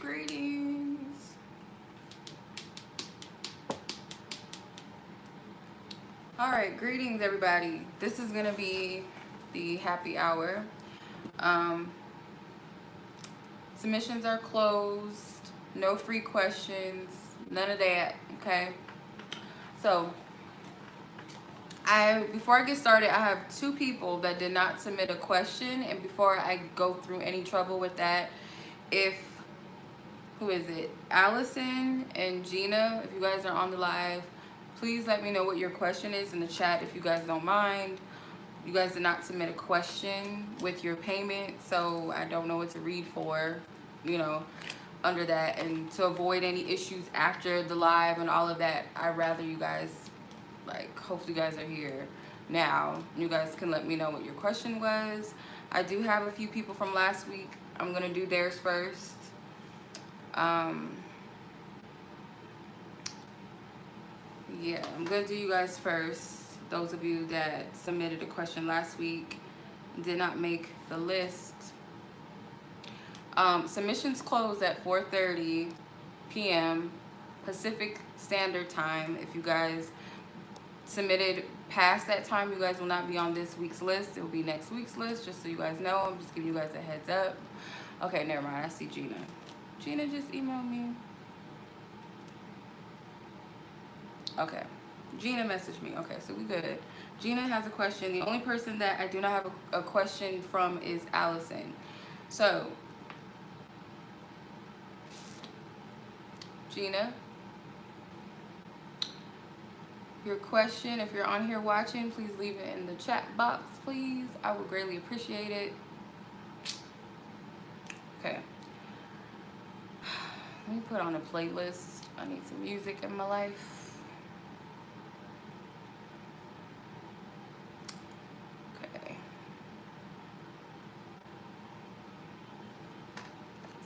Greetings. All right, greetings everybody. This is gonna be the happy hour. Submissions are closed. No free questions. None of that. Okay. So before I get started, I have 2 people that did not submit a question, and before I go through any trouble with that, who is it? Alison and Gina, if you guys are on the live, please let me know what your question is in the chat if you guys don't mind. You guys did not submit a question with your payment, so I don't know what to read for, under that. And to avoid any issues after the live and all of that, I'd rather you guys, hopefully you guys are here now. You guys can let me know what your question was. I do have a few people from last week. I'm going to do theirs first. Yeah, I'm going to do you guys first. Those of you that submitted a question last week did not make the list. Submissions close at 4:30 p.m. Pacific Standard Time. If you guys submitted past that time, you guys will not be on this week's list. It will be next week's list, just so you guys know. I'm just giving you guys a heads up. Okay, never mind. I see Gina. Gina just emailed me. Okay. Gina messaged me. Okay, so we good. Gina has a question. The only person that I do not have a question from is Alison. So, Gina, your question, if you're on here watching, please leave it in the chat box, please. I would greatly appreciate it. Okay. Let me put on a playlist. I need some music in my life.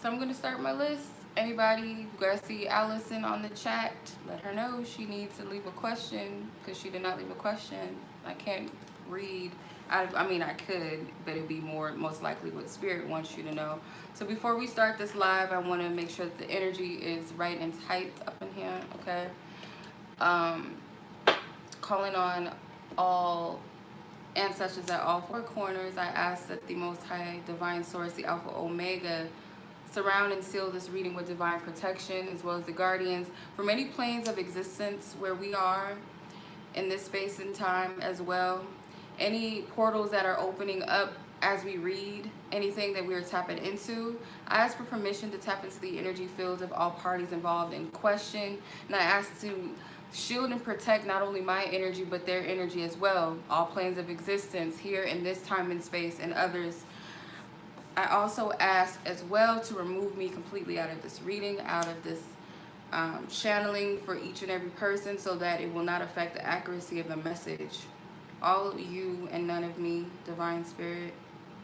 So I'm gonna start my list. Anybody, you guys see Alison on the chat, let her know she needs to leave a question because she did not leave a question. I can't read. I mean, I could, but it'd be most likely what Spirit wants you to know. So before we start this live, I want to make sure that the energy is right and tight up in here, okay? Calling on all ancestors at all 4 corners, I ask that the Most High Divine Source, the Alpha Omega, surround and seal this reading with divine protection, as well as the guardians from any planes of existence where we are in this space and time as well. Any portals that are opening up as we read, anything that we are tapping into, I ask for permission to tap into the energy fields of all parties involved in question, and I ask to shield and protect not only my energy but their energy as well, all planes of existence here in this time and space and others. I also ask as well to remove me completely out of this reading, out of this channeling for each and every person, so that it will not affect the accuracy of the message. All of you and none of me, Divine Spirit,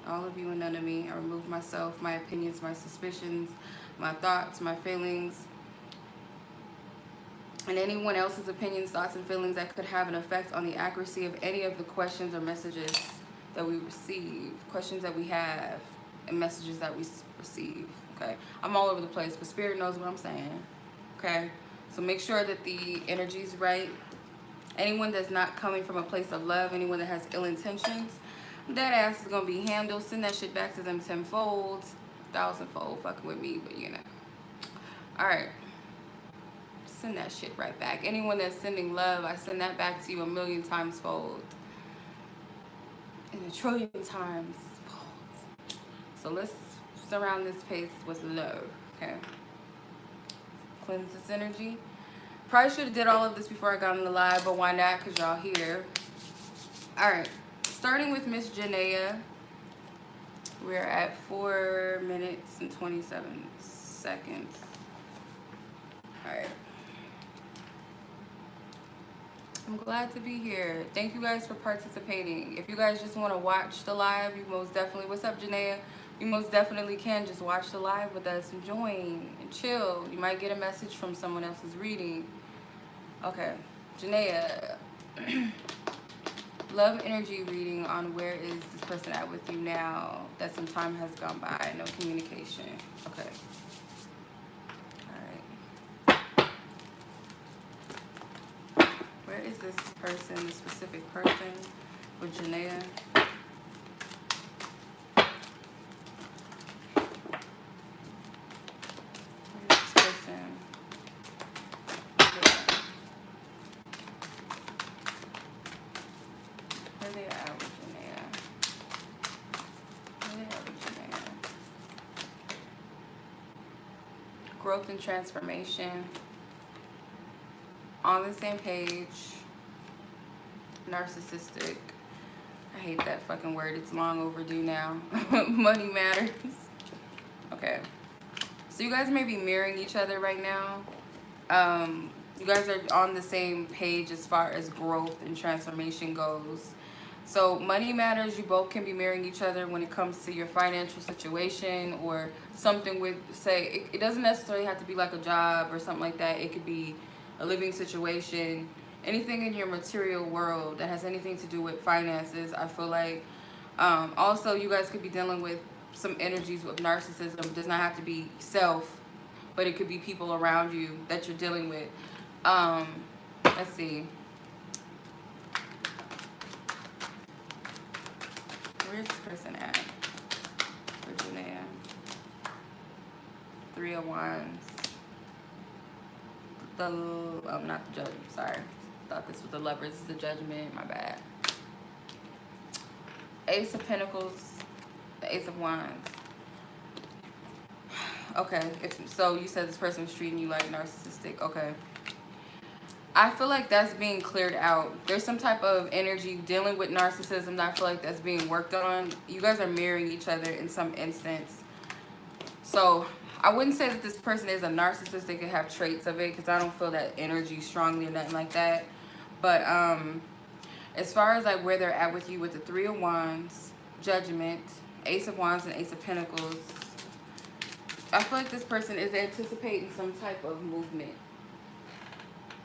all of you and none of me. I remove myself, my opinions, my suspicions, my thoughts, my feelings, and anyone else's opinions, thoughts, and feelings that could have an effect on the accuracy of any of the questions or messages that we receive, questions that we have, and messages that we receive, okay? I'm all over the place, but Spirit knows what I'm saying, okay? So make sure that the energy is right. Anyone that's not coming from a place of love, anyone that has ill intentions, that ass is gonna be handled. Send that shit back to them tenfold, thousandfold, fucking with me, but you know. All right, send that shit right back. Anyone that's sending love, I send that back to you 1,000,000 times fold, and 1,000,000,000,000 times fold. So let's surround this space with love, okay? Cleanse this energy. Probably should have did all of this before I got on the live, but why not? Because y'all here. All right, starting with Miss Janaya. We're at 4 minutes and 27 seconds. All right. I'm glad to be here. Thank you guys for participating. If you guys just want to watch the live, you most definitely, what's up, Janaya? You most definitely can just watch the live with us and join and chill. You might get a message from someone else's reading. Okay, Janaya. Love energy reading on where is this person at with you now that some time has gone by. No communication. Okay. this person, the specific person with Janaya? This person. Where they at with Janaya? Where they at with Janaya? Growth and transformation. On the same page. Narcissistic. I hate that fucking word. It's long overdue now. Money matters. Okay. So you guys may be mirroring each other right now. You guys are on the same page as far as growth and transformation goes. So money matters. You both can be mirroring each other when it comes to your financial situation or something with, say, it doesn't necessarily have to be like a job or something like that. It could be a living situation. Anything in your material world that has anything to do with finances, I feel like. Also, you guys could be dealing with some energies with narcissism. It does not have to be self, but it could be people around you that you're dealing with. Let's see. Where's this person at? Virginia. 3 of Wands. Not the Judge. Sorry. Thought this was the Lovers. This is the Judgment. My bad. Ace of Pentacles. The Ace of Wands. Okay. So you said this person was treating you like narcissistic. Okay. I feel like that's being cleared out. There's some type of energy dealing with narcissism that I feel like that's being worked on. You guys are mirroring each other in some instance. So I wouldn't say that this person is a narcissist. They could have traits of it because I don't feel that energy strongly or nothing like that. But as far as like where they're at with you with the 3 of Wands, Judgment, Ace of Wands, and Ace of Pentacles, I feel like this person is anticipating some type of movement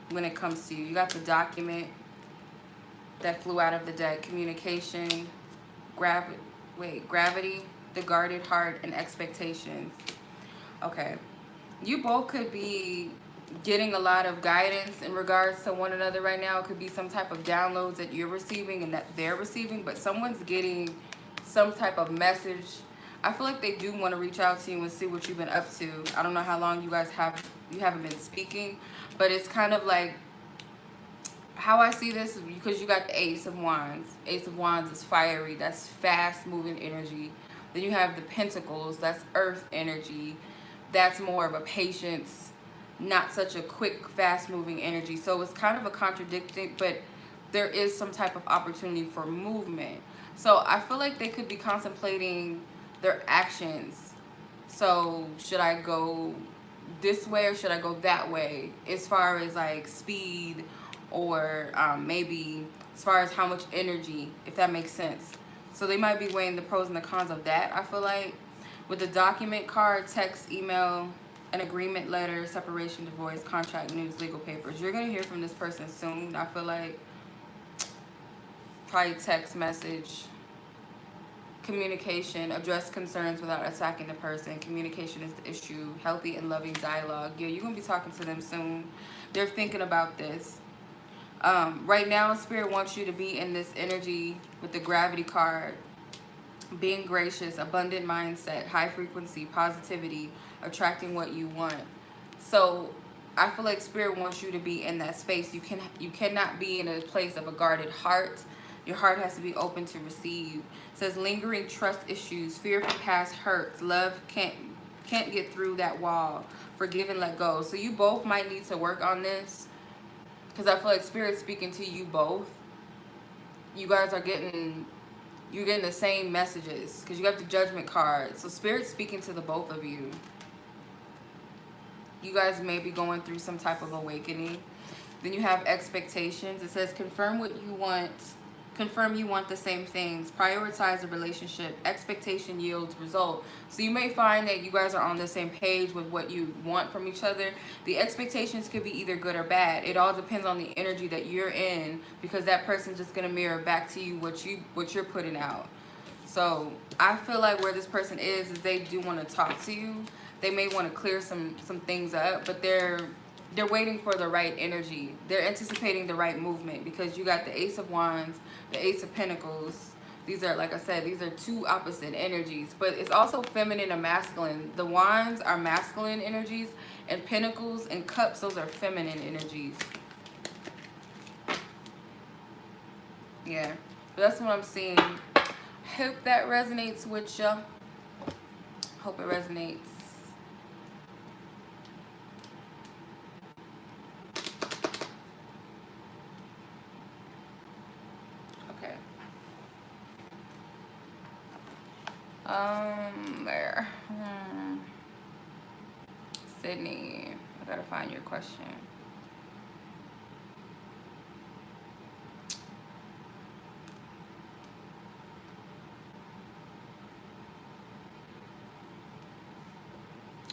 when it comes to you. You got the Document that flew out of the deck. Communication, gravity, the guarded heart, and expectations. Okay. You both could be getting a lot of guidance in regards to one another right now. It could be some type of downloads that you're receiving and that they're receiving, but someone's getting some type of message. I feel like they do want to reach out to you and see what you've been up to. I don't know how long you guys haven't been speaking, but it's kind of like how I see this is because you got the Ace of Wands. Ace of Wands is fiery. That's fast moving energy. Then you have the Pentacles. That's earth energy. That's more of a patience, not such a quick, fast moving energy. So it's kind of a contradicting, but there is some type of opportunity for movement. So I feel like they could be contemplating their actions. So should I go this way or should I go that way, as far as like speed or maybe as far as how much energy, if that makes sense. So they might be weighing the pros and the cons of that, I feel like. With the Document card, text, email, an agreement letter, separation, divorce, contract, news, legal papers. You're going to hear from this person soon, I feel like. Probably text message. Communication, address concerns without attacking the person. Communication is the issue. Healthy and loving dialogue. Yeah, you're going to be talking to them soon. They're thinking about this. Right now, Spirit wants you to be in this energy with the Gravity card. Being gracious, abundant mindset, high frequency, positivity, attracting what you want. So I feel like Spirit wants you to be in that space. You cannot be in a place of a guarded heart. Your heart has to be open to receive. It says lingering trust issues, fear for past hurts, love can't get through that wall, forgive and let go. So you both might need to work on this, because I feel like Spirit's speaking to you both. You guys are getting the same messages because you got the Judgment card. So Spirit's speaking to the both of you. You guys may be going through some type of awakening. Then you have expectations. It says confirm what you want. Confirm you want the same things. Prioritize the relationship. Expectation yields result. So you may find that you guys are on the same page with what you want from each other. The expectations could be either good or bad. It all depends on the energy that you're in, because that person's just going to mirror back to you what you're putting out. So I feel like where this person is they do want to talk to you. They may want to clear some things up, but they're they're waiting for the right energy. They're anticipating the right movement, because you got the Ace of Wands, the Ace of Pentacles. These are, like I said, these are two opposite energies, but it's also feminine and masculine. The Wands are masculine energies, and Pentacles and Cups, those are feminine energies. Yeah, that's what I'm seeing. Hope that resonates with you. Hope it resonates. Okay. There. Sydney, I gotta find your question.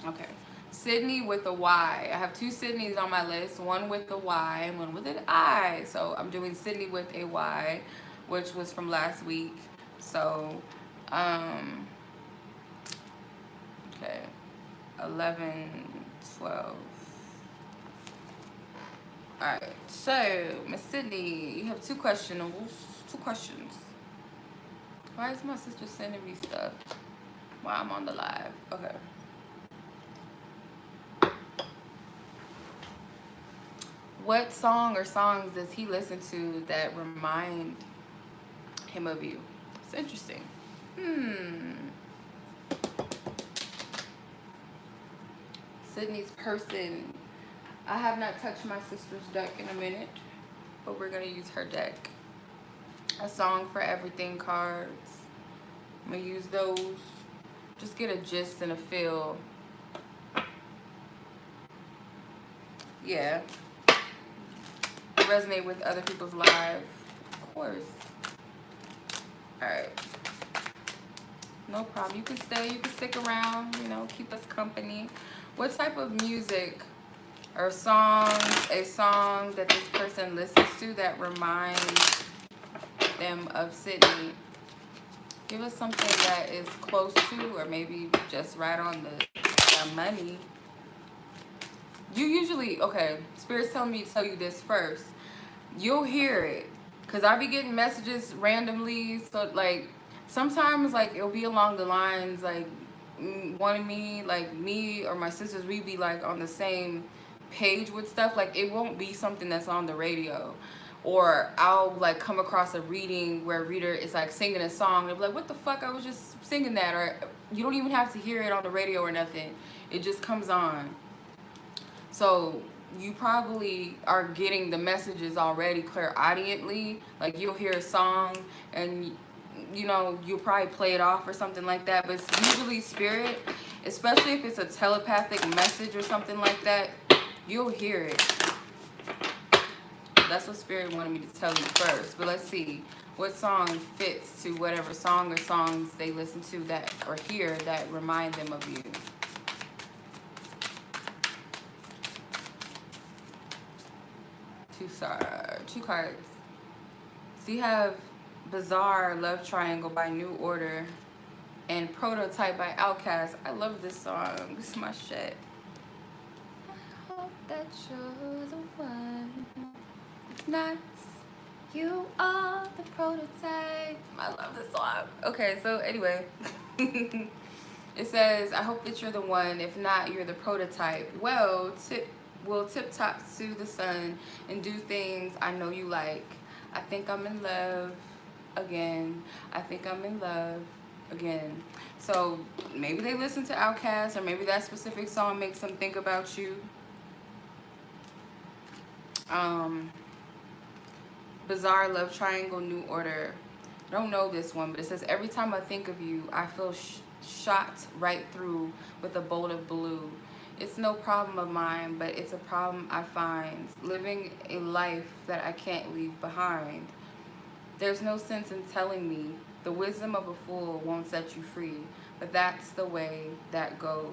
Okay. Sydney with a Y. I have two Sydneys on my list, one with a Y and one with an I. So I'm doing Sydney with a Y, which was from last week. So, okay, 11, 12. All right, so Miss Sydney, you have two questionables, two questions. Why is my sister sending me stuff while I'm on the live? Okay. What song or songs does he listen to that remind him of you? It's interesting. Sydney's person. I have not touched my sister's deck in a minute, but we're gonna use her deck. A song for everything cards. I'm gonna use those. Just get a gist and a feel. Yeah. Resonate with other people's lives, of course. All right. No problem. You can stay. You can stick around. You know, keep us company. What type of music or song, a song that this person listens to that reminds them of Sydney? Give us something that is close to, or maybe just right on the money. You usually, okay, Spirit's telling me to tell you this first. You'll hear it, because I be getting messages randomly. So, like, sometimes, like, it'll be along the lines, like, wanting me, like, me or my sisters, we be, like, on the same page with stuff. Like, it won't be something that's on the radio. Or I'll, like, come across a reading where a reader is, like, singing a song. They'll be like, what the fuck? I was just singing that. Or you don't even have to hear it on the radio or nothing. It just comes on. So you probably are getting the messages already clairaudiently. Like, you'll hear a song and, you know, you'll probably play it off or something like that. But it's usually Spirit, especially if it's a telepathic message or something like that, you'll hear it. That's what Spirit wanted me to tell you first. But let's see what song fits to whatever song or songs they listen to that or hear that remind them of you. Two cards. So you have Bizarre Love Triangle by New Order and Prototype by Outkast. I love this song. This is my shit. I hope that you're the one. If not, you are the prototype. I love this song. Okay, so anyway. It says, I hope that you're the one. If not, you're the prototype. Well, we'll tip-top to the sun and do things I know you like. I think I'm in love again. I think I'm in love again. So maybe they listen to Outkast, or maybe that specific song makes them think about you. Bizarre Love Triangle, New Order. I don't know this one, but it says, every time I think of you, I feel shot right through with a bolt of blue. It's no problem of mine, but it's a problem I find, living a life that I can't leave behind. There's no sense in telling me the wisdom of a fool won't set you free, but that's the way that goes.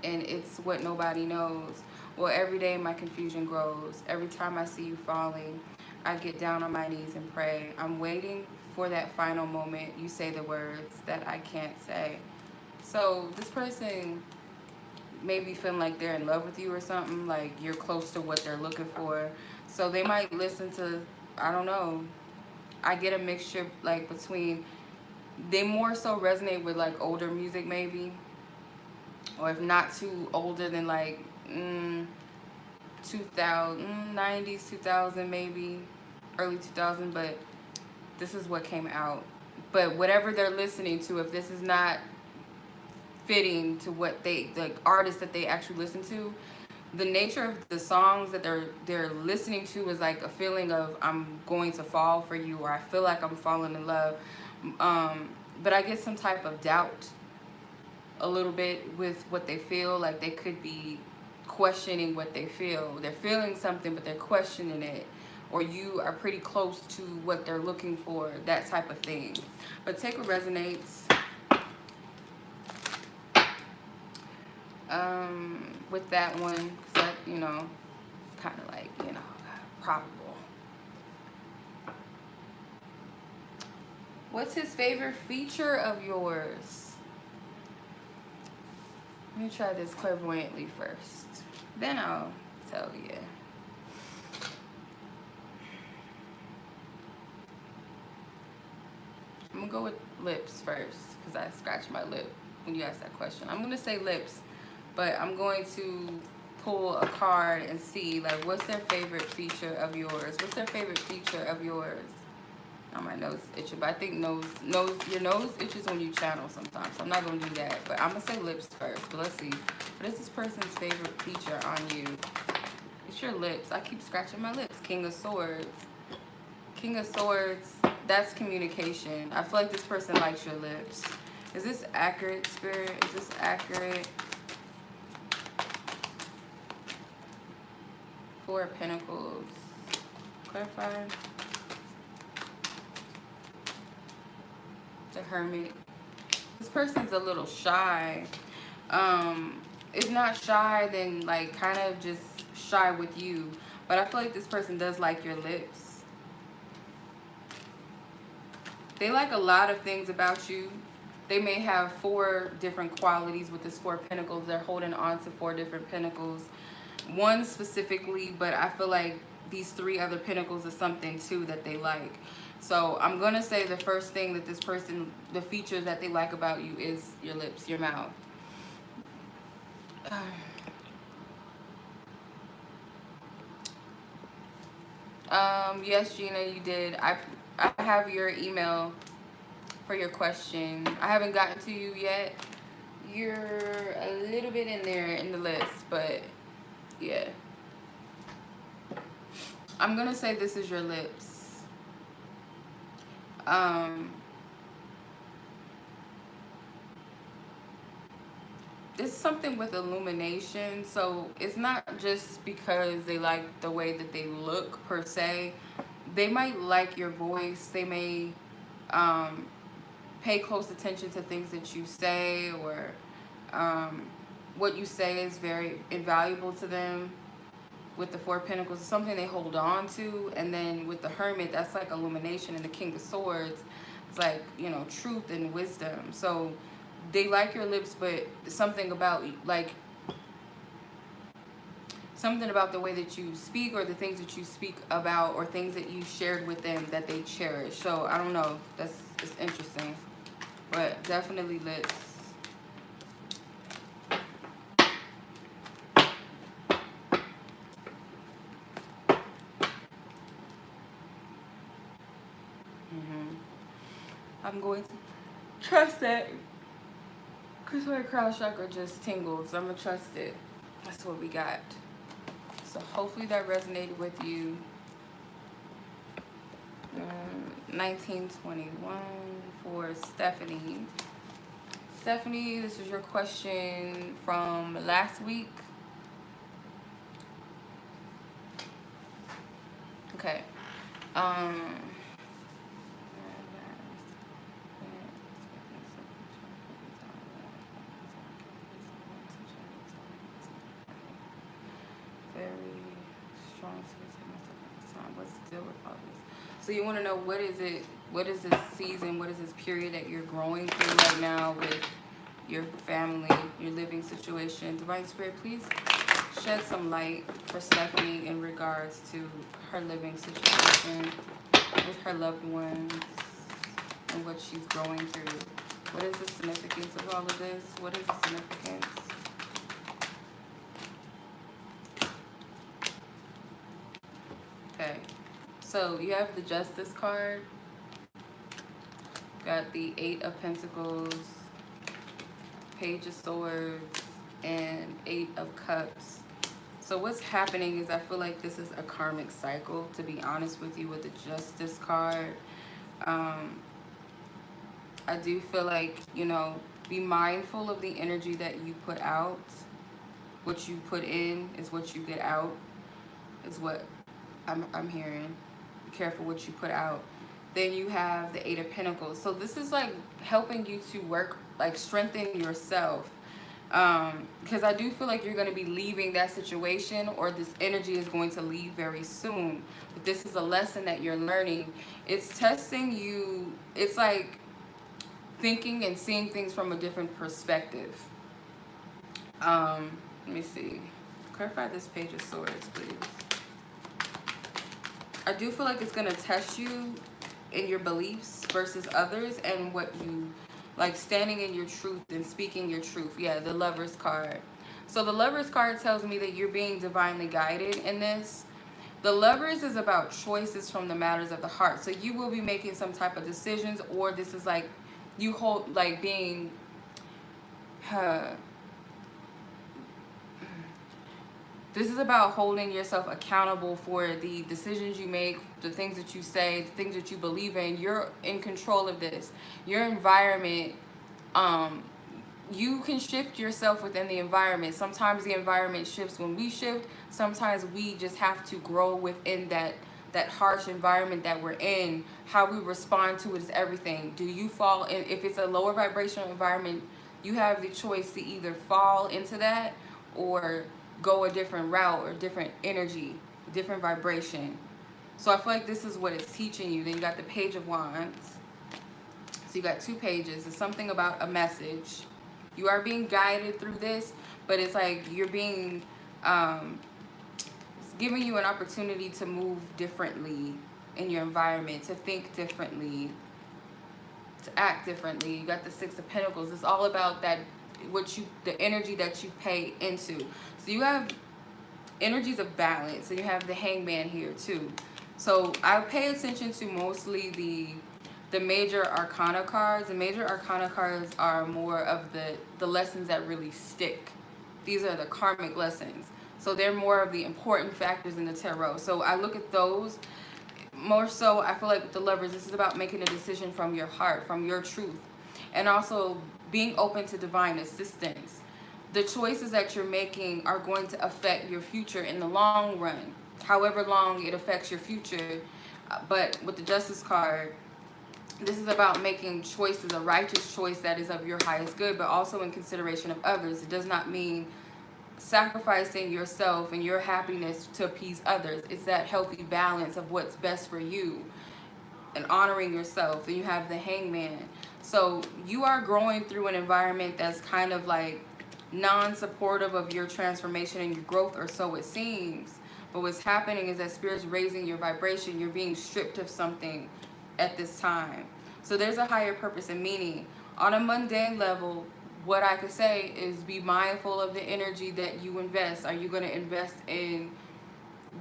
And it's what nobody knows. Well, every day my confusion grows. Every time I see you falling, I get down on my knees and pray. I'm waiting for that final moment you say the words that I can't say. So this person maybe feeling like they're in love with you or something, like you're close to what they're looking for. So they might listen to, I don't know, I get a mixture like between, they more so resonate with like older music maybe, or if not too older than like 90s, 2000 maybe, early 2000, but this is what came out. But whatever they're listening to, if this is not fitting to what they, the artists that they actually listen to, the nature of the songs that they're listening to is like a feeling of I'm going to fall for you, or I feel like I'm falling in love. But I get some type of doubt a little bit with what they feel. Like they could be questioning what they feel. They're feeling something, but they're questioning it. Or you are pretty close to what they're looking for, that type of thing. But take what resonates. With that one, because that, you know, it's kind of like, you know, probable. What's his favorite feature of yours? Let me try this clairvoyantly first. Then I'll tell you. I'm going to go with lips first, because I scratched my lip when you asked that question. I'm going to say lips, but I'm going to pull a card and see, like, what's their favorite feature of yours? What's their favorite feature of yours? Oh, my nose itching, but I think your nose itches when you channel sometimes, so I'm not going to do that. But I'm going to say lips first, but let's see. What is this person's favorite feature on you? It's your lips. I keep scratching my lips. King of Swords. King of Swords, that's communication. I feel like this person likes your lips. Is this accurate, Spirit? Is this accurate? Four of Pentacles. Clarify. The Hermit. This person's a little shy. If not shy, then like kind of just shy with you. But I feel like this person does like your lips. They like a lot of things about you. They may have 4 different qualities with this 4 of Pentacles. They're holding on to 4 different Pentacles. One specifically, but I feel like these 3 other Pentacles is something too that they like. So I'm going to say the first thing that this person, the features that they like about you is your lips, your mouth. Yes, Gina, you did. I have your email for your question. I haven't gotten to you yet. You're a little bit in there in the list, but yeah. I'm going to say this is your lips. It's something with illumination, so it's not just because they like the way that they look per se. They might like your voice. They may pay close attention to things that you say, or what you say is very invaluable to them. With the 4 of Pentacles, it's something they hold on to. And then with the Hermit, that's like illumination. And the King of Swords, it's like, you know, truth and wisdom. So they like your lips, but something about, like, something about the way that you speak, or the things that you speak about, or things that you shared with them that they cherish. So I don't know. It's interesting. But definitely lips. I'm going to trust it, because my crown chakra just tingled, so I'm going to trust it. That's what we got. So hopefully that resonated with you. 1921 for Stephanie. Stephanie, this is your question from last week. Okay. What's the deal with all this? So you want to know what is this season, what is this period that you're growing through right now with your family, your living situation. Divine Spirit, please shed some light for Stephanie in regards to her living situation with her loved ones and what she's going through. What is the significance of all of this? What is the significance? Okay, so you have the Justice card, got the Eight of Pentacles, Page of Swords, and Eight of Cups. So what's happening is I feel like this is a karmic cycle, to be honest with you, with the Justice card. I do feel like, you know, be mindful of the energy that you put out. What you put in is what you get out, is what I'm hearing. Be careful what you put out. Then you have the Eight of Pentacles. So this is like helping you to work, like strengthen yourself. Because I do feel like you're going to be leaving that situation, or this energy is going to leave very soon. But this is a lesson that you're learning. It's testing you. It's like thinking and seeing things from a different perspective. Let me see. Clarify this Page of Swords, please. I do feel like it's going to test you in your beliefs versus others, and what you like, standing in your truth and speaking your truth. Yeah, the Lover's card. So the Lover's card tells me that you're being divinely guided in this. The Lovers is about choices from the matters of the heart. So you will be making some type of decisions, or this is like you hold, like being this is about holding yourself accountable for the decisions you make, the things that you say, the things that you believe in. You're in control of this. Your environment, you can shift yourself within the environment. Sometimes the environment shifts when we shift. Sometimes we just have to grow within that harsh environment that we're in. How we respond to it is everything. Do you fall in? If it's a lower vibrational environment, you have the choice to either fall into that or go a different route or different energy, different vibration. So I feel like this is what it's teaching you. Then you got the Page of Wands. So you got two pages. It's something about a message. You are being guided through this, but it's like you're being it's giving you an opportunity to move differently in your environment, to think differently, to act differently. You got the Six of Pentacles. It's all about that, the energy that you pay into. So you have energies of balance, and you have the Hangman here too. So I pay attention to mostly the major arcana cards. The major arcana cards are more of the lessons that really stick. These are the karmic lessons. So they're more of the important factors in the tarot. So I look at those more so. I feel like with the Lovers, this is about making a decision from your heart, from your truth, and also being open to divine assistance. The choices that you're making are going to affect your future in the long run, however long it affects your future. But with the Justice card, this is about making choices, a righteous choice that is of your highest good, but also in consideration of others. It does not mean sacrificing yourself and your happiness to appease others. It's that healthy balance of what's best for you and honoring yourself. And you have the Hangman. So you are growing through an environment that's kind of like non-supportive of your transformation and your growth, or so it seems. But what's happening is that Spirit's raising your vibration. You're being stripped of something at this time. So there's a higher purpose and meaning. On a mundane level, what I could say is be mindful of the energy that you invest. Are you going to invest in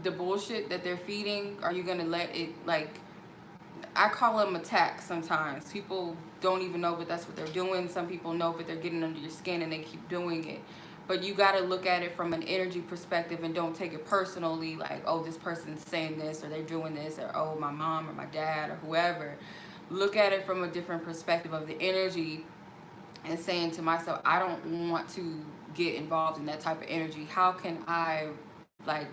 the bullshit that they're feeding? Are you going to let it, like, I call them attacks sometimes. People don't even know, but that's what they're doing. Some people know, but they're getting under your skin and they keep doing it. But you got to look at it from an energy perspective and don't take it personally, like, oh, this person's saying this, or they're doing this, or oh, my mom or my dad or whoever. Look at it from a different perspective of the energy and saying to myself, I don't want to get involved in that type of energy. How can I, like,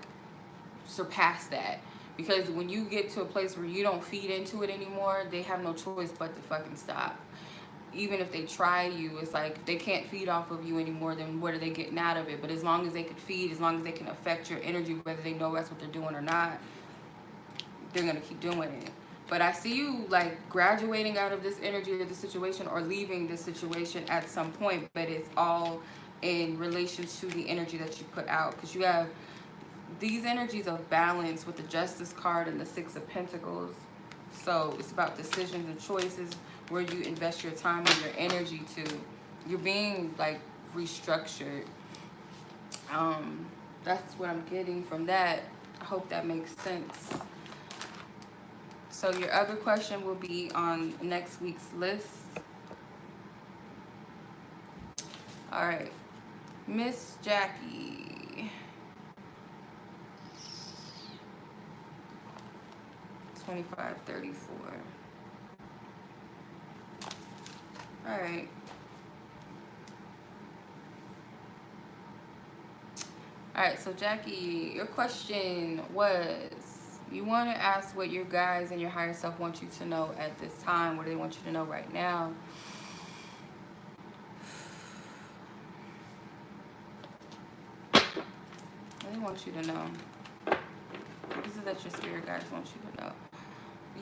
surpass that? Because when you get to a place where you don't feed into it anymore, they have no choice but to fucking stop. Even if they try you, it's like if they can't feed off of you anymore, then what are they getting out of it? But as long as they can feed, as long as they can affect your energy, whether they know that's what they're doing or not, they're going to keep doing it. But I see you like graduating out of this energy or this situation, or leaving this situation at some point, but it's all in relation to the energy that you put out, because you have these energies of balance with the Justice card and the Six of Pentacles. So it's about decisions and choices, where you invest your time and your energy to. You're being like restructured. That's what I'm getting from that. I hope that makes sense. So your other question will be on next week's list. All right, Miss Jacquie. 2534. All right. All right, so Jacquie, your question was, you want to ask what your guides and your higher self want you to know at this time. What do they want you to know right now? What do they want you to know? This is that your spirit guides want you to know.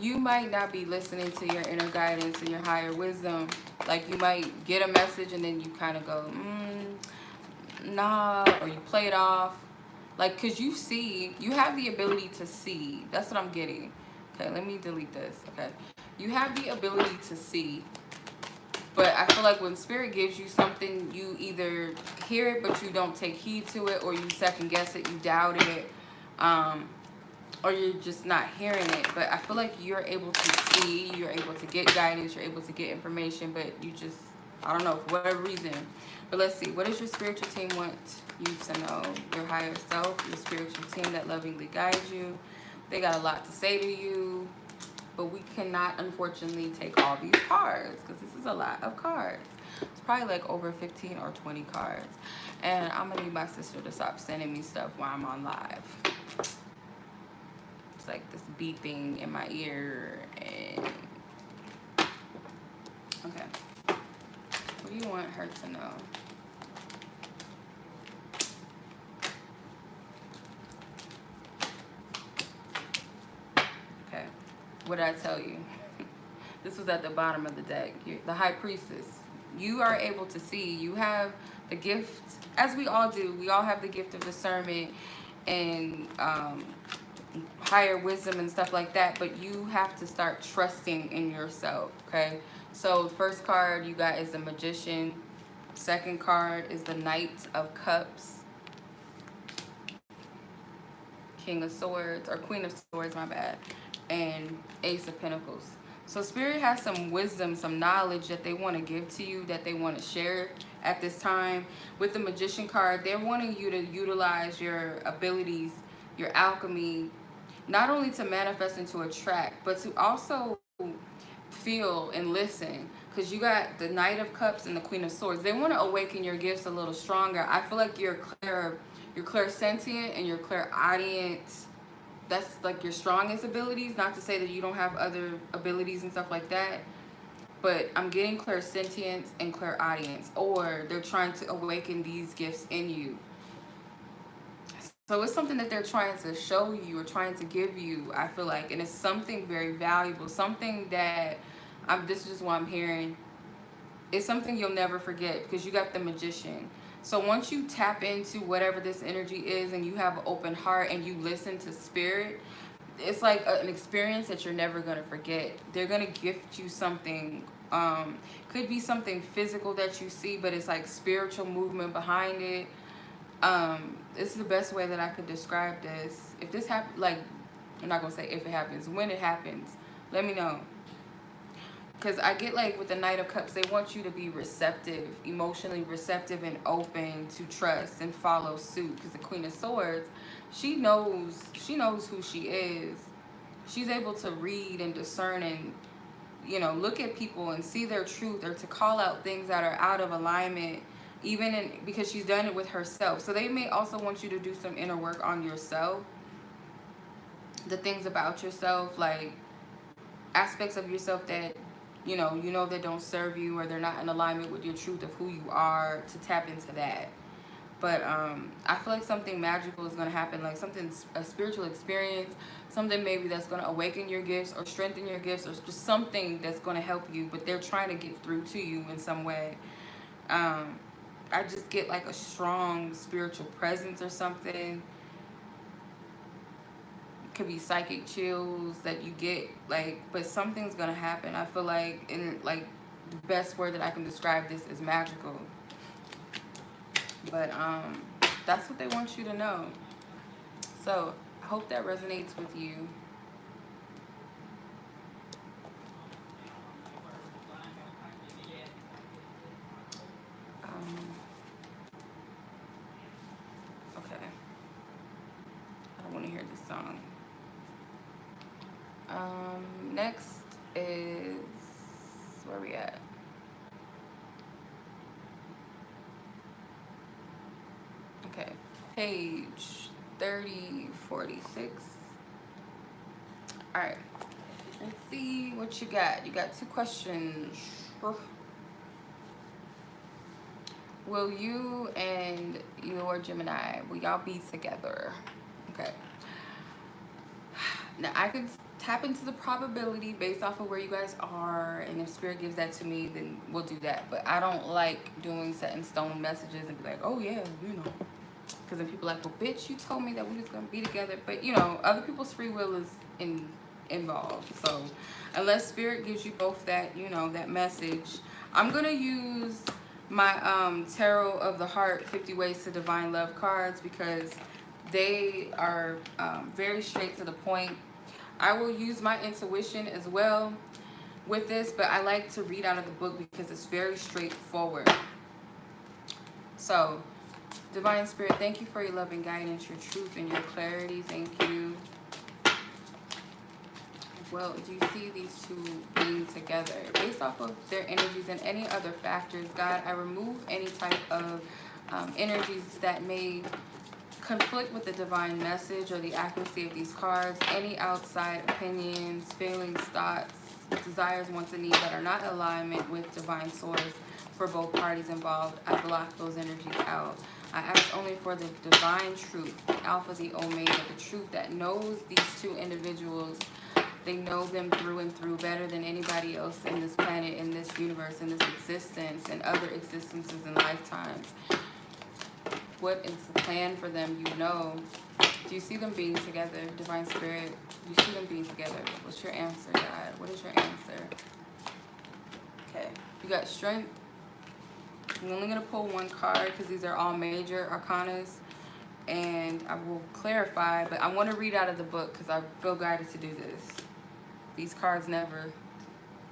You might not be listening to your inner guidance and your higher wisdom. Like, you might get a message and then you kind of go, nah, or you play it off. Like, because you see, you have the ability to see. That's what I'm getting. Okay, let me delete this. Okay. You have the ability to see. But I feel like when spirit gives you something, you either hear it, but you don't take heed to it, or you second guess it, you doubt it, or you're just not hearing it. But I feel like you're able to see, you're able to get guidance, you're able to get information, but you just, I don't know, for whatever reason. But let's see, what does your spiritual team want you to know? Your higher self, your spiritual team that lovingly guides you. They got a lot to say to you, but we cannot, unfortunately, take all these cards, because this is a lot of cards. It's probably like over 15 or 20 cards. And I'm gonna need my sister to stop sending me stuff while I'm on live. It's like this beeping in my ear. And okay, what do you want her to know? Okay, what did I tell you? This was at the bottom of the deck. The High Priestess. You are able to see. You have the gift, as we all do. We all have the gift of discernment and higher wisdom and stuff like that. But you have to start trusting in yourself, okay? So first card you got is the Magician. Second card is the Knight of Cups. King of Swords, or Queen of Swords, my bad. And Ace of Pentacles. So Spirit has some wisdom, some knowledge that they want to give to you, that they want to share at this time. With the Magician card, they're wanting you to utilize your abilities, your alchemy, not only to manifest and to attract, but to also feel and listen. Because you got the Knight of Cups and the Queen of Swords. They want to awaken your gifts a little stronger. I feel like you're clairsentient and you're clairaudient. That's like your strongest abilities. Not to say that you don't have other abilities and stuff like that, but I'm getting clairsentience and clairaudience, or they're trying to awaken these gifts in you. So it's something that they're trying to show you or trying to give you, I feel like, and it's something very valuable, something that this is just what I'm hearing. It's something you'll never forget, because you got the Magician. So once you tap into whatever this energy is and you have an open heart and you listen to Spirit, it's like an experience that you're never going to forget. They're going to gift you something. Could be something physical that you see, but it's like spiritual movement behind it. This is the best way that I could describe this. If this happens, like, I'm not going to say if it happens, when it happens, let me know. Because I get, like, with the Knight of Cups, they want you to be receptive, emotionally receptive and open to trust and follow suit. Because the Queen of Swords, she knows who she is. She's able to read and discern and, you know, look at people and see their truth, or to call out things that are out of alignment, because she's done it with herself. So they may also want you to do some inner work on yourself. The things about yourself, like aspects of yourself that you know that don't serve you, or they're not in alignment with your truth of who you are, to tap into that. But I feel like something magical is going to happen, like something, a spiritual experience, something maybe that's going to awaken your gifts or strengthen your gifts, or just something that's going to help you, but they're trying to get through to you in some way. I just get like a strong spiritual presence or something. It could be psychic chills that you get, like, but something's going to happen. I feel like, like, the best word that I can describe this is magical. But that's what they want you to know. So I hope that resonates with you. Okay. I don't want to hear this song. Next is, where we at? Okay. Page 3046. All right. Let's see what you got. You got 2 questions. Will you and your Gemini, will y'all be together? Okay. Now, I could tap into the probability based off of where you guys are, and if Spirit gives that to me, then we'll do that. But I don't like doing set in stone messages and be like, oh yeah, you know. Because then people are like, well, bitch, you told me that we was going to be together. But, you know, other people's free will is involved. So unless Spirit gives you both that, you know, that message, I'm going to use my Tarot of the Heart 50 Ways to Divine Love cards, because they are very straight to the point. I will use my intuition as well with this, but I like to read out of the book because it's very straightforward. So, Divine Spirit, thank you for your love and guidance, your truth and your clarity. Thank you. Well, do you see these two being together? Based off of their energies and any other factors, God, I remove any type of energies that may conflict with the divine message or the accuracy of these cards. Any outside opinions, feelings, thoughts, desires, wants, and needs that are not in alignment with divine source for both parties involved, I block those energies out. I ask only for the divine truth, the Alpha, the Omega, the truth that knows these two individuals. They know them through and through better than anybody else in this planet, in this universe, in this existence, and other existences and lifetimes. What is the plan for them, you know? Do you see them being together, Divine Spirit? Do you see them being together? What's your answer, God? What is your answer? Okay, you got Strength. I'm only going to pull 1 card because these are all major arcanas. And I will clarify, but I want to read out of the book because I feel guided to do this. These cards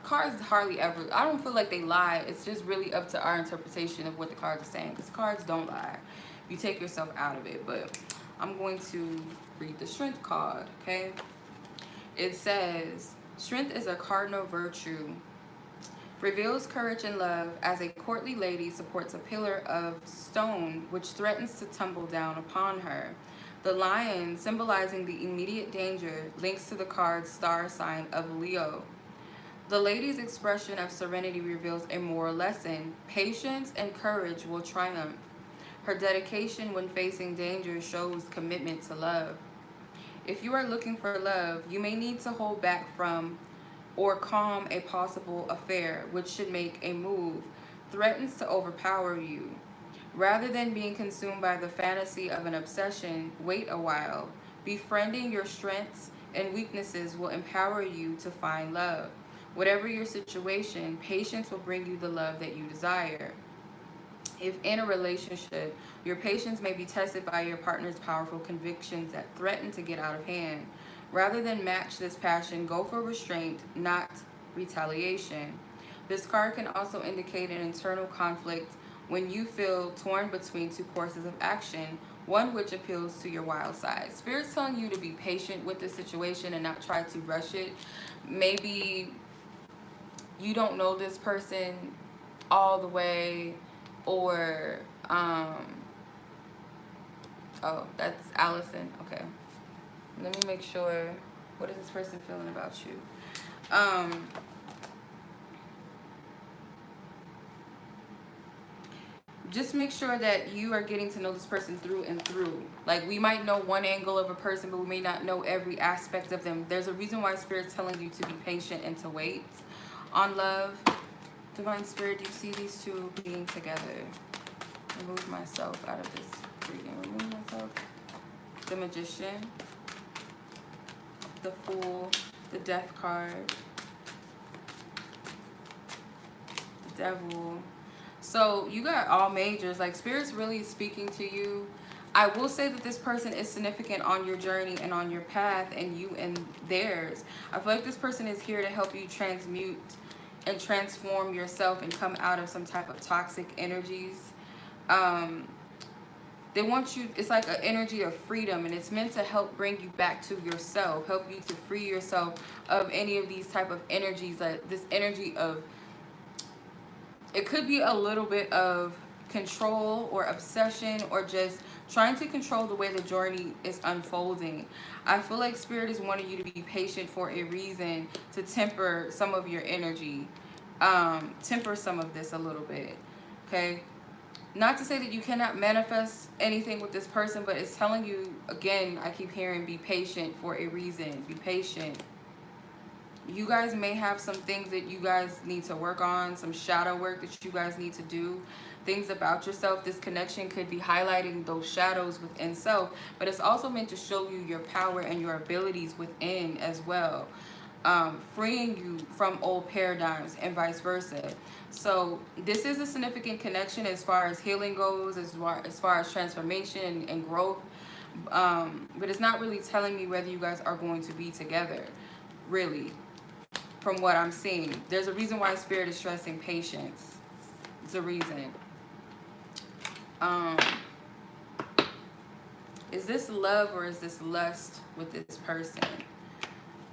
hardly ever, I don't feel like they lie. It's just really up to our interpretation of what the cards are saying, because cards don't lie. You take yourself out of it. But I'm going to read the Strength card, okay? It says, strength is a cardinal virtue. Reveals courage and love, as a courtly lady supports a pillar of stone which threatens to tumble down upon her. The lion, symbolizing the immediate danger, links to the card's star sign of Leo. The lady's expression of serenity reveals a moral lesson. Patience and courage will triumph. Her dedication when facing danger shows commitment to love. If you are looking for love, you may need to hold back from or calm a possible affair which should make a move, threatens to overpower you. Rather than being consumed by the fantasy of an obsession, wait a while. Befriending your strengths and weaknesses will empower you to find love. Whatever your situation, patience will bring you the love that you desire. If in a relationship, your patience may be tested by your partner's powerful convictions that threaten to get out of hand. Rather than match this passion, go for restraint, not retaliation. This card can also indicate an internal conflict when you feel torn between 2 courses of action, one which appeals to your wild side. Spirit's telling you to be patient with the situation and not try to rush it. Maybe you don't know this person all the way, or oh, that's Alison. Okay, let me make sure. What is this person feeling about you? just make sure that you are getting to know this person through and through. Like, we might know one angle of a person, but we may not know every aspect of them. There's a reason why Spirit's telling you to be patient and to wait on love. Divine Spirit, do you see these two being together? Remove myself out of this reading. Remove myself. The Magician, the Fool, the Death card, the Devil. So you got all majors. Like, Spirit's really speaking to you. I will say that this person is significant on your journey and on your path, and you and theirs. I feel like this person is here to help you transmute and transform yourself and come out of some type of toxic energies. They want you, it's like an energy of freedom, and it's meant to help bring you back to yourself, help you to free yourself of any of these type of energies. Like this energy of, it could be a little bit of control or obsession, or just trying to control the way the journey is unfolding. I feel like Spirit is wanting you to be patient for a reason, to temper some of your energy, temper some of this a little bit, okay? Not to say that you cannot manifest anything with this person, but it's telling you, again, I keep hearing, be patient for a reason. Be patient. You guys may have some things that you guys need to work on, some shadow work that you guys need to do, things about yourself. This connection could be highlighting those shadows within self, but it's also meant to show you your power and your abilities within as well. Freeing you from old paradigms and vice versa. So this is a significant connection as far as healing goes, as far as transformation and growth. But it's not really telling me whether you guys are going to be together, really, from what I'm seeing. There's a reason why Spirit is stressing patience. It's a reason. Is this love or is this lust with this person?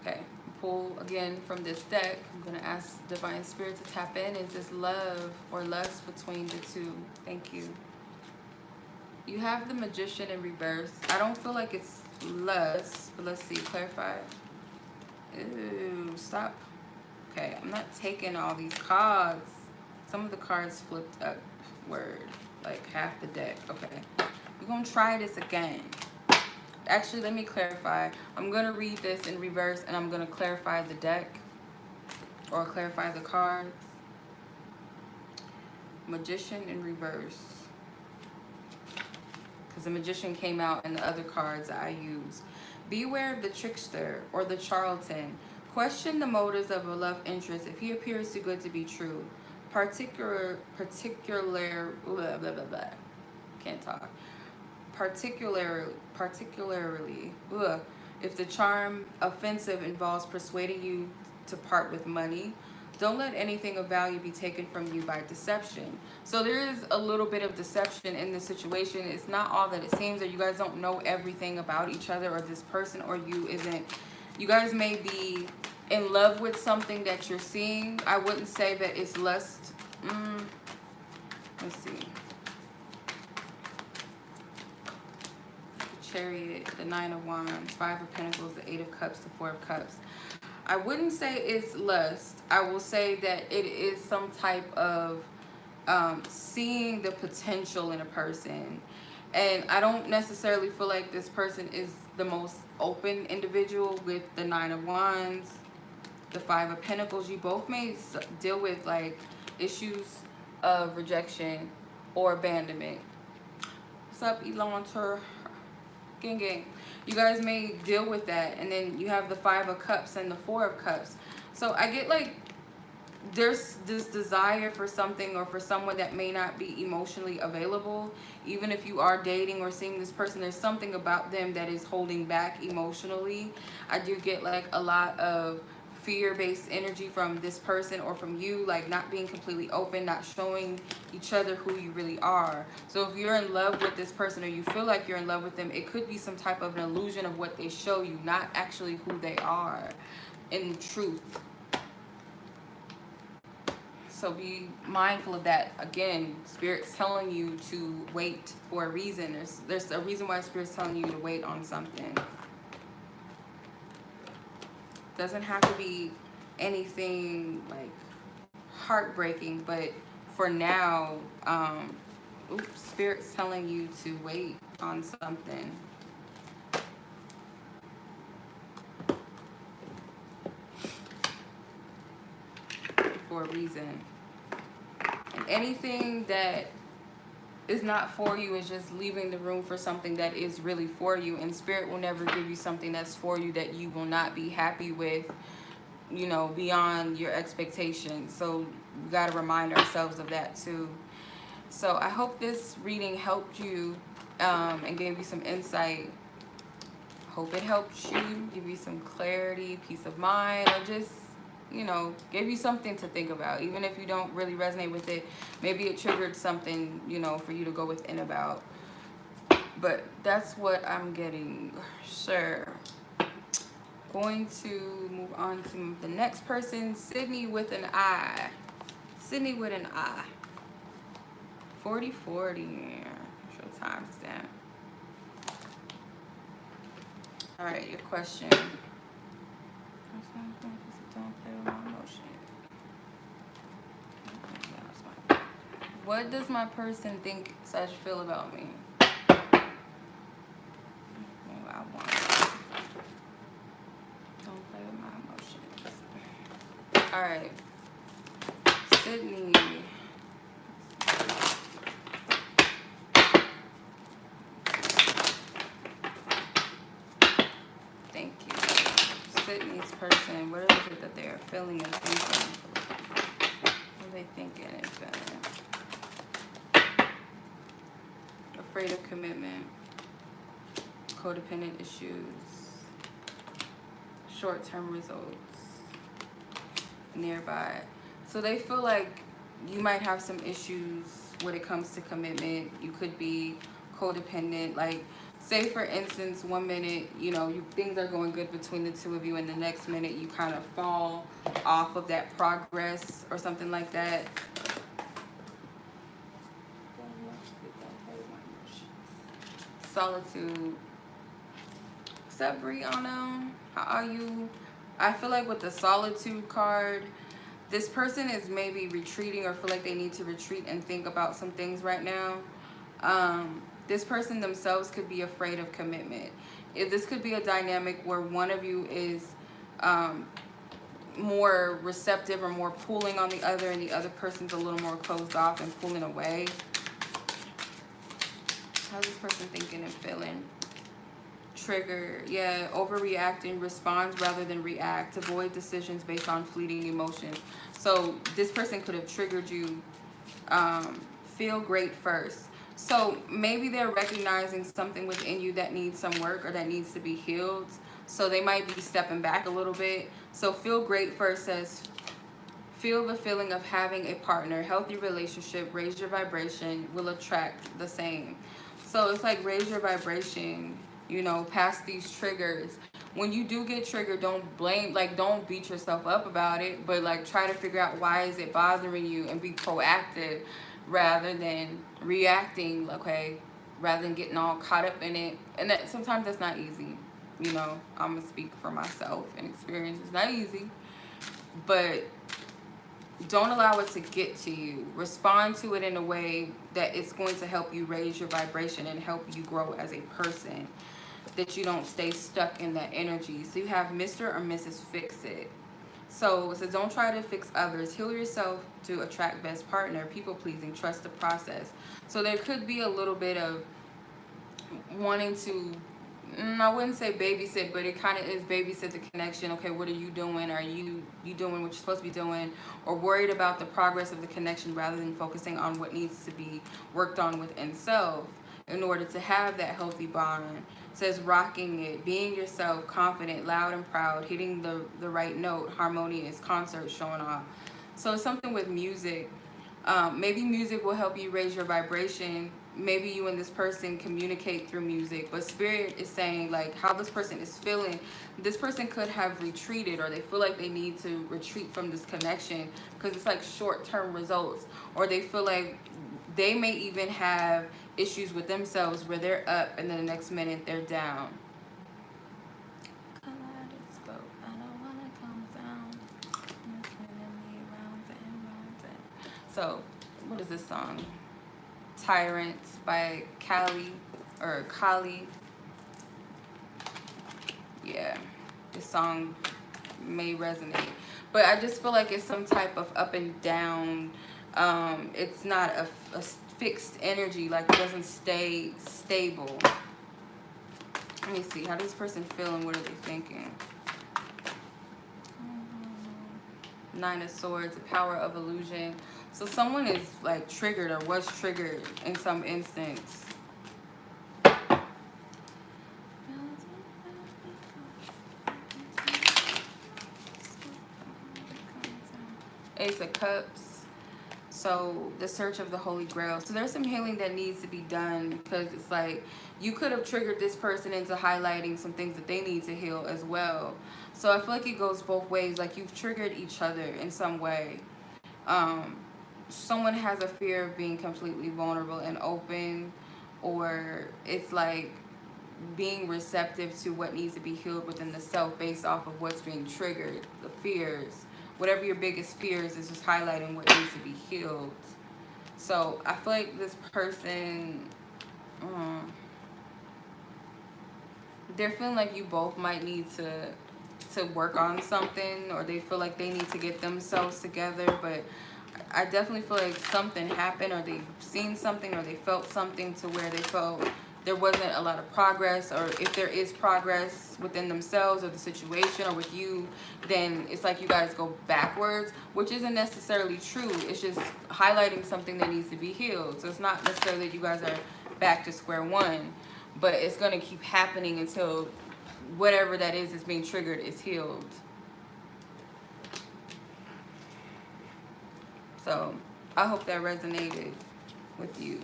Okay. Pull again from this deck. I'm going to ask Divine Spirit to tap in. Is this love or lust between the two? Thank you. You have the Magician in reverse. I don't feel like it's lust, but let's see. Clarify. Ooh, stop. Okay, I'm not taking all these cards. Some of the cards flipped upward, like half the deck. Okay, we're going to try this again. Actually, let me clarify. I'm going to read this in reverse, and I'm going to clarify the deck, or clarify the cards. Magician in reverse. Because the Magician came out in the other cards that I used. Beware of the trickster or the charlatan. Question the motives of a love interest if he appears too good to be true. Particular, blah, blah, blah, blah. Can't talk. Particularly, if the charm offensive involves persuading you to part with money, don't let anything of value be taken from you by deception. So there is a little bit of deception in this situation. It's not all that it seems, or you guys don't know everything about each other, or this person or you isn't. You guys may be in love with something that you're seeing. I wouldn't say that it's lust. Let's see. Chariot, the Nine of Wands, Five of Pentacles, the Eight of Cups, the Four of Cups. I wouldn't say it's lust. I will say that it is some type of seeing the potential in a person. And I don't necessarily feel like this person is the most open individual with the Nine of Wands, the Five of Pentacles. You both may deal with like issues of rejection or abandonment. What's up, Elanter? Gang. You guys may deal with that. And then you have the Five of Cups and the Four of Cups. So I get like there's this desire for something or for someone that may not be emotionally available. Even if you are dating or seeing this person, there's something about them that is holding back emotionally. I do get like a lot of fear-based energy from this person or from you, like not being completely open, not showing each other who you really are. So if you're in love with this person or you feel like you're in love with them, it could be some type of an illusion of what they show you, not actually who they are in truth. So be mindful of that. Again, Spirit's telling you to wait for a reason. There's a reason why Spirit's telling you to wait on something. Doesn't have to be anything like heartbreaking, but for now, oops, Spirit's telling you to wait on something. For a reason. And anything that is not for you is just leaving the room for something that is really for you. And Spirit will never give you something that's for you that you will not be happy with, you know, beyond your expectations. So we got to remind ourselves of that too. So I hope this reading helped you and gave you some insight. Hope it helped you, give you some clarity, peace of mind, or just, you know, give you something to think about. Even if you don't really resonate with it, maybe it triggered something, you know, for you to go within about. But that's what I'm getting. Sure. Going to move on to the next person, Sydney with an I. Sydney with an I. 4040. What's your timestamp? All right, your question. Don't play with my emotion. What does my person think / feel about me? I want. Don't play with my emotions. All right, Sydney. Thank you. Sydney's person, what is it that they're feeling and thinking? What are they thinking and feeling? Afraid of commitment, codependent issues, short-term results, nearby. So they feel like you might have some issues when it comes to commitment. You could be codependent. Like, say for instance, 1 minute, you know, things are going good between the two of you, and the next minute you kind of fall off of that progress or something like that. Solitude. What's up, Brianna? How are you? I feel like with the solitude card, this person is maybe retreating or feel like they need to retreat and think about some things right now. This person themselves could be afraid of commitment. This could be a dynamic where one of you is more receptive or more pulling on the other, and the other person's a little more closed off and pulling away. How's this person thinking and feeling? Trigger, yeah, overreacting, responds rather than react, avoid decisions based on fleeting emotions. So this person could have triggered you. Feel great first. So maybe they're recognizing something within you that needs some work or that needs to be healed. So they might be stepping back a little bit. So feel great first says, feel the feeling of having a partner, healthy relationship, raise your vibration, will attract the same. So it's like raise your vibration, you know, past these triggers. When you do get triggered, don't blame, like don't beat yourself up about it, but like try to figure out why is it bothering you and be proactive rather than reacting, okay, rather than getting all caught up in it. And that sometimes that's not easy, you know. I'm gonna speak for myself and experience. It's not easy, but don't allow it to get to you. Respond to it in a way that it's going to help you raise your vibration and help you grow as a person, that you don't stay stuck in that energy. So you have Mr. or Mrs. Fix It. So it says don't try to fix others. Heal yourself to attract best partner. People pleasing. Trust the process. So there could be a little bit of wanting to, I wouldn't say babysit, but it kind of is babysit the connection. Okay, what are you doing? Are you doing what you're supposed to be doing? Or worried about the progress of the connection rather than focusing on what needs to be worked on within self in order to have that healthy bond. It says rocking it, being yourself, confident, loud and proud, hitting the right note, harmonious, concert showing off. So it's something with music. Maybe music will help you raise your vibration. Maybe you and this person communicate through music, but Spirit is saying like how this person is feeling. This person could have retreated, or they feel like they need to retreat from this connection because it's like short-term results, or they feel like they may even have issues with themselves where they're up and then the next minute they're down. So what is this song? Tyrant by Kali. Yeah, this song may resonate. But I just feel like it's some type of up and down. It's not a fixed energy, like it doesn't stay stable. Let me see, how does this person feel and what are they thinking? Nine of Swords, the power of illusion. So someone is like triggered or was triggered in some instance. Ace of Cups. So the search of the Holy Grail. So there's some healing that needs to be done, because it's like you could have triggered this person into highlighting some things that they need to heal as well. So I feel like it goes both ways. Like you've triggered each other in some way. Someone has a fear of being completely vulnerable and open, or it's like being receptive to what needs to be healed within the self based off of what's being triggered, the fears. Whatever your biggest fears is just highlighting what needs to be healed. So I feel like this person, they're feeling like you both might need to work on something, or they feel like they need to get themselves together. But I definitely feel like something happened, or they've seen something, or they felt something to where they felt there wasn't a lot of progress, or if there is progress within themselves or the situation or with you, then it's like you guys go backwards, which isn't necessarily true. It's just highlighting something that needs to be healed. So it's not necessarily that you guys are back to square one, but it's going to keep happening until whatever that is being triggered is healed. So I hope that resonated with you.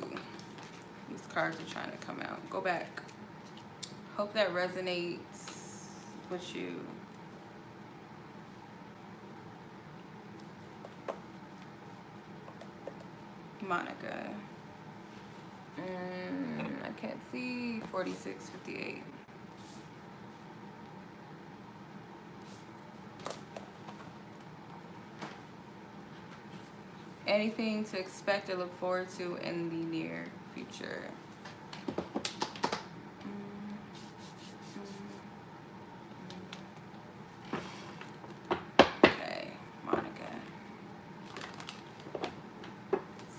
These cards are trying to come out. Go back. Hope that resonates with you. Monica. I can't see. 4658. Anything to expect or look forward to in the near future? Okay, Monica.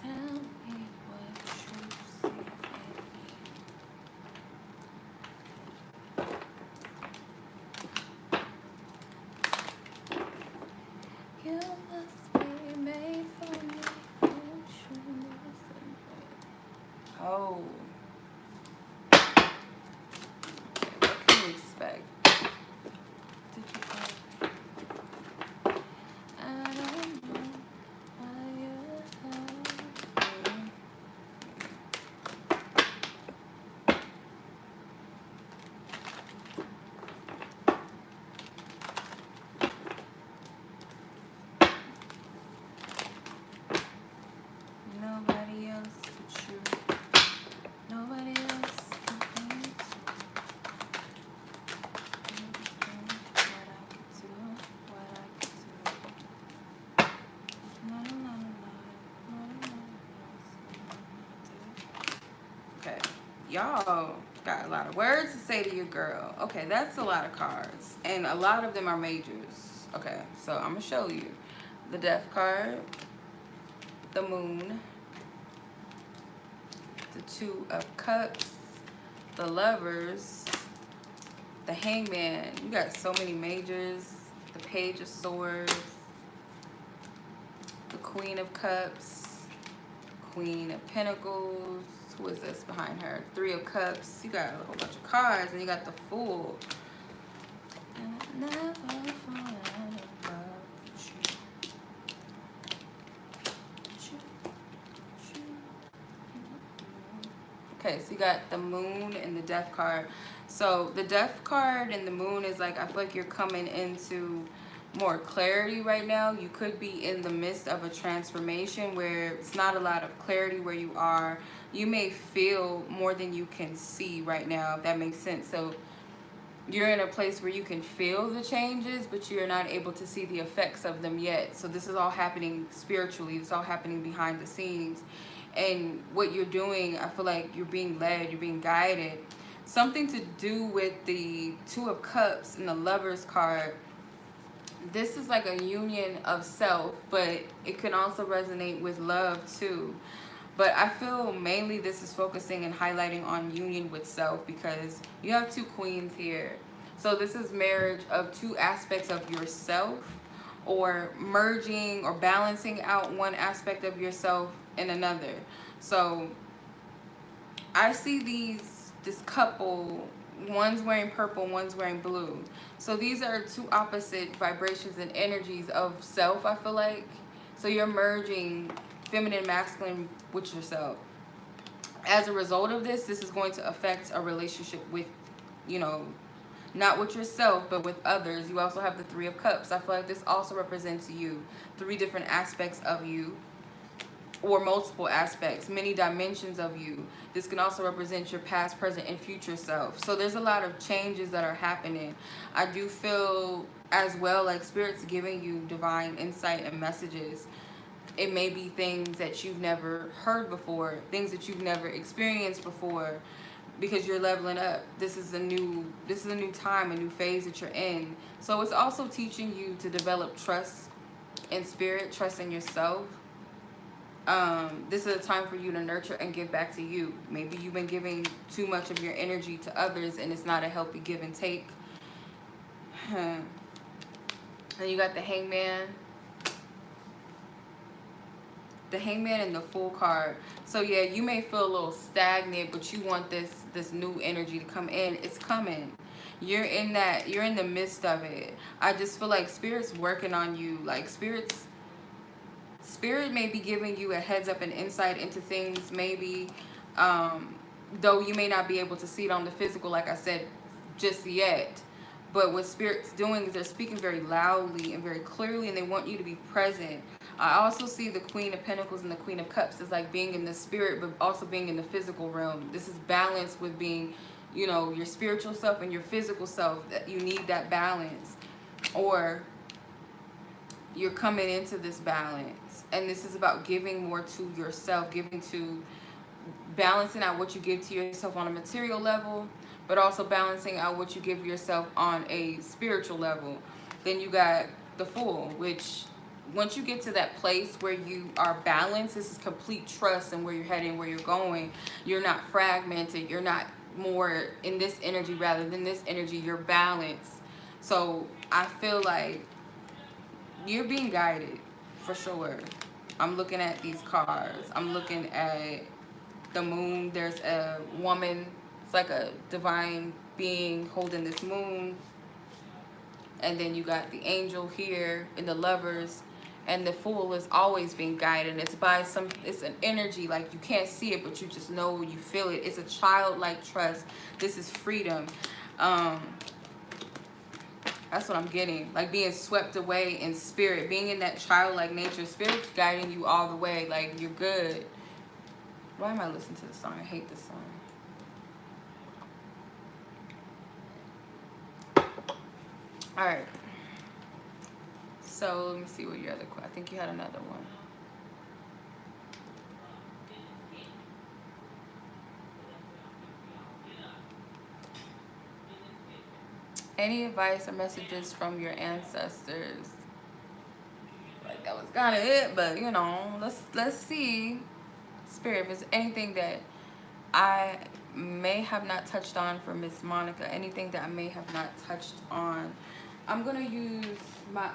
Tell me what you see in me. You must be made for me. Oh. Okay, what can you expect? I don't know why you're home. Nobody else but you. Nobody else can think what I could do, what I could do. No. Okay, y'all got a lot of words to say to your girl. Okay, that's a lot of cards, and a lot of them are majors. Okay, so I'm gonna show you the Death card, the Moon, the Two of Cups, the Lovers, the Hangman. You got so many majors. The Page of Swords, the Queen of Cups, Queen of Pentacles. Who is this behind her? Three of Cups. You got a whole bunch of cards, and you got the Fool. And I never fall out of love with you. Okay, so you got the Moon and the Death card. So the Death card and the Moon is like, I feel like you're coming into more clarity right now. You could be in the midst of a transformation where it's not a lot of clarity where you are. You may feel more than you can see right now, if that makes sense. So you're in a place where you can feel the changes, but you're not able to see the effects of them yet. So this is all happening spiritually. It's all happening behind the scenes. And what you're doing, I feel like you're being led, you're being guided. Something to do with the Two of Cups and the Lover's card. This is like a union of self, but it can also resonate with love too. But I feel mainly this is focusing and highlighting on union with self, because you have two queens here. So this is marriage of two aspects of yourself, or merging or balancing out one aspect of yourself in another. So I see this couple, one's wearing purple, one's wearing blue. So these are two opposite vibrations and energies of self, I feel like. So you're merging feminine, masculine with yourself. As a result of this is going to affect a relationship with, you know, not with yourself, but with others. You also have the Three of Cups. I feel like this also represents you. 3 different aspects of you, or multiple aspects, many dimensions of you. This can also represent your past, present, and future self. So there's a lot of changes that are happening. I do feel as well like Spirit's giving you divine insight and messages. It may be things that you've never heard before, things that you've never experienced before, because you're leveling up. This is a new time, a new phase that you're in. So it's also teaching you to develop trust in Spirit, trust in yourself. This is a time for you to nurture and give back to you. Maybe you've been giving too much of your energy to others, and it's not a healthy give and take. And you got the Hangman. The Hangman and the Fool card. So yeah, you may feel a little stagnant, but you want this new energy to come in. It's coming. You're in the midst of it. I just feel like Spirit's working on you. Like Spirit may be giving you a heads up and insight into things, maybe, though you may not be able to see it on the physical, like I said, just yet. But what Spirit's doing is they're speaking very loudly and very clearly, and they want you to be present. I also see the Queen of Pentacles and the Queen of Cups as like being in the spirit, but also being in the physical realm. This is balance with being, you know, your spiritual self and your physical self. That you need that balance, or you're coming into this balance. And this is about giving more to yourself, balancing out what you give to yourself on a material level, but also balancing out what you give yourself on a spiritual level. Then you got the Fool, which once you get to that place where you are balanced, this is complete trust in where you're heading, where you're going. You're not fragmented. You're not more in this energy rather than this energy. You're balanced. So I feel like you're being guided for sure. I'm looking at these cards. I'm looking at the moon. There's a woman. It's like a divine being holding this moon. And then you got the angel here in the Lovers. And the Fool is always being guided. It's by it's an energy, like you can't see it, but you just know, you feel it. It's a childlike trust. This is freedom. That's what I'm getting. Like being swept away in spirit, being in that childlike nature. Spirit's guiding you all the way. Like you're good. Why am I listening to this song? I hate this song. All right. So let me see what your other question. I think you had another one. Any advice or messages from your ancestors? Like that was kind of it, but you know, let's see, Spirit, if there's anything that I may have not touched on for Miss Monica, anything that I may have not touched on. I'm gonna use my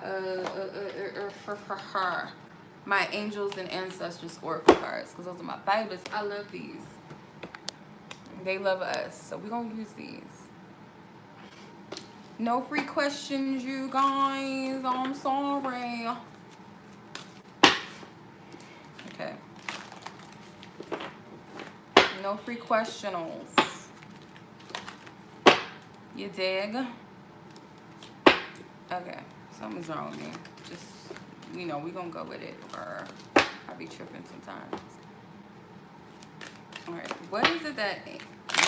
my angels and ancestors oracle cards, because those are my Bibles. I love these. They love us, so we're gonna use these. No free questions, you guys. I'm sorry. Okay. No free questionals. You dig? Okay. Something's wrong with me. Just, you know, we gonna go with it, or I be tripping sometimes. Alright. What is it that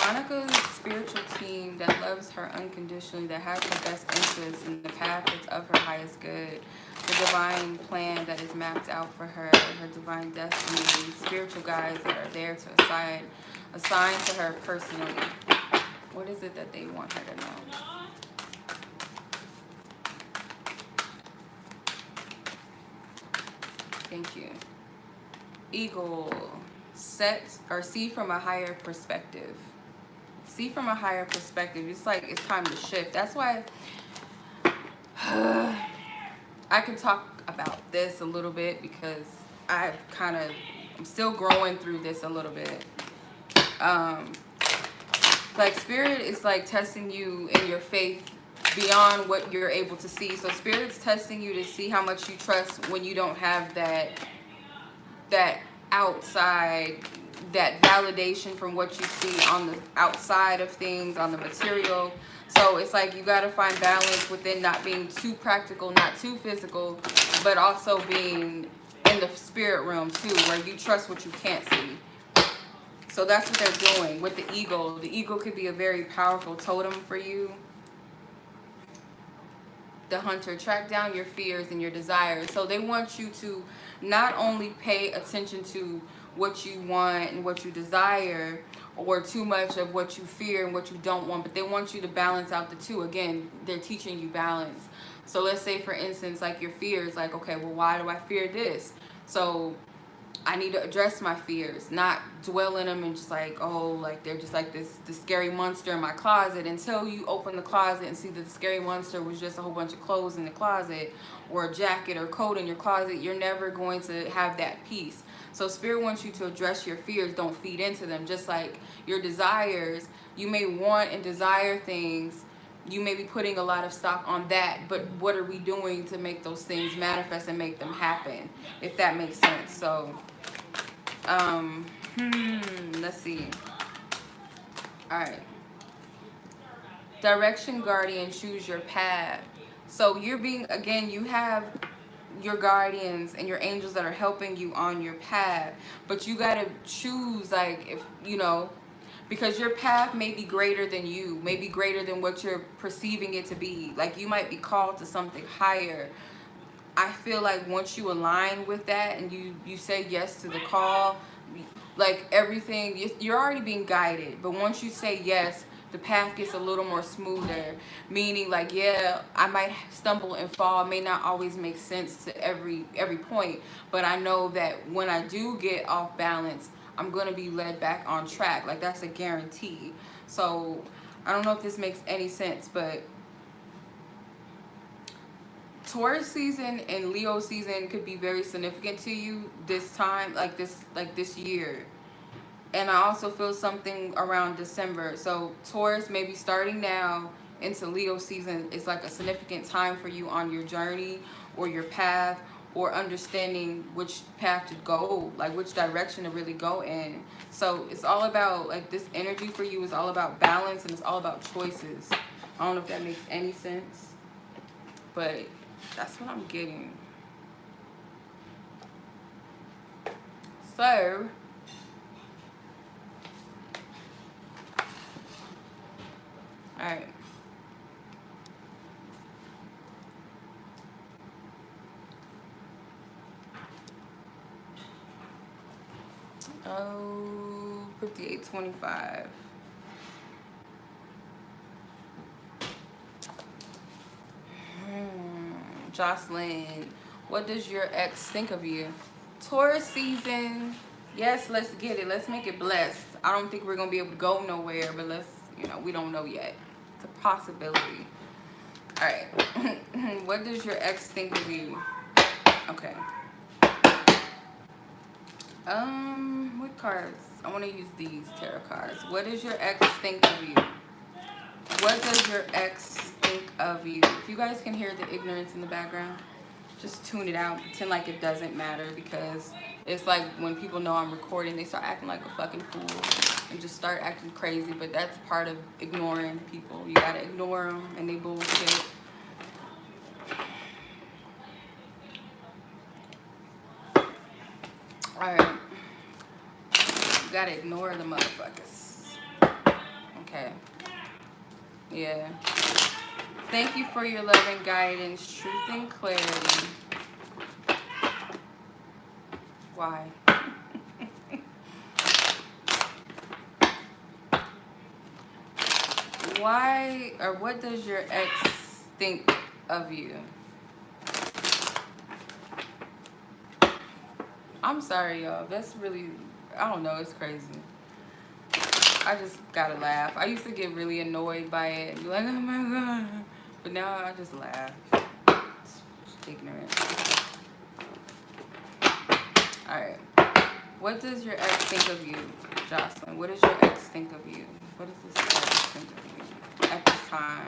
Monica's spiritual team that loves her unconditionally, that has her best interests in the path that's of her highest good, the divine plan that is mapped out for her, her divine destiny, spiritual guides that are there to assign to her personally. What is it that they want her to know? Thank you. Eagle. Set or see from a higher perspective. See from a higher perspective. It's like it's time to shift. That's why I can talk about this a little bit because I'm still growing through this a little bit. Like spirit is like testing you in your faith beyond what you're able to see. So spirit's testing you to see how much you trust when you don't have that outside, that validation from what you see on the outside of things, on the material. So it's like you got to find balance within not being too practical, not too physical, but also being in the spirit realm too, where you trust what you can't see. So that's what they're doing with the eagle. The eagle could be a very powerful totem for you. The hunter, track down your fears and your desires. So they want you to not only pay attention to what you want and what you desire, or too much of what you fear and what you don't want, but they want you to balance out the two. Again, they're teaching you balance. So let's say, for instance, like your fears, like, okay, well, why do I fear this? So I need to address my fears, not dwell in them and just like, oh, like they're just like this scary monster in my closet, until you open the closet and see that the scary monster was just a whole bunch of clothes in the closet, or a jacket or coat in your closet. You're never going to have that peace. So spirit wants you to address your fears. Don't feed into them. Just like your desires, you may want and desire things. You may be putting a lot of stock on that, but what are we doing to make those things manifest and make them happen, if that makes sense? So let's see. All right. Direction guardian, choose your path. So you're being, again, you have your guardians and your angels that are helping you on your path, but you got to choose, like, if you know, because your path may be greater than you, may be greater than what you're perceiving it to be. Like you might be called to something higher. I feel like once you align with that and you say yes to the call, like everything, you're already being guided. But once you say yes, the path gets a little more smoother. Meaning, like, yeah, I might stumble and fall. It may not always make sense to every point. But I know that when I do get off balance, I'm going to be led back on track. Like, that's a guarantee. So I don't know if this makes any sense, but Taurus season and Leo season could be very significant to you this time, like this year. And I also feel something around December. So Taurus, maybe starting now into Leo season, is like a significant time for you on your journey or your path, or understanding which path to go, like which direction to really go in. So it's all about, like, this energy for you is all about balance, and it's all about choices. I don't know if that makes any sense, but that's what I'm getting. So all right. Oh, 5825. Joceyln, what does your ex think of you? Taurus season. Yes, let's get it. Let's make it blessed. I don't think we're going to be able to go nowhere, but let's, we don't know yet. It's a possibility. All right. What does your ex think of you? Okay. What cards? I want to use these tarot cards. What does your ex think of you? What does your ex think of you? If you guys can hear the ignorance in the background, just tune it out. Pretend like it doesn't matter, because it's like when people know I'm recording, they start acting like a fucking fool and just start acting crazy. But that's part of ignoring people. You gotta ignore them and they bullshit. Alright. You gotta ignore the motherfuckers. Okay. Yeah. Thank you for your love and guidance, truth and clarity. Why? Why or what does your ex think of you? I'm sorry, y'all. That's really, I don't know, it's crazy. I just gotta laugh. I used to get really annoyed by it and be like, oh my God. But now I just laugh. It's ignorant. Alright. What does your ex think of you, Joceyln? What does your ex think of you? What does this ex think of you at this time?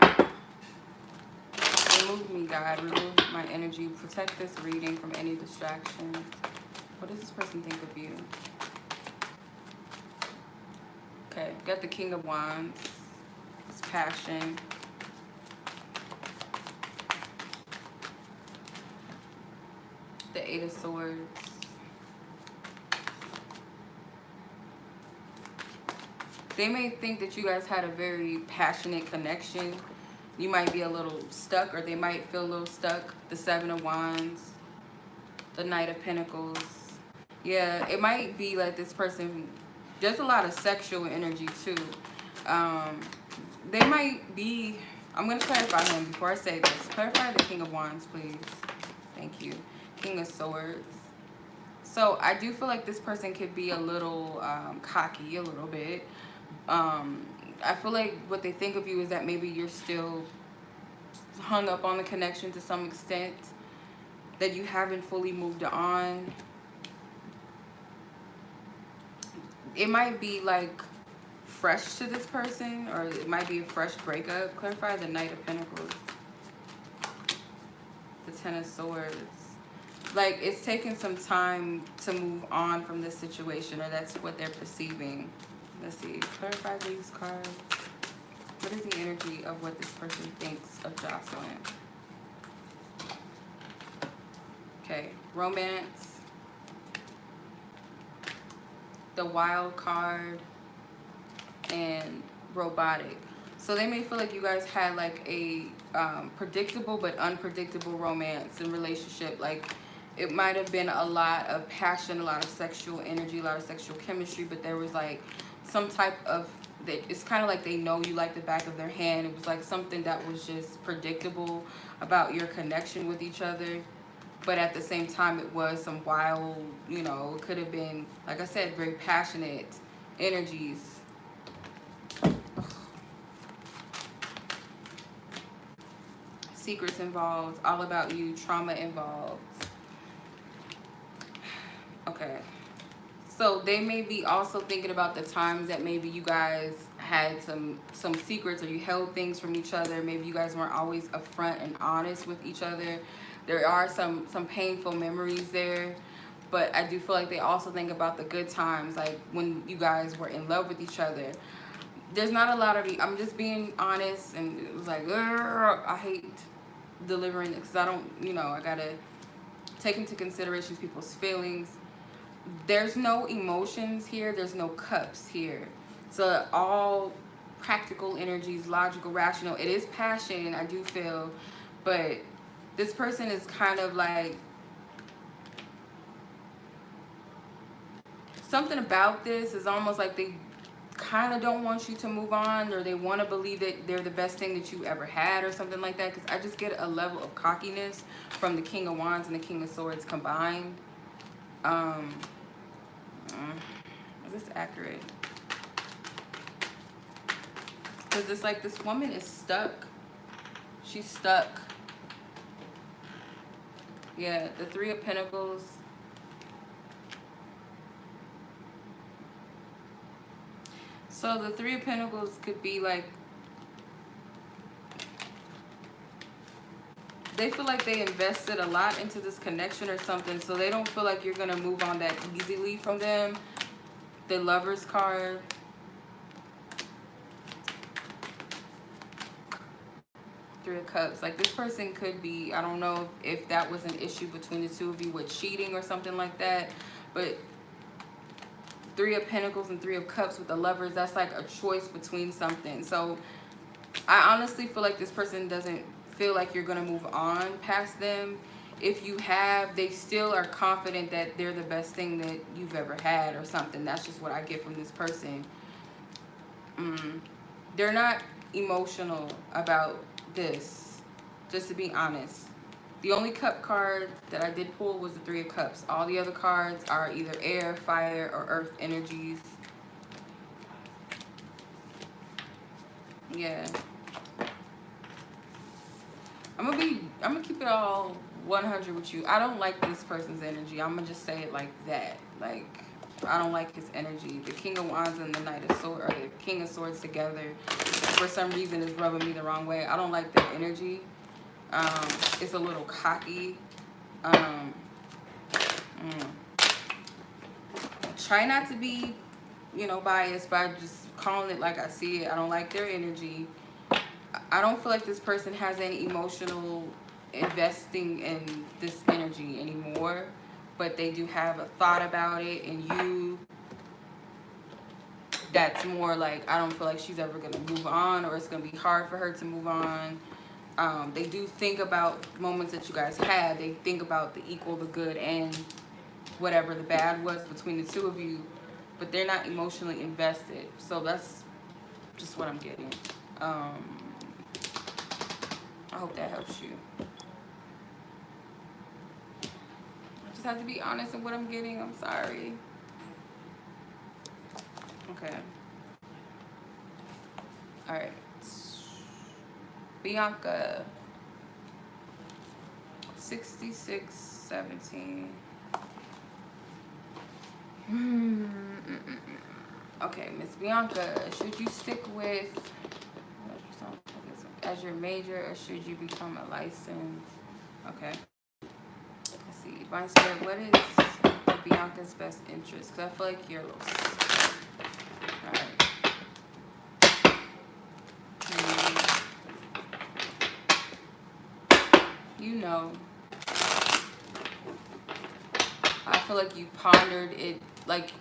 Remove me, God. Remove my energy. Protect this reading from any distractions. What does this person think of you? Okay, got the King of Wands. It's passion. The Eight of Swords. They may think that you guys had a very passionate connection. You might be a little stuck, or they might feel a little stuck. The Seven of Wands. The Knight of Pentacles. Yeah, it might be like this person, there's a lot of sexual energy too. They might be, I'm going to clarify him before I say this. Clarify the King of Wands, please. Thank you. King of Swords. So I do feel like this person could be a little cocky, a little bit. I feel like what they think of you is that maybe you're still hung up on the connection to some extent, that you haven't fully moved on. It might be like fresh to this person, or it might be a fresh breakup. Clarify the Knight of Pentacles. The Ten of Swords. Like it's taken some time to move on from this situation, or that's what they're perceiving. Let's see. Clarify these cards. What is the energy of what this person thinks of Joceyln? Okay. Romance. The Wild card. And robotic. So they may feel like you guys had like a predictable but unpredictable romance and relationship. Like it might have been a lot of passion, a lot of sexual energy, a lot of sexual chemistry, but there was like some type of, it's kind of like they know you like the back of their hand. It was like something that was just predictable about your connection with each other. But at the same time, it was some wild, you know, it could have been, like I said, very passionate energies. Secrets involved, all about you, trauma involved. Okay. So they may be also thinking about the times that maybe you guys had some secrets, or you held things from each other. Maybe you guys weren't always upfront and honest with each other. There are some painful memories there. But I do feel like they also think about the good times, like when you guys were in love with each other. There's not a lot of, I'm just being honest, and it was like, I hate delivering it because I don't, you know, I gotta take into consideration people's feelings. There's no emotions here, there's no cups here. So all practical energies, logical, rational. It is passion, I do feel, but this person is kind of like, something about this is almost like they kind of don't want you to move on, or they want to believe that they're the best thing that you ever had or something like that, because I just get a level of cockiness from the King of Wands and the King of Swords combined. Is this accurate? Because it's like this woman is stuck. She's stuck. Yeah, the Three of Pentacles. So the Three of Pentacles could be like, they feel like they invested a lot into this connection or something, so they don't feel like you're going to move on that easily from them. The Lover's card. Three of Cups. Like this person could be, I don't know if that was an issue between the two of you with cheating or something like that, but Three of Pentacles and Three of Cups with the Lovers, that's like a choice between something. So I honestly feel like this person doesn't feel like you're going to move on past them. if you have, they still are confident that they're the best thing that you've ever had or something. That's just what I get from this person. They're not emotional about this, just to be honest. The only cup card that I did pull was the 3 of Cups. All the other cards are either air, fire, or earth energies. Yeah. I'm gonna keep it all 100 with you. I don't like this person's energy. I'm gonna just say it like that. Like, I don't like his energy. The King of Wands and the Knight of Swords, or the King of Swords together, for some reason is rubbing me the wrong way. I don't like that energy. It's a little cocky. Try not to be, you know, biased by just calling it like I see it. I don't like their energy. I don't feel like this person has any emotional investing in this energy anymore, but they do have a thought about it, and you, that's more like, I don't feel like she's ever going to move on, or it's going to be hard for her to move on. They do think about moments that you guys had. They think about the equal, the good, and whatever the bad was between the two of you, but they're not emotionally invested. So that's just what I'm getting. I hope that helps you. I just have to be honest in what I'm getting. I'm sorry. Okay. All right. Bianca. 6617. Okay, Miss Bianca, should you stick with as your major, or should you become a licensed? Okay. Let's see. Divine Spirit, what is Bianca's best interest? Because I feel like you're a little... Alright. You know. I feel like you pondered it, like,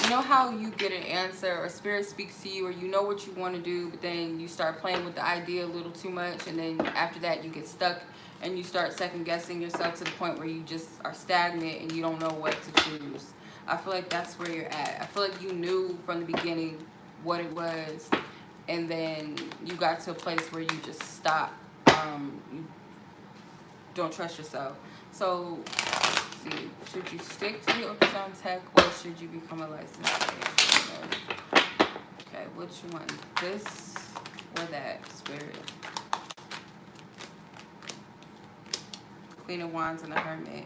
you know how you get an answer or spirit speaks to you, or you know what you want to do, but then you start playing with the idea a little too much, and then after that you get stuck and you start second guessing yourself to the point where you just are stagnant and you don't know what to choose. I feel like that's where you're at. I feel like you knew from the beginning what it was, and then you got to a place where you just stopped. You don't trust yourself. So, see, should you stick to the ultrasound tech, or should you become a licensed practitioner? Okay, which one? This or that, Spirit? Queen of Wands and the Hermit.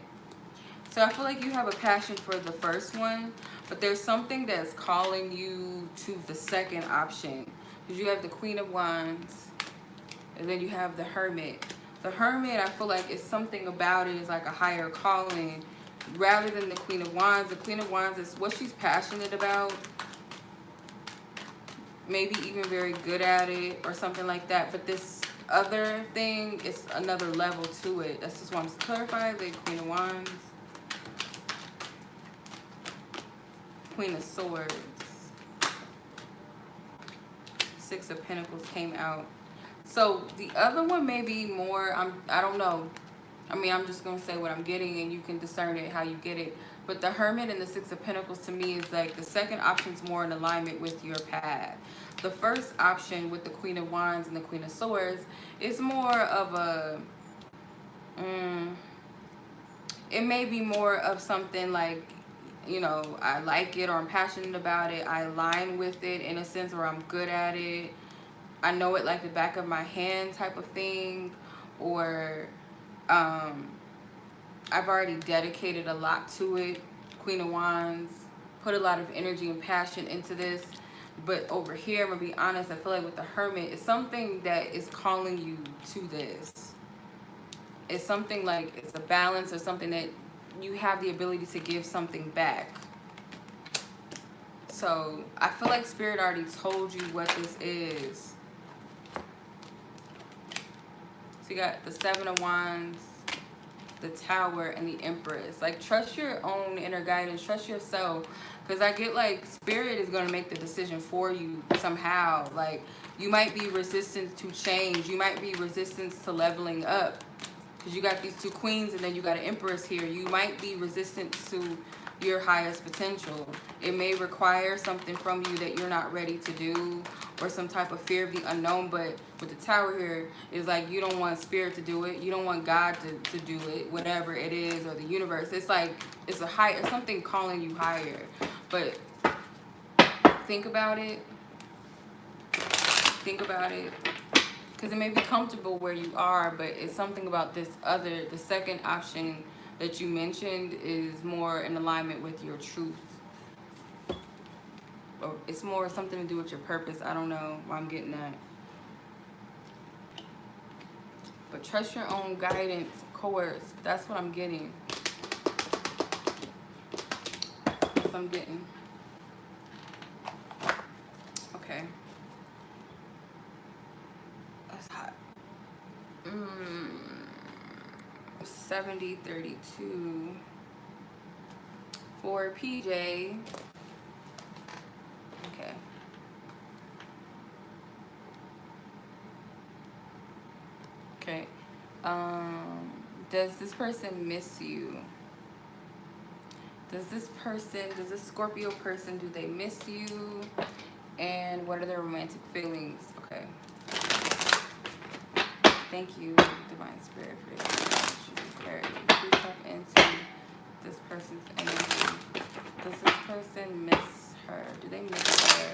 So I feel like you have a passion for the first one, but there's something that's calling you to the second option. Because you have the Queen of Wands, and then you have the Hermit. The Hermit, I feel like it's something about it is like a higher calling rather than the Queen of Wands. The Queen of Wands is what she's passionate about, maybe even very good at it or something like that. But this other thing is another level to it. That's just what I'm clarifying. The Queen of Wands, Queen of Swords, Six of Pentacles came out. So the other one may be more, I don't know. I mean, I'm just going to say what I'm getting, and you can discern it how you get it. But the Hermit and the Six of Pentacles to me is like the second option's more in alignment with your path. The first option with the Queen of Wands and the Queen of Swords is more of a, it may be more of something like, you know, I like it, or I'm passionate about it. I align with it in a sense where I'm good at it. I know it like the back of my hand type of thing, or I've already dedicated a lot to it. Queen of Wands, put a lot of energy and passion into this. But over here, I'm going to be honest, I feel like with the Hermit, it's something that is calling you to this. It's something like it's a balance, or something that you have the ability to give something back. So I feel like Spirit already told you what this is. So you got the Seven of Wands, the Tower, and the Empress. Like, trust your own inner guidance, trust yourself, because I get like Spirit is going to make the decision for you somehow. Like, you might be resistant to change, you might be resistant to leveling up, Because you got these two queens and then you got an empress here. You might be resistant to your highest potential. It may require something from you that you're not ready to do, or some type of fear of the unknown. But with the tower here, it's like you don't want spirit to do it. You don't want God to do it, whatever it is, or the universe. It's like it's a higher, something calling you higher. But think about it. Think about it. Because it may be comfortable where you are, but it's something about this other, the second option that you mentioned is more in alignment with your truth. Or it's more something to do with your purpose. I don't know what I'm getting at. But trust your own guidance, of course. That's what I'm getting. That's what I'm getting. Okay. That's hot. 70-32 for PJ. Okay. Okay. Does this person miss you? Does this Scorpio person, do they miss you? And what are their romantic feelings? Okay. Thank you, Divine Spirit, for your clarity. Please tap into this person's energy. Does this person miss her? Do they miss her?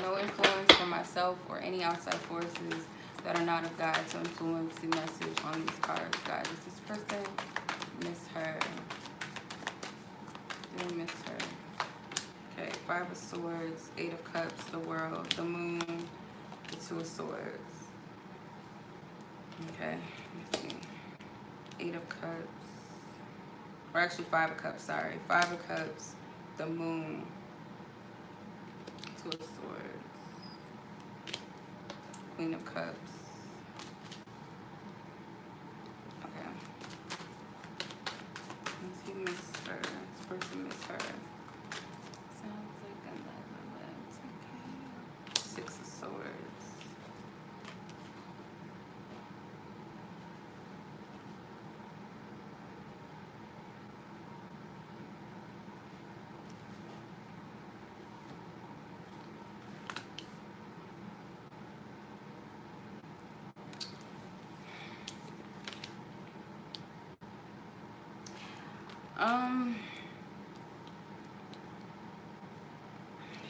No influence from myself or any outside forces that are not of God to influence the message on these cards, guys. Does this person miss her? Do they miss her? Okay, 5 of Swords, 8 of Cups, the World, the Moon, the 2 of Swords. Okay, let me see. 8 of Cups. Or actually 5 of Cups, sorry. 5 of Cups, the Moon, 2 of Swords, Queen of Cups. Okay. Does he miss her? This person miss her. Sounds like a lot. Okay. 6 of Swords.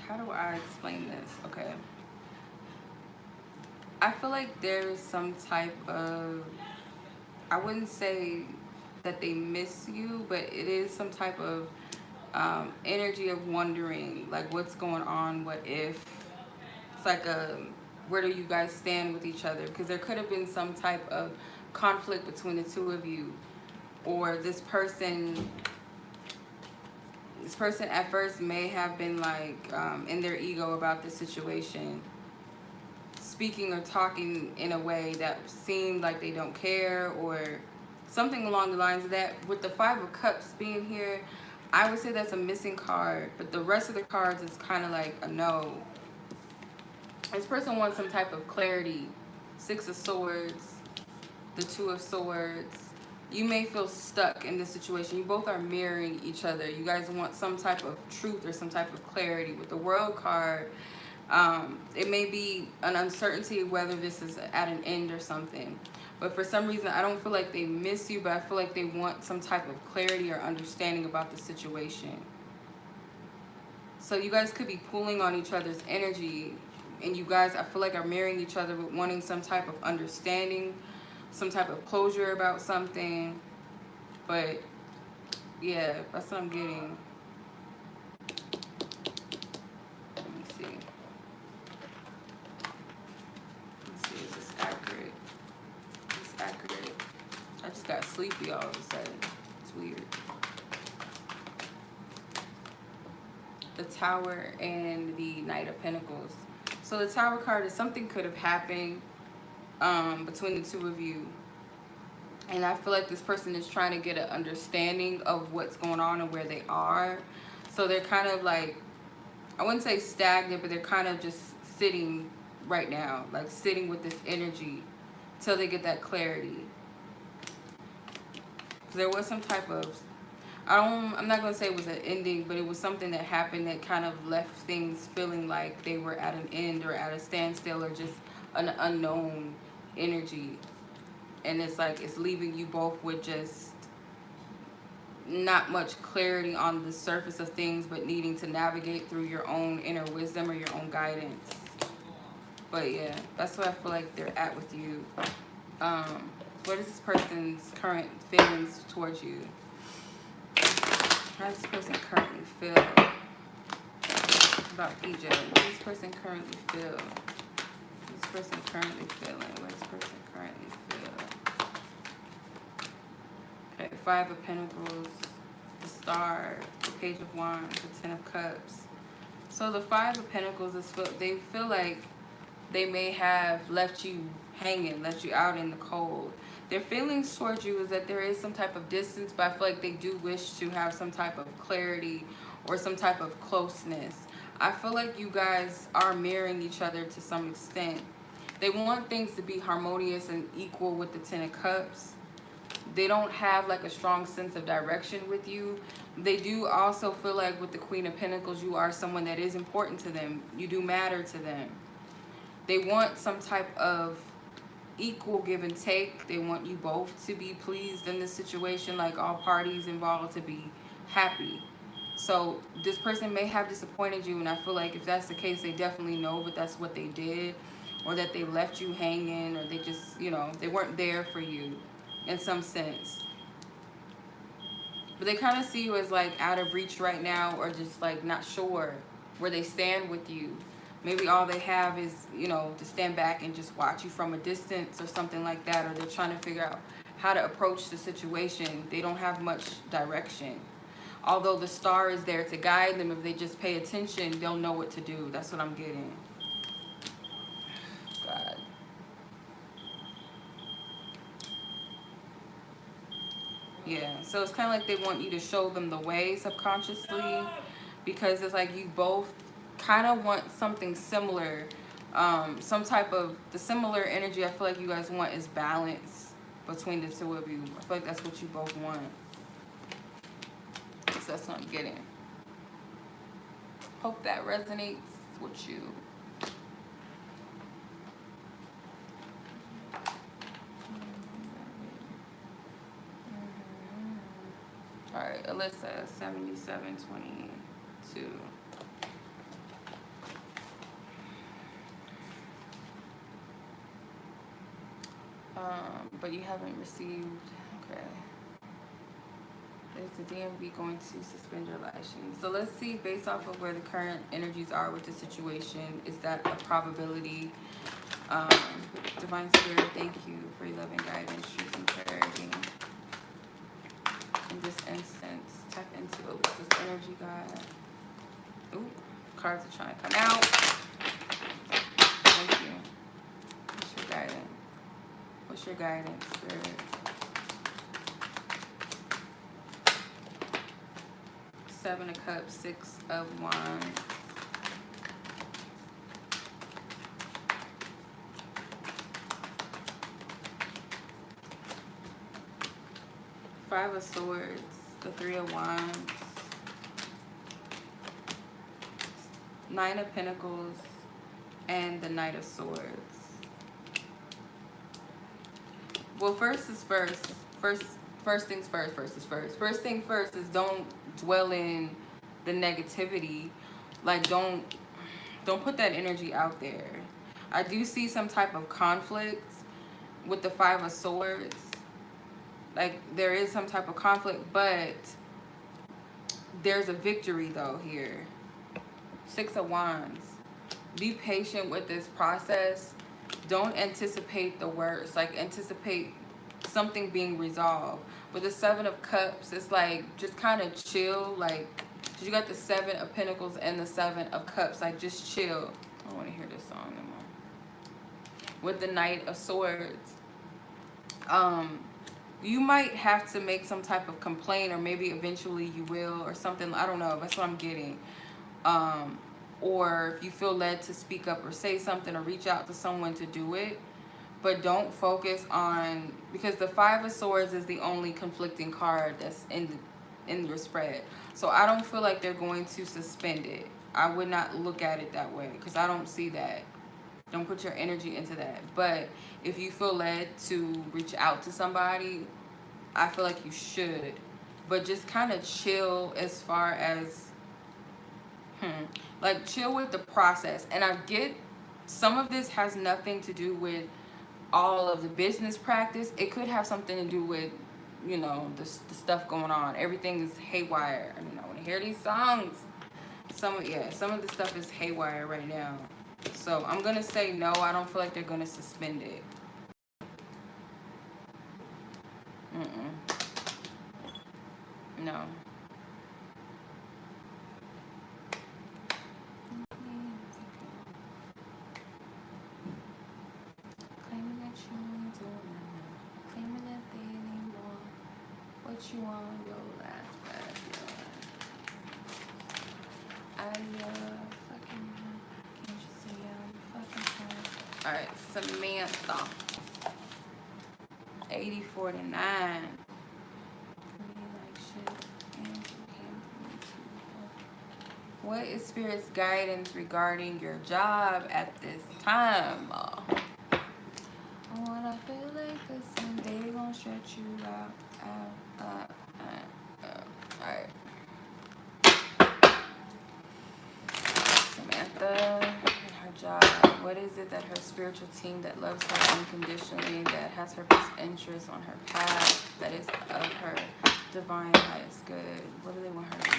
How do I explain this? Okay. I feel like there's some type of, I wouldn't say that they miss you, but it is some type of energy of wondering, like what's going on, what if. It's like where do you guys stand with each other? Because there could have been some type of conflict between the two of you, or this person at first may have been like in their ego about the situation, speaking or talking in a way that seemed like they don't care, or something along the lines of that. With the 5 of Cups being here, I would say that's a missing card, but the rest of the cards is kind of like a no. This person wants some type of clarity. 6 of Swords, the 2 of Swords. You may feel stuck in this situation. You both are mirroring each other. You guys want some type of truth or some type of clarity. With the World card, it may be an uncertainty whether this is at an end or something. But for some reason, I don't feel like they miss you, but I feel like they want some type of clarity or understanding about the situation. So you guys could be pulling on each other's energy. And you guys, I feel like, are mirroring each other with wanting some type of understanding, some type of closure about something. But yeah, that's what I'm getting. Let me see. Let's see, is this accurate? Is this accurate? I just got sleepy all of a sudden. It's weird. The Tower and the Knight of Pentacles. So the Tower card is something could have happened between the two of you. And I feel like this person is trying to get an understanding of what's going on and where they are. So they're kind of like, I wouldn't say stagnant, but they're kind of just sitting right now, like sitting with this energy till they get that clarity. There was some type of, I'm not gonna say it was an ending, but it was something that happened that kind of left things feeling like they were at an end or at a standstill or just an unknown energy. And it's like it's leaving you both with just not much clarity on the surface of things, but needing to navigate through your own inner wisdom or your own guidance. But yeah, that's what I feel like they're at with you. What is this person's current feelings towards you? How does this person currently feel about PJ? What does this person currently feel? What is this person currently feeling? What does this person currently feel? Okay, 5 of Pentacles, the Star, the Page of Wands, the 10 of Cups. So the 5 of Pentacles is they feel like they may have left you hanging, left you out in the cold. Their feelings towards you is that there is some type of distance, but I feel like they do wish to have some type of clarity or some type of closeness. I feel like you guys are mirroring each other to some extent. They want things to be harmonious and equal with the 10 of Cups. They don't have like a strong sense of direction with you. They do also feel like with the Queen of Pentacles, you are someone that is important to them. You do matter to them. They want some type of equal give and take. They want you both to be pleased in this situation, like all parties involved to be happy. So this person may have disappointed you, and I feel like if that's the case, they definitely know that that's what they did, or that they left you hanging, or they just, you know, they weren't there for you in some sense. But they kind of see you as like out of reach right now, or just like not sure where they stand with you. Maybe all they have is, you know, to stand back and just watch you from a distance or something like that. Or they're trying to figure out how to approach the situation. They don't have much direction. Although the Star is there to guide them, if they just pay attention, they'll know what to do. That's what I'm getting. God. Yeah, so it's kind of like they want you to show them the way subconsciously, because it's like you both kind of want something similar, some type of, the similar energy I feel like you guys want is balance between the two of you. I feel like that's what you both want. So that's what I'm getting. Hope that resonates with you. All right, Alyssa, 7722. But you haven't received, okay. Is the DMV going to suspend your license? So let's see, based off of where the current energies are with the situation, is that a probability? Divine Spirit, thank you for your loving guidance, truth, and clarity. In this instance, tap into Alyssa's energy, God. Ooh, cards are trying to come out. Thank you. What's your guidance? What's your guidance, Spirit? Seven of Cups, 6 of Wands. Five of Swords, the 3 of Wands. 9 of Pentacles, and the Knight of Swords. Well, first things first. First thing first is don't dwell in the negativity. Like don't put that energy out there. I do see some type of conflict with the 5 of Swords. Like there is some type of conflict, but there's a victory though here. 6 of Wands. Be patient with this process. Don't anticipate the worst. Like anticipate something being resolved. With the 7 of Cups, it's like just kind of chill. Like you got the 7 of Pentacles and the 7 of Cups. Like just chill. I don't want to hear this song anymore. With the Knight of Swords, you might have to make some type of complaint, or maybe eventually you will, or something. I don't know. That's what I'm getting. or if you feel led to speak up or say something or reach out to someone to do it. But don't focus on, because the Five of Swords is the only conflicting card that's in your spread. So I don't feel like they're going to suspend it. I would not look at it that way, because I don't see that. Don't put your energy into that. But if you feel led to reach out to somebody, I feel like you should. But just kind of chill as far as, like chill with the process. And I get some of this has nothing to do with all of the business practice. It could have something to do with, you know, the stuff going on. Everything is haywire. I mean, I want to hear these songs. Some of the stuff is haywire right now. So I'm gonna say no. I don't feel like they're gonna suspend it. No. Claiming that you ain't doing nothing. Claiming that they ain't more. What you want, your last breath, fucking. Can't you see fucking time? Alright, Samantha. 8049. What is Spirit's guidance regarding your job at this time? I wanna feel like this someday gonna stretch you out. Alright. Samantha and her job. What is it that her spiritual team that loves her unconditionally, that has her best interest on her path, that is of her divine highest good? What do they want her to know?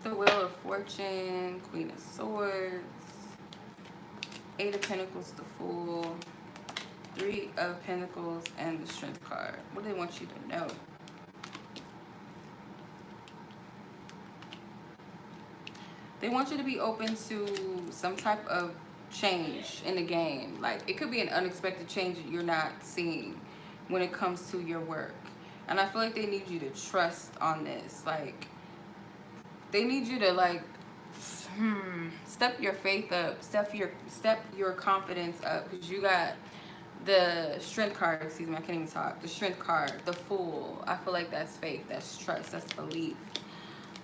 The Wheel of Fortune, Queen of Swords, Eight of Pentacles, the Fool, Three of Pentacles, and the Strength card. What do they want you to know? They want you to be open to some type of change in the game. Like, it could be an unexpected change that you're not seeing when it comes to your work. And I feel like they need you to trust on this. Like, they need you to, like, step your faith up, step your confidence up, because you got the Strength card. Excuse me, I can't even talk. The Strength card, the Fool. I feel like that's faith, that's trust, that's belief.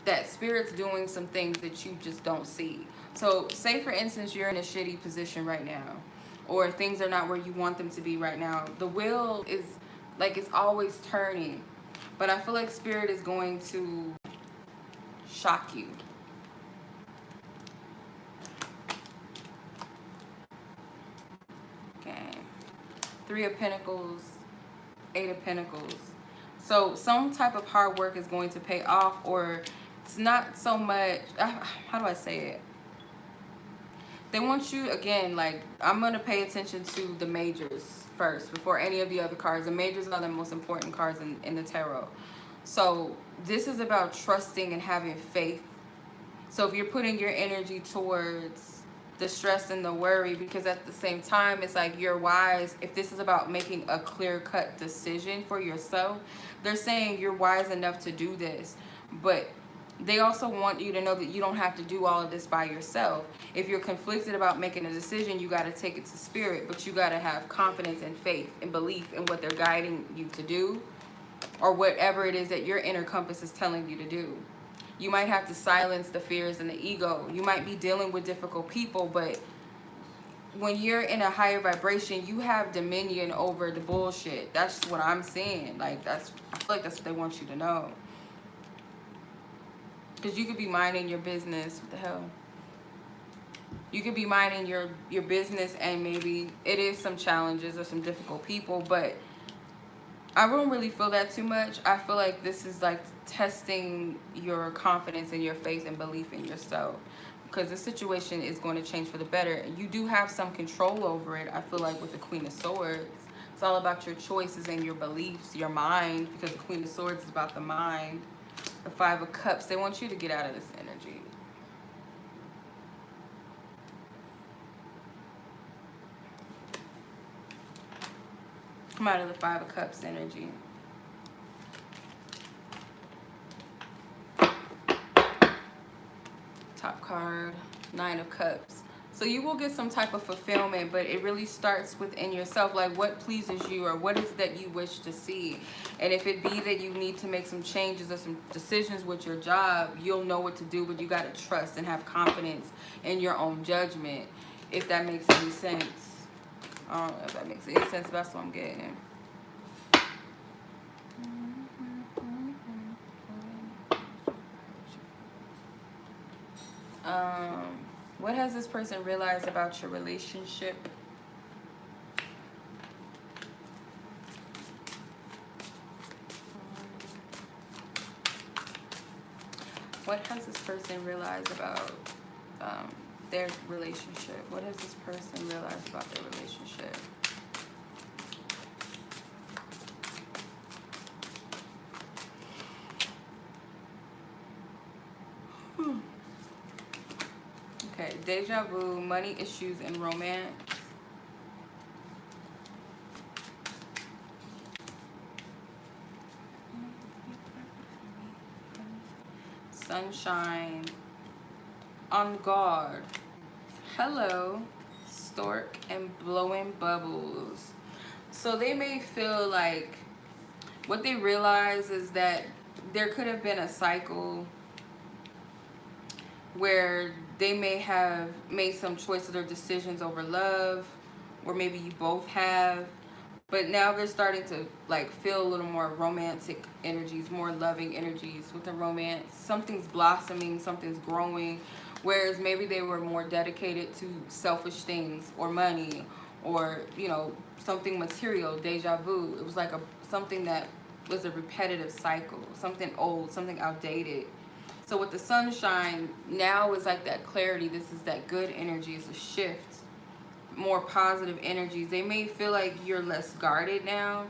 That Spirit's doing some things that you just don't see. So say for instance you're in a shitty position right now, or things are not where you want them to be right now. The wheel is like, it's always turning, but I feel like Spirit is going to shock you. Okay. Three of Pentacles, Eight of Pentacles. So some type of hard work is going to pay off, or it's not so much, how do I say it? They want you, again, like, I'm going to pay attention to the majors first before any of the other cards. The majors are the most important cards in the tarot. So this is about trusting and having faith. So if you're putting your energy towards the stress and the worry, because at the same time, it's like you're wise. If this is about making a clear-cut decision for yourself, they're saying you're wise enough to do this. But they also want you to know that you don't have to do all of this by yourself. If you're conflicted about making a decision, you got to take it to Spirit, but you got to have confidence and faith and belief in what they're guiding you to do, or whatever it is that your inner compass is telling you to do. You might have to silence the fears and the ego. You might be dealing with difficult people, but when you're in a higher vibration, you have dominion over the bullshit. That's what I'm seeing. Like, I feel like that's what they want you to know. Because you could be minding your business. What the hell? You could be minding your business, and maybe it is some challenges or some difficult people, but I don't really feel that too much. I feel like this is like testing your confidence and your faith and belief in yourself, because the situation is going to change for the better. You do have some control over it, I feel like, with the Queen of Swords. It's all about your choices and your beliefs, your mind, because the Queen of Swords is about the mind. The Five of Cups, they want you to get out of this energy. Come out of the Five of Cups energy. Top card, Nine of Cups. So you will get some type of fulfillment, but it really starts within yourself. Like, what pleases you, or what is it that you wish to see? And if it be that you need to make some changes or some decisions with your job, you'll know what to do, but you got to trust and have confidence in your own judgment, if that makes any sense. I don't know if that makes any sense, but that's what I'm getting. What has this person realized about your relationship? What has this person realized about their relationship? What has this person realized about their relationship? Okay, deja vu, money issues, and romance. Sunshine, on guard, hello, stork, and blowing bubbles. So they may feel like what they realize is that there could have been a cycle where they may have made some choices or decisions over love, or maybe you both have, but now they're starting to like feel a little more romantic energies, more loving energies with the romance. Something's blossoming, something's growing, whereas maybe they were more dedicated to selfish things or money, or you know, something material. Deja vu, it was like something that was a repetitive cycle, something old, something outdated. So with the sunshine, now is like that clarity. This is that good energy. It's a shift, more positive energies. They may feel like you're less guarded now,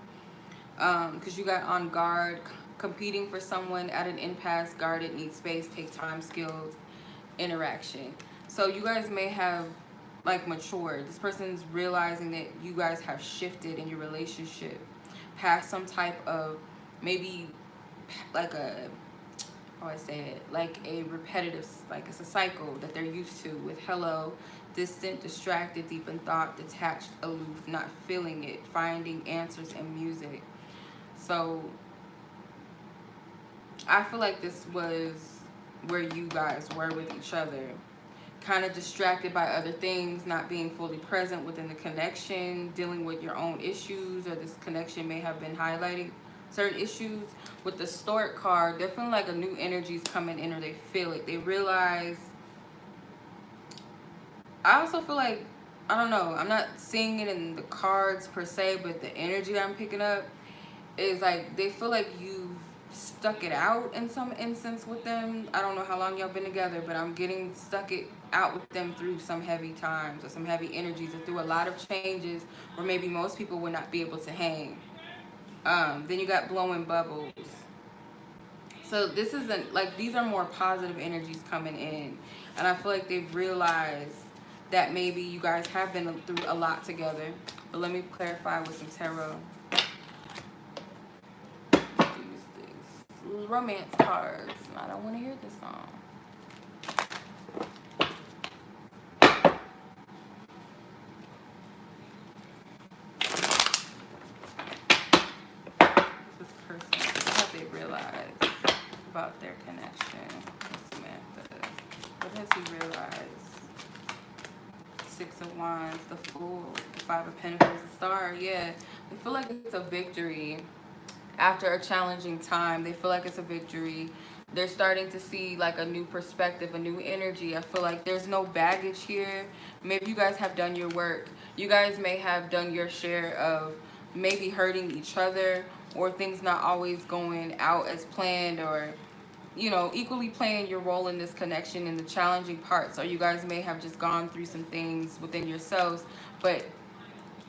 because you got on guard, competing for someone at an impasse, guarded, need space, take time, skills, interaction. So you guys may have like matured. This person's realizing that you guys have shifted in your relationship past some type of maybe like a, how I say it, like a repetitive, like it's a cycle that they're used to with hello, distant, distracted, deep in thought, detached, aloof, not feeling it, finding answers in music. So I feel like this was where you guys were with each other, kind of distracted by other things, not being fully present within the connection, dealing with your own issues, or this connection may have been highlighting certain issues. With the stork card, they're feeling like a new energy's coming in, or they feel it. They realize, I also feel like, I don't know, I'm not seeing it in the cards per se, but the energy that I'm picking up is like they feel like you've stuck it out in some instance with them. I don't know how long y'all been together, but I'm getting stuck it out with them through some heavy times or some heavy energies, or through a lot of changes where maybe most people would not be able to hang. Then you got blowing bubbles. So this isn't like, these are more positive energies coming in, and I feel like they've realized that maybe you guys have been through a lot together. But let me clarify with some tarot. These romance cards. I don't want to hear this song. This person, what they realize about their connection with Samantha. What has he realized? Six of Wands, the Fool, the Five of Pentacles, the Star. Yeah, they feel like it's a victory after a challenging time. They feel like it's a victory. They're starting to see like a new perspective, a new energy. I feel like there's no baggage here. Maybe you guys have done your work. You guys may have done your share of maybe hurting each other, or things not always going out as planned, or you know, equally playing your role in this connection in the challenging parts. Or you guys may have just gone through some things within yourselves, but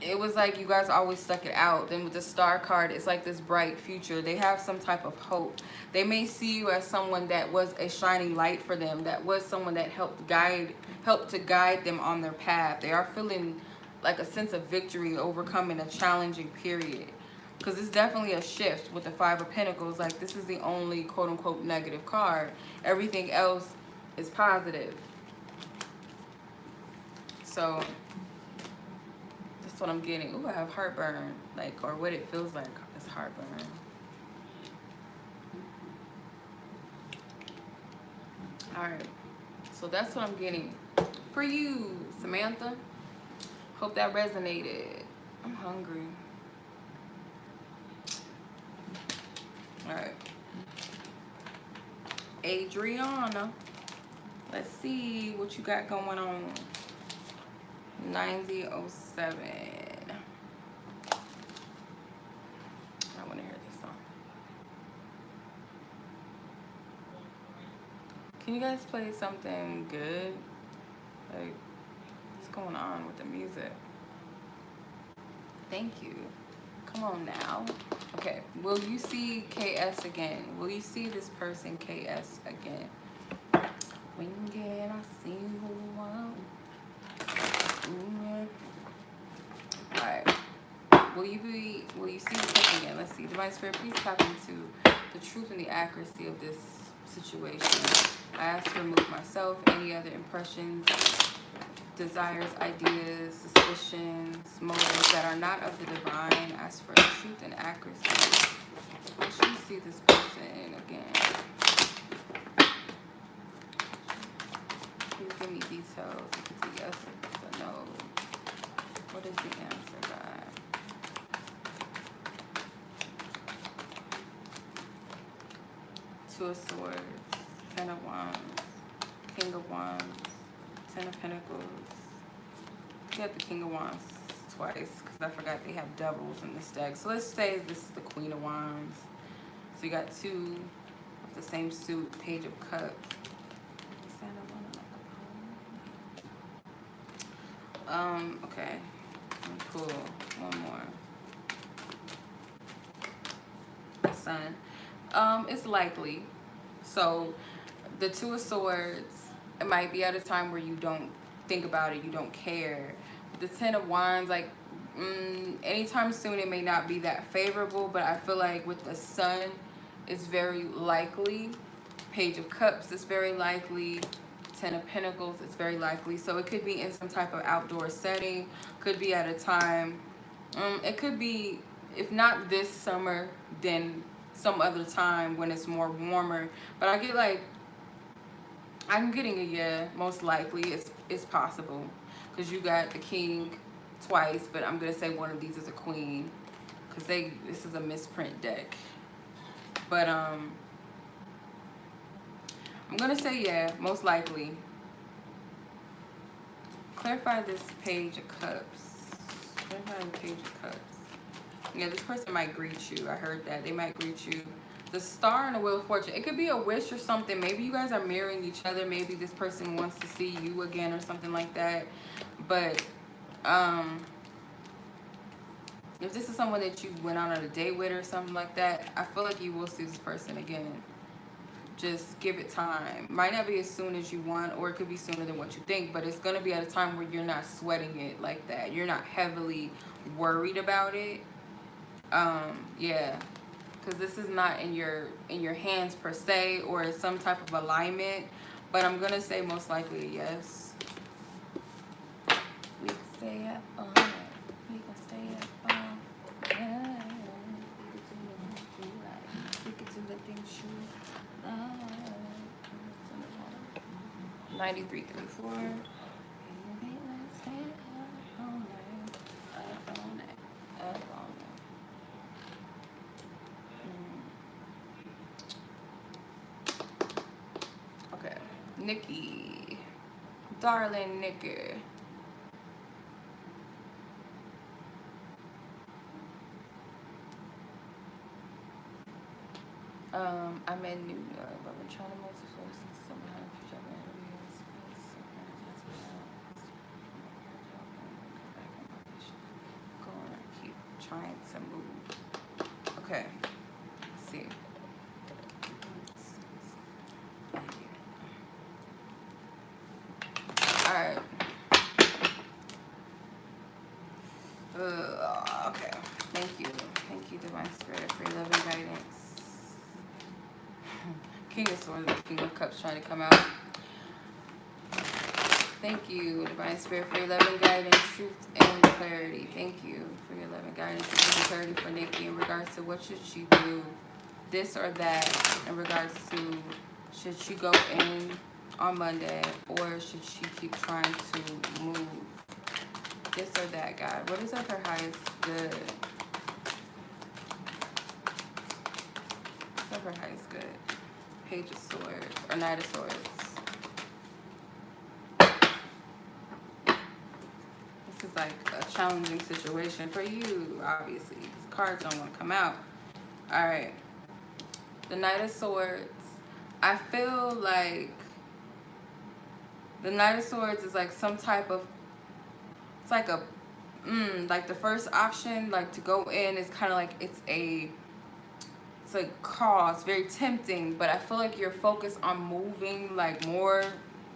it was like you guys always stuck it out. Then with the Star card, it's like this bright future. They have some type of hope. They may see you as someone that was a shining light for them, that was someone that helped to guide them on their path. They are feeling like a sense of victory, overcoming a challenging period. Because it's definitely a shift with the Five of Pentacles. Like, this is the only quote-unquote negative card. Everything else is positive. So, that's what I'm getting. Ooh, I have heartburn. Like, or what it feels like is heartburn. Alright. So, that's what I'm getting. For you, Samantha. Hope that resonated. I'm hungry. Alright. Adriana. Let's see what you got going on. 9007. I want to hear this song. Can you guys play something good? Like, what's going on with the music? Thank you. Come on now. Okay, will you see KS again? Will you see this person KS again? When can I see who Alright. Will you see this person again? Let's see. Divine Spirit, please tap into the truth and the accuracy of this situation. I ask to remove myself, any other impressions, desires, ideas, suspicions, motives that are not of the divine. Ask for truth and accuracy. Will you see this person again? Please give me details. If it's a yes or it's a no. What is the answer, God? Two of Swords, Ten of Wands, King of Wands, Ten of Pentacles. You got the King of Wands twice because I forgot they have doubles in this deck. So let's say this is the Queen of Wands. So you got two of the same suit, Page of Cups. Okay. Let me pull one more. Sun. It's likely. So the Two of Swords, it might be at a time where you don't think about it, you don't care. The Ten of Wands, like anytime soon it may not be that favorable, but I feel like with the Sun, it's very likely. Page of Cups is very likely. Ten of Pentacles, it's very likely. So it could be in some type of outdoor setting, could be at a time. It could be, if not this summer, then some other time when it's more warmer. But I get like, I'm getting a yeah, most likely. It's possible. Because you got the King twice, but I'm going to say one of these is a Queen. Because this is a misprint deck. But, I'm going to say yeah, most likely. Clarify this Page of Cups. Clarify the Page of Cups. Yeah, this person might greet you. I heard that. They might greet you. The Star and the Wheel of Fortune. It could be a wish or something. Maybe you guys are mirroring each other. Maybe this person wants to see you again or something like that. But, if this is someone that you went on a date with or something like that, I feel like you will see this person again. Just give it time. Might not be as soon as you want, or it could be sooner than what you think, but it's going to be at a time where you're not sweating it like that. You're not heavily worried about it. Yeah, because this is not in your hands per se, or some type of alignment, but I'm going to say most likely a yes. We can stay up all night. We can stay up all night. We can do the things you 9334. Okay, Nicki, darling Nicki. I'm in New York, but we're trying to move to Florida since somehow if you jump in, keep trying to move. Okay, let's see. Alright. King of Swords, the King of Cups trying to come out. Thank you, Divine Spirit, for your love and guidance, truth, and clarity. Thank you for your love and guidance, truth, and clarity for Nicki in regards to what should she do, this or that, in regards to should she go in on Monday or should she keep trying to move, this or that, God. What is of her highest good? What's of her highest good? Page of Swords, or Knight of Swords. This is like a challenging situation for you, obviously, because cards don't want to come out. All right. The Knight of Swords. I feel like the Knight of Swords is like some type of, it's like a, like the first option, like to go in is kind of like it's a cause, very tempting, but I feel like you're focused on moving like more,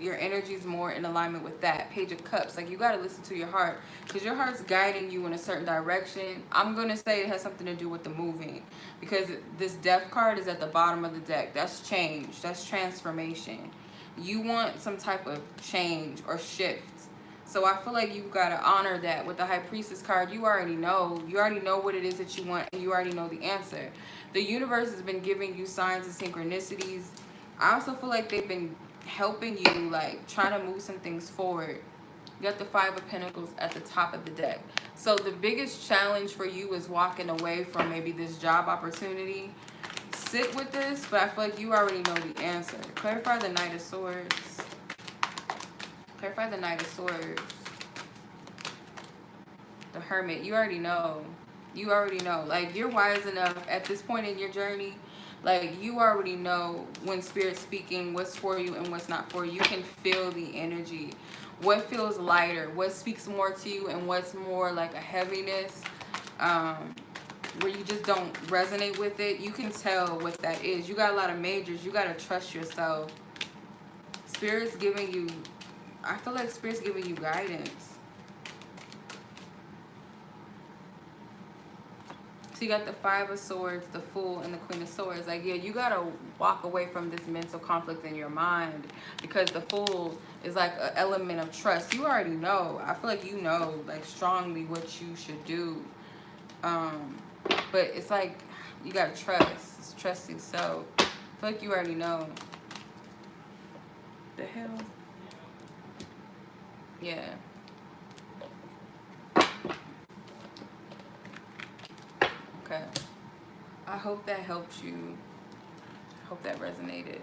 your energy is more in alignment with that. Page of Cups, like you got to listen to your heart because your heart's guiding you in a certain direction. I'm going to say it has something to do with the moving because this Death card is at the bottom of the deck. That's change, that's transformation. You want some type of change or shift. So I feel like you got to honor that with the High Priestess card. You already know what it is that you want and you already know the answer. The universe has been giving you signs and synchronicities. I also feel like they've been helping you, like trying to move some things forward. You got the Five of Pentacles at the top of the deck. So the biggest challenge for you is walking away from maybe this job opportunity. Sit with this, but I feel like you already know the answer. Clarify the Knight of Swords. Clarify the Knight of Swords. The Hermit. You already know. You already know. Like, you're wise enough at this point in your journey. Like, you already know when Spirit's speaking what's for you and what's not for you. You can feel the energy. What feels lighter? What speaks more to you and what's more like a heaviness, where you just don't resonate with it. You can tell what that is. You got a lot of majors. You got to trust yourself. Spirit's giving you, I feel like Spirit's giving you guidance. So you got the Five of Swords, the Fool, and the Queen of Swords. Like, yeah, you got to walk away from this mental conflict in your mind because the Fool is like an element of trust. You already know. I feel like you know, like, strongly what you should do. But it's like you got to trust. It's trusting self. I feel like you already know. The hell? Yeah. Okay. I hope that helped you. I hope that resonated.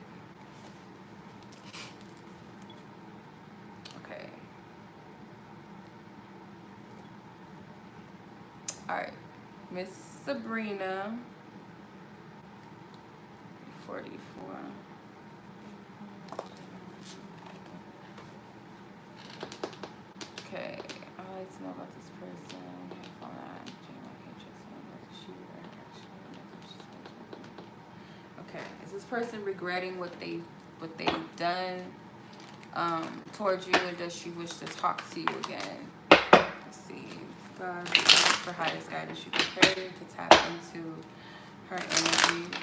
Okay. Alright. Miss Sabrina. 44. Okay. I'd like to know about this person. Okay. Is this person regretting what they've done towards you, or does she wish to talk to you again? Let's see. God, for highest guidance, she prepared to tap into her energy.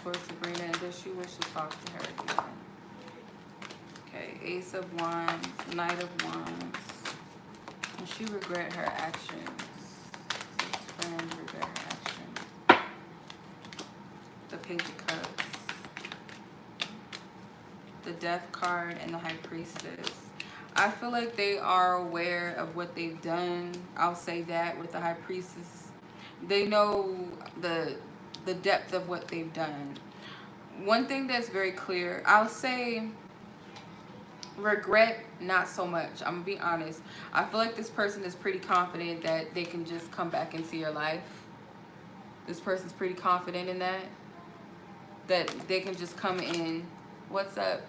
Towards Sabrina, and does she wish to talk to her again? Okay, Ace of Wands, Knight of Wands. Does she regret her actions? Does this friend regret her actions? The Page of Cups. The Death card and the High Priestess. I feel like they are aware of what they've done. I'll say that with the High Priestess. They know the depth of what they've done. One thing that's very clear, I'll say regret, not so much. I'm gonna be honest. I feel like this person is pretty confident that they can just come back into your life. This person's pretty confident in that they can just come in. What's up?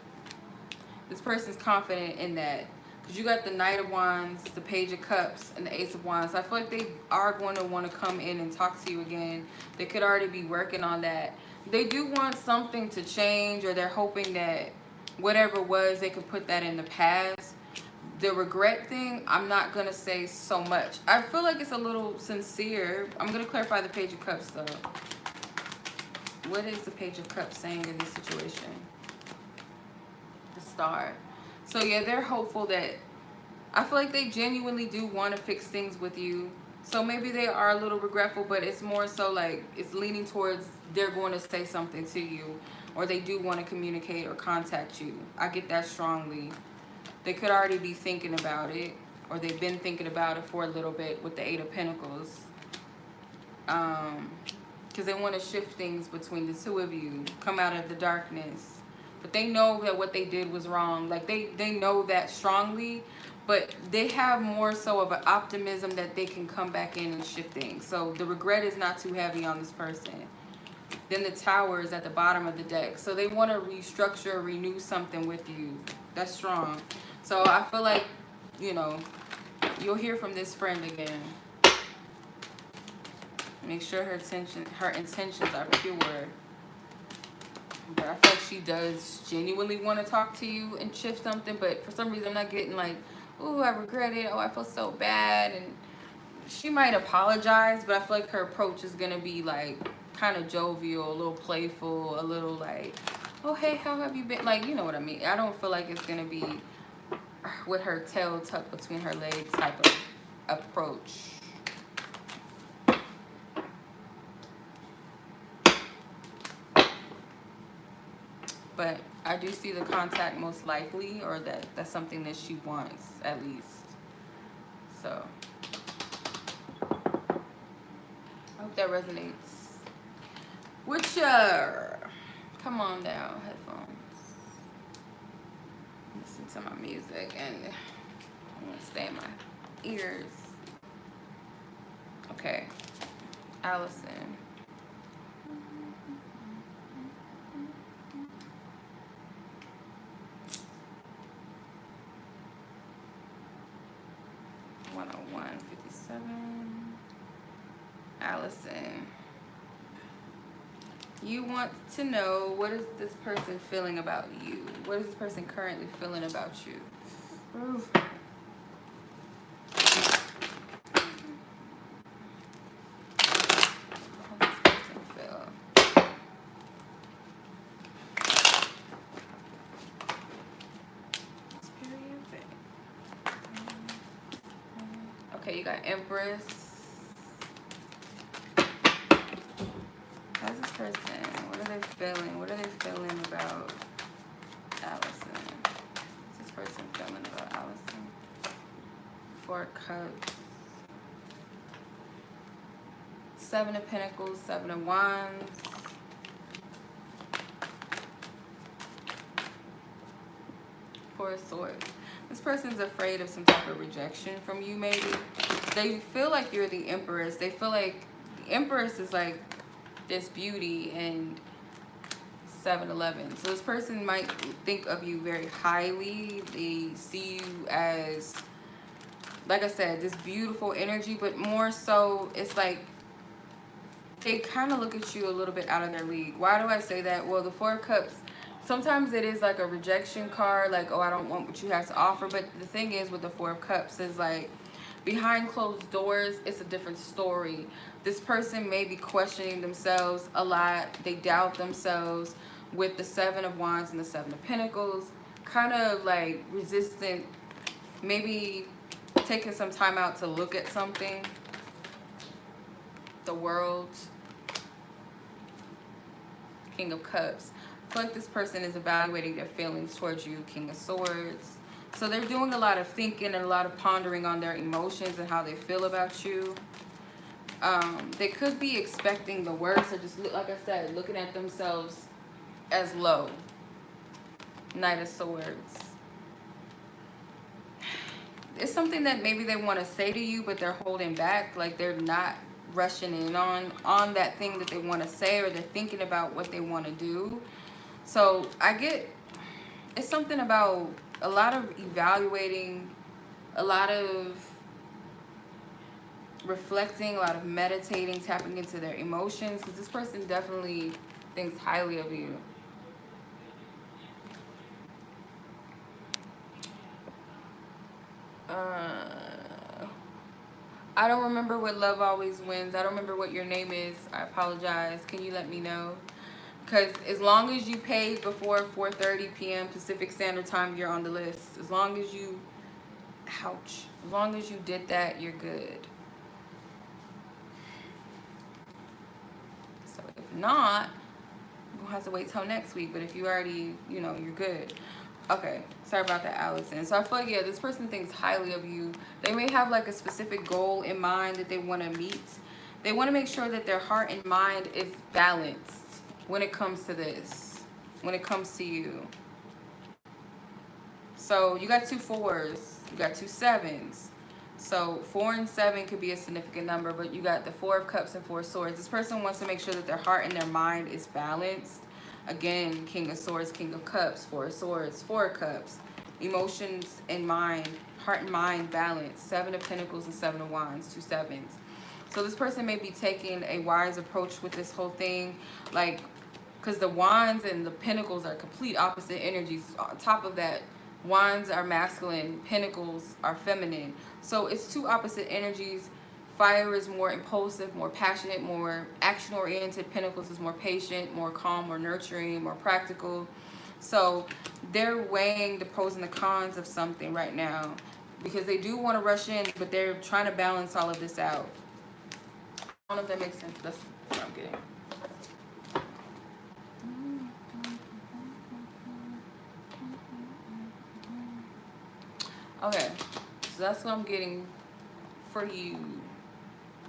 This person's confident in that Because you got the Knight of Wands, the Page of Cups, and the Ace of Wands. So I feel like they are going to want to come in and talk to you again. They could already be working on that. They do want something to change, or they're hoping that whatever was, they could put that in the past. The regret thing, I'm not going to say so much. I feel like it's a little sincere. I'm going to clarify the Page of Cups, though. What is the Page of Cups saying in this situation? The Star. So yeah, they're hopeful that, I feel like they genuinely do want to fix things with you. So maybe they are a little regretful, but it's more so like it's leaning towards they're going to say something to you, or they do want to communicate or contact you. I get that strongly. They could already be thinking about it, or they've been thinking about it for a little bit with the Eight of Pentacles. Because they want to shift things between the two of you, come out of the darkness. But they know that what they did was wrong. Like they know that strongly, but they have more so of an optimism that they can come back in and shift things. So the regret is not too heavy on this person. Then the Tower is at the bottom of the deck. So they want to restructure, renew something with you. That's strong. So I feel like, you know, you'll hear from this friend again. Make sure her intentions are pure. But I feel like she does genuinely want to talk to you and shift something. But for some reason, I'm not getting like, ooh, I regret it. Oh, I feel so bad. And she might apologize, but I feel like her approach is going to be like kind of jovial, a little playful, a little like, oh, hey, how have you been? Like, you know what I mean? I don't feel like it's going to be with her tail tucked between her legs type of approach. But I do see the contact most likely, or that's something that she wants at least. So I hope that resonates. Come on down, headphones. Listen to my music, and I'm gonna stay in my ears. Okay, Alison. Alison, you want to know, what is this person feeling about you? What is this person currently feeling about you? Ooh. How does this person feel? Okay, you got Empress. How's this person? What are they feeling? What are they feeling about Alison? What's this person feeling about Alison? Four of Cups. Seven of Pentacles, Seven of Wands. Four of Swords. This person's afraid of some type of rejection from you, maybe. They feel like you're the Empress. They feel like the Empress is like this beauty and 7-Eleven. So this person might think of you very highly. They see you as, like I said, this beautiful energy, but more so it's like they kind of look at you a little bit out of their league. Why do I say that? Well, the Four of Cups, sometimes it is like a rejection card, like, oh, I don't want what you have to offer. But the thing is with the Four of Cups is like, behind closed doors, it's a different story. This person may be questioning themselves a lot. They doubt themselves with the Seven of Wands and the Seven of Pentacles. Kind of like resistant, maybe taking some time out to look at something. The World. King of Cups. I feel like this person is evaluating their feelings towards you. King of Swords. So they're doing a lot of thinking and a lot of pondering on their emotions and how they feel about you. They could be expecting the worst, or just, like I said, looking at themselves as low. Knight of Swords. It's something that maybe they want to say to you, but they're holding back. Like they're not rushing in on that thing that they want to say, or they're thinking about what they want to do. So I get, it's something about a lot of evaluating a lot of reflecting, a lot of meditating, tapping into their emotions, because this person definitely thinks highly of you. I don't remember what love always wins. I don't remember what your name is. I apologize. Can you let me know? Because as long as you paid before 4:30 p.m. Pacific Standard Time, you're on the list. As long as you, ouch, as long as you did that, you're good. So if not, we'll have to wait till next week. But if you already, you know, you're good. Okay, sorry about that, Alison. So I feel like, yeah, this person thinks highly of you. They may have like a specific goal in mind that they want to meet. They want to make sure that their heart and mind is balanced when it comes to this, when it comes to you. So you got 2 4s, you got 2 7s. So 4 and 7 could be a significant number, but you got the 4 of Cups and 4 of Swords. This person wants to make sure that their heart and their mind is balanced. Again, King of Swords, King of Cups, 4 of Swords, 4 of Cups. Emotions and mind, heart and mind balance. 7 of Pentacles and 7 of Wands, 2 7s. So this person may be taking a wise approach with this whole thing, like, because the Wands and the Pentacles are complete opposite energies. On top of that, Wands are masculine, Pentacles are feminine. So it's 2 opposite energies. Fire is more impulsive, more passionate, more action-oriented. Pentacles is more patient, more calm, more nurturing, more practical. So they're weighing the pros and the cons of something right now, because they do want to rush in, but they're trying to balance all of this out. I don't know if that makes sense. That's what I'm getting. Okay, so that's what I'm getting for you.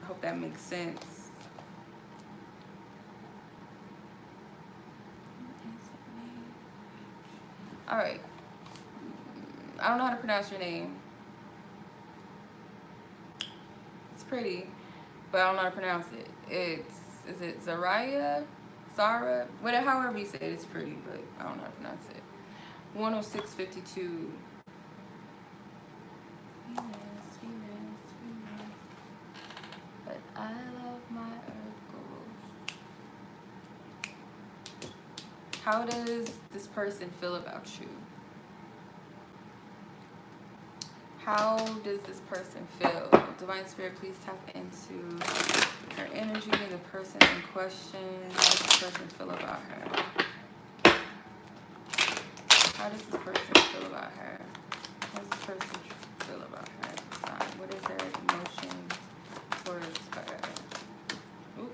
I hope that makes sense. All right. I don't know how to pronounce your name. It's pretty, but I don't know how to pronounce it. Is it Zaria? Zara? Whatever, however you say it, it's pretty, but I don't know how to pronounce it. 10652. But I love my Urgos. How does this person feel about you? How does this person feel? Divine Spirit, please tap into her energy and the person in question. How does this person feel about her? How does this person feel about her? How does this person feel about her at this time? What is their emotion towards her? Oop.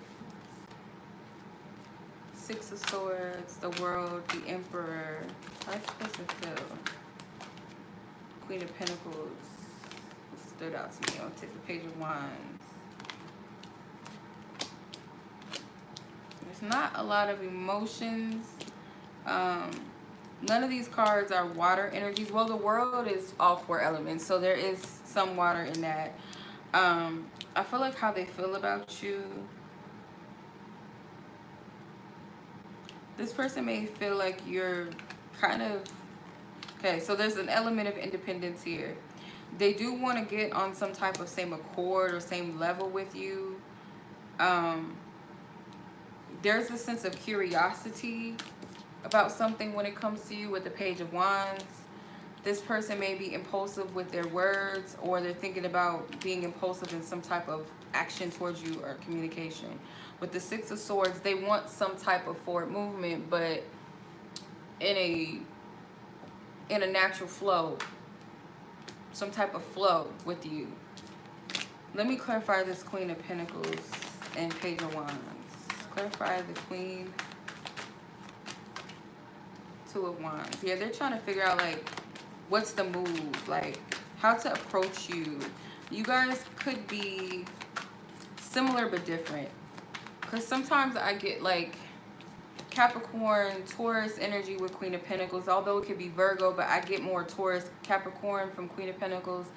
6 of Swords, the World, the Emperor. How does this person feel? Queen of Pentacles stood out to me. I'll take the Page of Wands. There's not a lot of emotions. None of these cards are water energies. Well, the World is all 4 elements, so there is some water in that. I feel like how they feel about you. This person may feel like you're kind of... Okay, so there's an element of independence here. They do want to get on some type of same accord or same level with you. There's a sense of curiosity about something when it comes to you with the Page of Wands. This person may be impulsive with their words, or they're thinking about being impulsive in some type of action towards you or communication. With the 6 of Swords, they want some type of forward movement, but in a natural flow, some type of flow with you. Let me clarify this Queen of Pentacles and Page of Wands. Clarify the Queen, 2 of Wands. Yeah, they're trying to figure out, like, what's the move, like, how to approach you. You guys could be similar but different. Because sometimes I get, like, Capricorn, Taurus energy with Queen of Pentacles, although it could be Virgo, but I get more Taurus, Capricorn from Queen of Pentacles.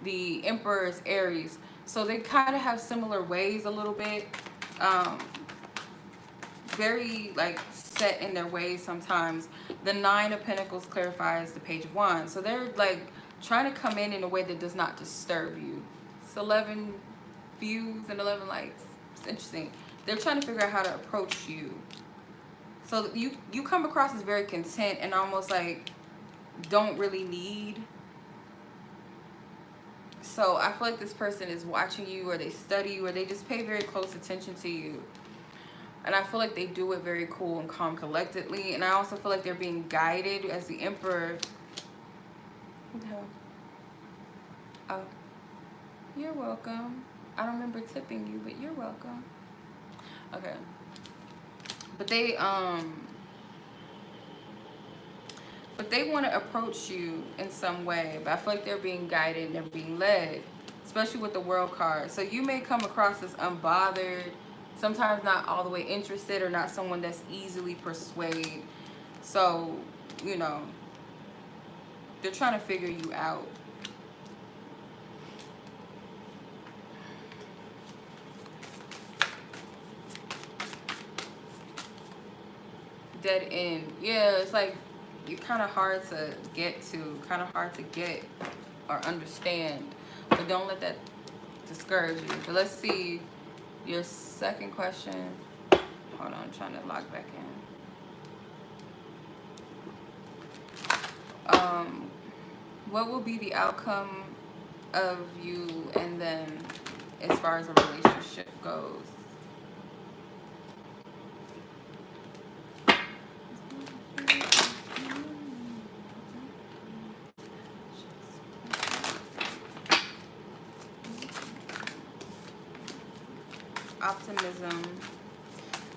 The Emperor is Aries. So they kind of have similar ways a little bit. Very, like, set in their ways sometimes. The 9 of Pentacles clarifies the Page of Wands. So they're, like, trying to come in a way that does not disturb you. It's 11 views and 11 likes. It's interesting. They're trying to figure out how to approach you. So you come across as very content and almost like don't really need. So I feel like this person is watching you, or they study you, or they just pay very close attention to you. And I feel like they do it very cool and calm collectedly. And I also feel like they're being guided as the Emperor. What the hell? Oh, you're welcome. I don't remember tipping you, but you're welcome. Okay. But they want to approach you in some way. But I feel like they're being guided and they're being led, especially with the World card. So you may come across as unbothered, sometimes not all the way interested, or not someone that's easily persuaded. So, you know, they're trying to figure you out. Dead end. Yeah, it's like you're kind of hard to get to, kind of hard to get or understand. But don't let that discourage you. But let's see your second question. Hold on, I'm trying to log back in. What will be the outcome of you and them as far as a relationship goes? Optimism.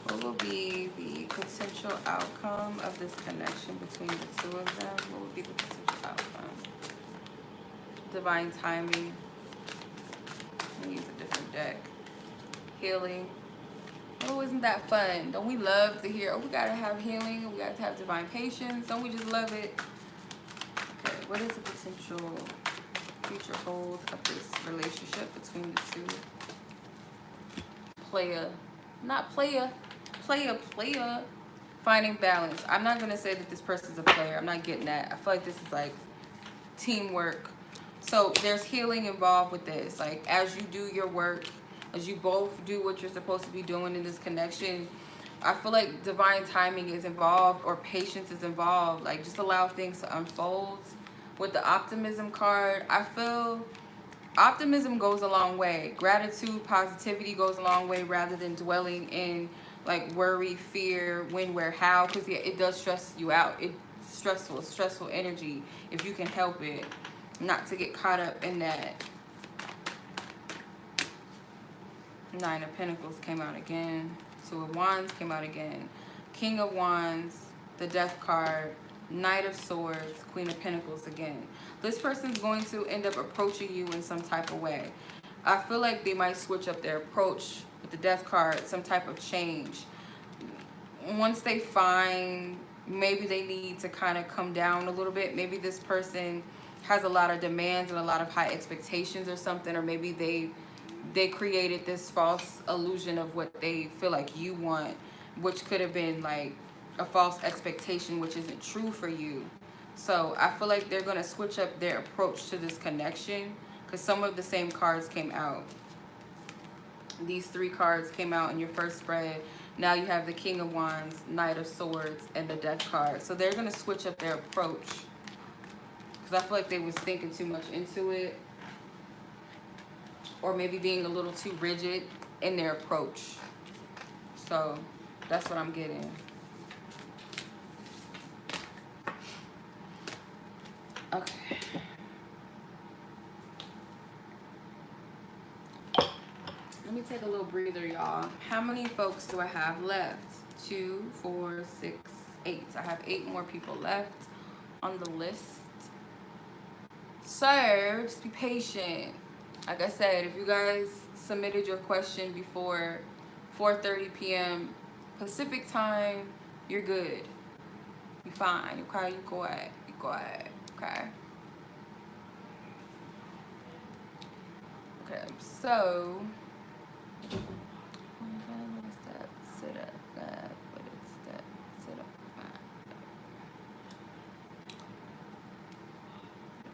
What will be the potential outcome of this connection between the two of them? What will be the potential outcome? Divine timing. I'm gonna use a different deck. Healing. Oh, isn't that fun? Don't we love to hear, oh, we gotta have healing, we gotta have divine patience. Don't we just love it? Okay, what is the potential future hold of this relationship between the two? Player. Finding balance. I'm not gonna say that this person's a player. I'm not getting that. I feel like this is like teamwork. So there's healing involved with this. Like as you do your work, as you both do what you're supposed to be doing in this connection, I feel like divine timing is involved, or patience is involved. Like just allow things to unfold. With the optimism card, I feel optimism goes a long way. Gratitude, positivity goes a long way, rather than dwelling in like worry, fear, when, where, how, because yeah, it does stress you out. It's stressful energy if you can help it, not to get caught up in that. 9 of Pentacles came out again. 2 of Wands came out again. King of Wands, the Death card, Knight of Swords, Queen of Pentacles again. This person's going to end up approaching you in some type of way. I feel like they might switch up their approach with the Death card, some type of change. Once they find, maybe they need to kind of come down a little bit. Maybe this person has a lot of demands and a lot of high expectations or something, or maybe they created this false illusion of what they feel like you want, which could have been like a false expectation, which isn't true for you. So I feel like they're going to switch up their approach to this connection, because some of the same cards came out. These 3 cards came out in your first spread. Now you have the King of Wands, Knight of Swords, and the Death card. So they're going to switch up their approach, because I feel like they was thinking too much into it, or maybe being a little too rigid in their approach. So that's what I'm getting. Okay. Let me take a little breather, y'all. How many folks do I have left? 2, 4, 6, 8. I have 8 more people left on the list. So just be patient. Like I said, if you guys submitted your question before 4:30 p.m. Pacific time, you're good. You're fine. You go ahead. Okay. Okay, so sit up.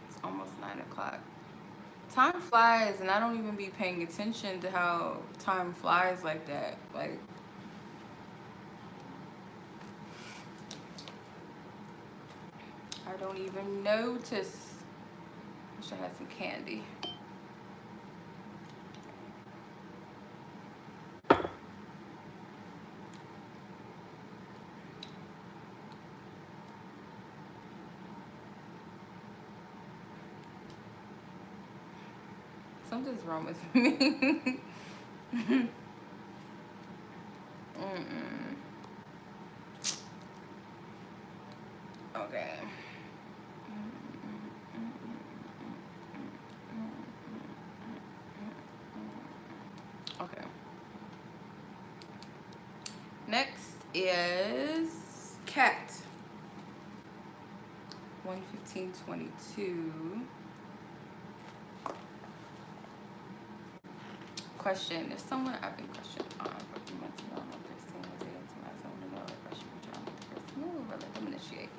It's almost 9 o'clock. Time flies, and I don't even be paying attention to how time flies like that. Like, I don't even notice. Wish I had some candy. Something's wrong with me. Okay. Okay. Next is cat. 11522. Question. There's someone I've been questioned on for a few months ago. I'm let them initiate.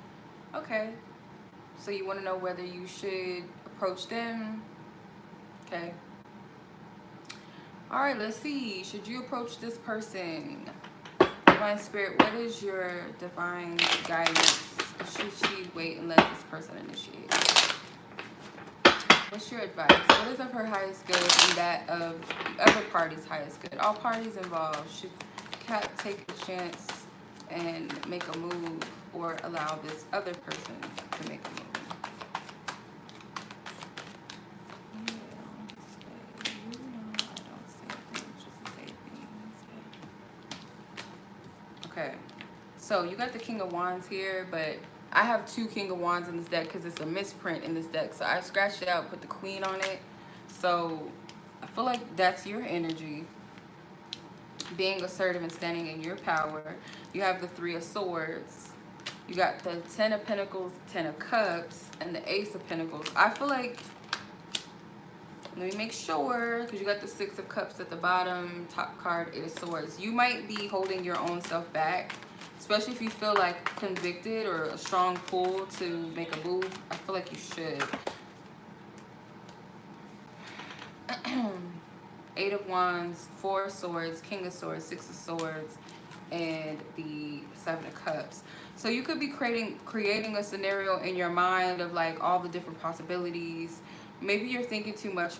Okay. So you want to know whether you should approach them? Okay. All right, let's see. Should you approach this person? Divine Spirit, what is your divine guidance? Or should she wait and let this person initiate? What's your advice? What is of her highest good and that of the other party's highest good? All parties involved. Should Cat take a chance and make a move, or allow this other person to make a move? Okay, so you got the King of Wands here, but I have 2 King of Wands in this deck because it's a misprint in this deck. So I scratched it out, put the Queen on it. So I feel like that's your energy. Being assertive and standing in your power. You have the 3 of Swords. You got the 10 of Pentacles, 10 of Cups, and the Ace of Pentacles. I feel like, let me make sure, because you got the 6 of Cups at the bottom, top card, 8 of Swords. You might be holding your own self back, especially if you feel like convicted or a strong pull to make a move. I feel like you should. 8 of Wands, 4 of Swords, King of Swords, 6 of Swords, and the 7 of Cups. So you could be creating a scenario in your mind of like all the different possibilities. Maybe you're thinking too much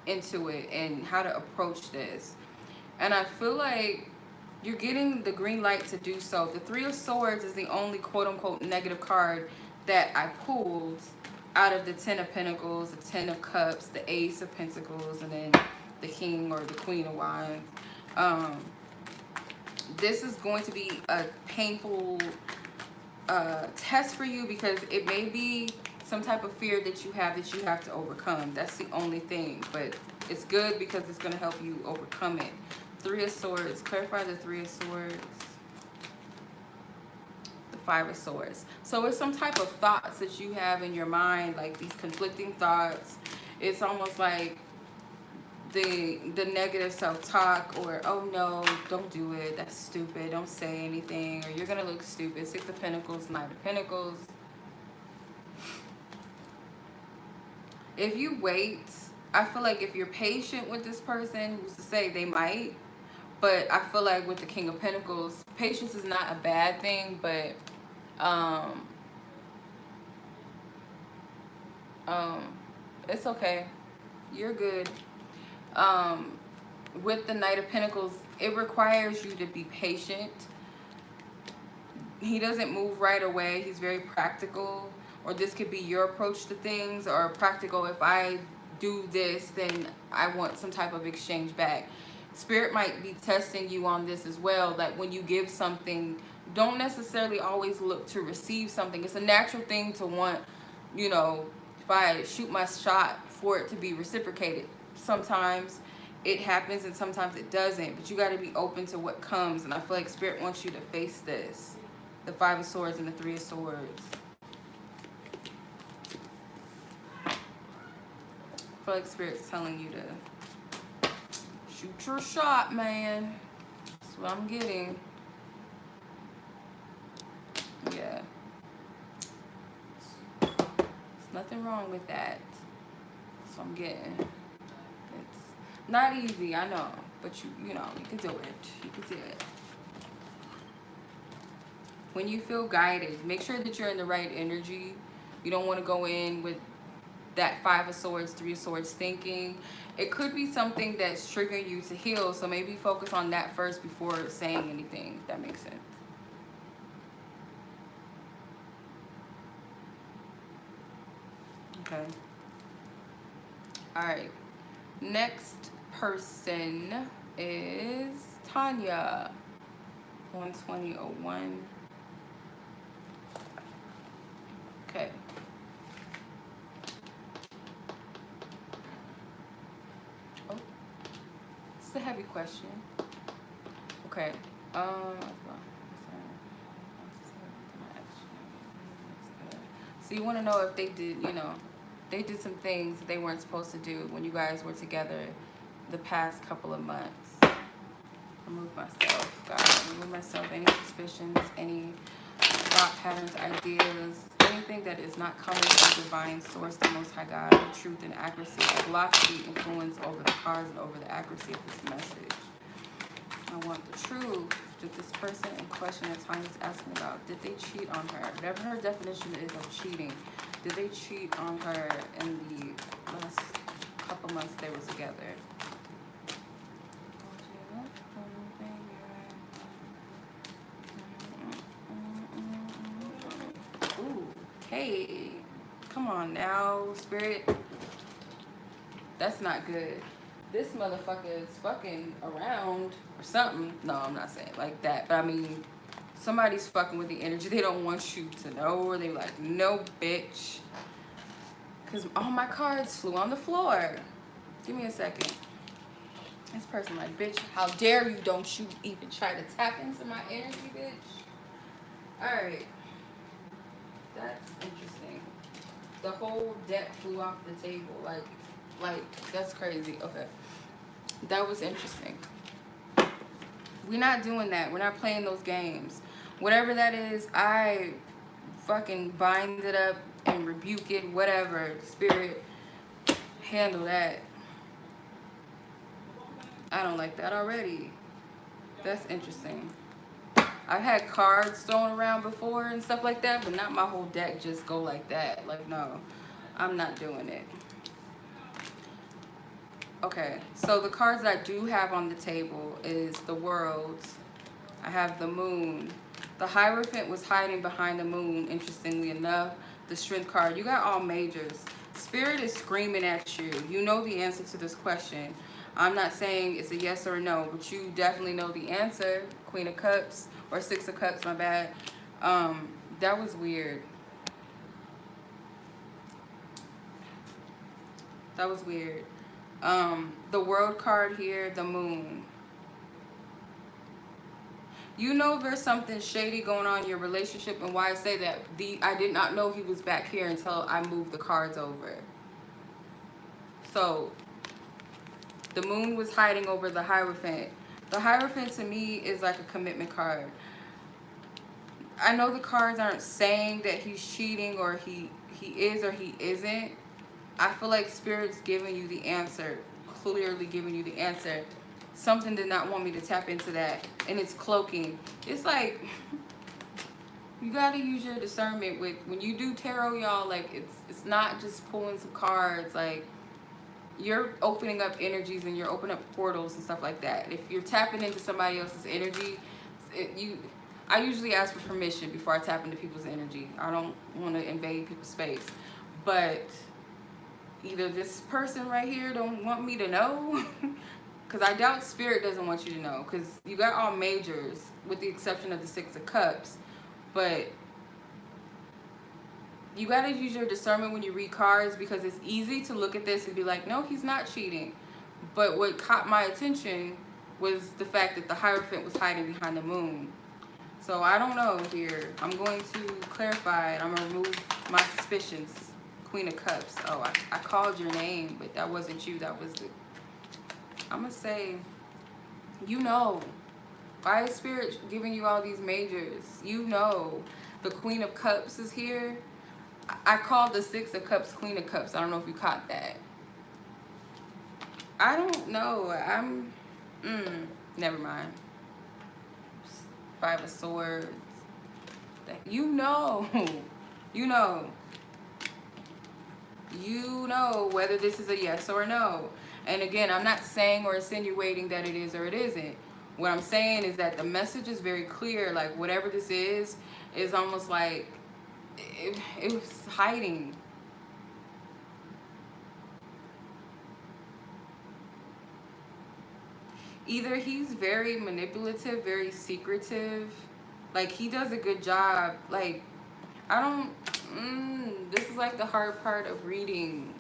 into it and how to approach this. And I feel like you're getting the green light to do so. The 3 of Swords is the only quote-unquote negative card that I pulled out of the 10 of Pentacles, the 10 of Cups, the Ace of Pentacles, and then the King or the Queen of Wands. This is going to be a painful test for you because it may be some type of fear that you have to overcome. That's the only thing, but it's good because it's going to help you overcome it. 3 of Swords. Clarify the 3 of Swords. The 5 of Swords. So it's some type of thoughts that you have in your mind, like these conflicting thoughts. It's almost like the negative self-talk, or oh no, don't do it, that's stupid, don't say anything, or you're gonna look stupid. 6 of Pentacles, 9 of Pentacles. If you wait, I feel like if you're patient with this person, who's to say they might, but I feel like with the King of Pentacles, patience is not a bad thing, but it's okay. You're good. With the Knight of Pentacles, it requires you to be patient. He doesn't move right away. He's very practical, or this could be your approach to things, or practical. If I do this, then I want some type of exchange back. Spirit might be testing you on this as well, that when you give something, don't necessarily always look to receive something. It's a natural thing to want, you know, if I shoot my shot, for it to be reciprocated. Sometimes it happens and sometimes it doesn't, but you got to be open to what comes. And I feel like Spirit wants you to face this. The 5 of Swords and the 3 of Swords. I feel like Spirit's telling you to shoot your shot, man. That's what I'm getting. Yeah. There's nothing wrong with that. So I'm getting, it's not easy, I know, but you know, you can do it. You can do it. When you feel guided, make sure that you're in the right energy. You don't want to go in with that 5 of Swords, 3 of Swords thinking. It could be something that's triggering you to heal, so maybe focus on that first before saying anything, if that makes sense. Okay. All right. Next person is Tanya. 12001. Okay. Oh, it's a heavy question. Okay. So you want to know if they did, you know, they did some things that they weren't supposed to do when you guys were together the past couple of months. Remove myself, God. Remove myself. Any suspicions, any thought patterns, ideas, anything that is not coming from divine source, the Most High God, the truth and accuracy. I block the influence over the cards and over the accuracy of this message. I want the truth. Did this person in question that Tanya's asking about, did they cheat on her? Whatever her definition is of cheating, did they cheat on her in the last couple months they were together? Ooh, okay. Come on now, Spirit. That's not good. This motherfucker is fucking around or something. No, I'm not saying like that. But I mean, somebody's fucking with the energy they don't want you to know. Or they're like, no, bitch. Because all my cards flew on the floor. Give me a second. This person like, bitch, how dare you? Don't you even try to tap into my energy, bitch. Alright. That's interesting. The whole deck flew off the table. Like, that's crazy. Okay. That was interesting. We're not doing that. We're not playing those games. Whatever that is, I fucking bind it up and rebuke it. Whatever. Spirit, handle that. I don't like that already. That's interesting. I've had cards thrown around before and stuff like that, but not my whole deck just go like that. Like, no. I'm not doing it. Okay, so the cards that I do have on the table is the World. I have the Moon. The Hierophant was hiding behind the Moon, interestingly enough. The Strength card. You got all majors. Spirit is screaming at you. You know the answer to this question. I'm not saying it's a yes or a no, but you definitely know the answer. Queen of Cups, or 6 of Cups, my bad. That was weird. That was weird. The World card here, the Moon. You know there's something shady going on in your relationship, and why I say that, I did not know he was back here until I moved the cards over. So, the Moon was hiding over the Hierophant. The Hierophant to me is like a commitment card. I know the cards aren't saying that he's cheating or he is or he isn't. I feel like Spirit's giving you the answer, clearly giving you the answer. Something did not want me to tap into that, and it's cloaking. It's like, you gotta use your discernment with, when you do tarot, y'all, like, it's not just pulling some cards, like, you're opening up energies and you're opening up portals and stuff like that. If you're tapping into somebody else's energy, I usually ask for permission before I tap into people's energy. I don't want to invade people's space, but either this person right here don't want me to know, because I doubt Spirit doesn't want you to know, because you got all majors with the exception of the 6 of Cups, but you got to use your discernment when you read cards, because it's easy to look at this and be like, no, he's not cheating. But what caught my attention was the fact that the Hierophant was hiding behind the Moon. So I don't know here. I'm going to clarify it. I'm going to remove my suspicions. Queen of Cups. Oh, I called your name, but that wasn't you. That was the... I'm going to say, you know. Why is Spirit giving you all these majors? You know. The Queen of Cups is here. I called the 6 of Cups Queen of Cups. I don't know if you caught that. I don't know. Never mind. Five of Swords. You know. You know. You know whether this is a yes or a no. And again, I'm not saying or insinuating that it is or it isn't. What I'm saying is that the message is very clear. Like, whatever this is almost like it was hiding. Either he's very manipulative, very secretive. Like, he does a good job. Like, I don't... this is like the hard part of reading.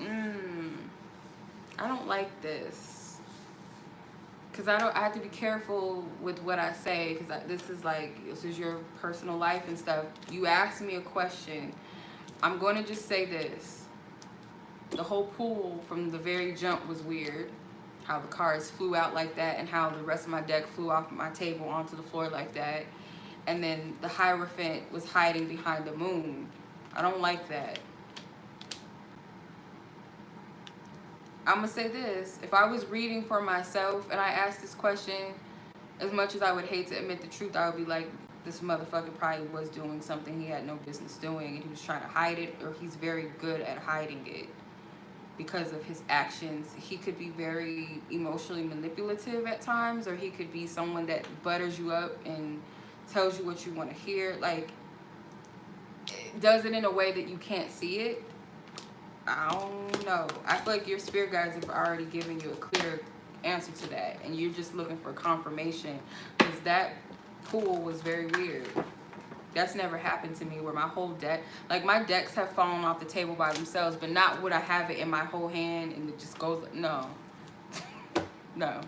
I don't like this. Because I have to be careful with what I say. Because this is your personal life and stuff. You asked me a question. I'm going to just say this. The whole pool from the very jump was weird. How the cards flew out like that, and how the rest of my deck flew off my table onto the floor like that. And then the Hierophant was hiding behind the moon. I don't like that. I'm going to say this. If I was reading for myself and I asked this question, as much as I would hate to admit the truth, I would be like, this motherfucker probably was doing something he had no business doing, and he was trying to hide it, or he's very good at hiding it. Because of his actions, he could be very emotionally manipulative at times, or he could be someone that butters you up and tells you what you want to hear. Like, does it in a way that you can't see it. I don't know. I feel like your spirit guides have already given you a clear answer to that, and you're just looking for confirmation, because that pool was very weird. That's never happened to me, where my whole deck, like, my decks have fallen off the table by themselves, but not would I have it in my whole hand and it just goes, no. No.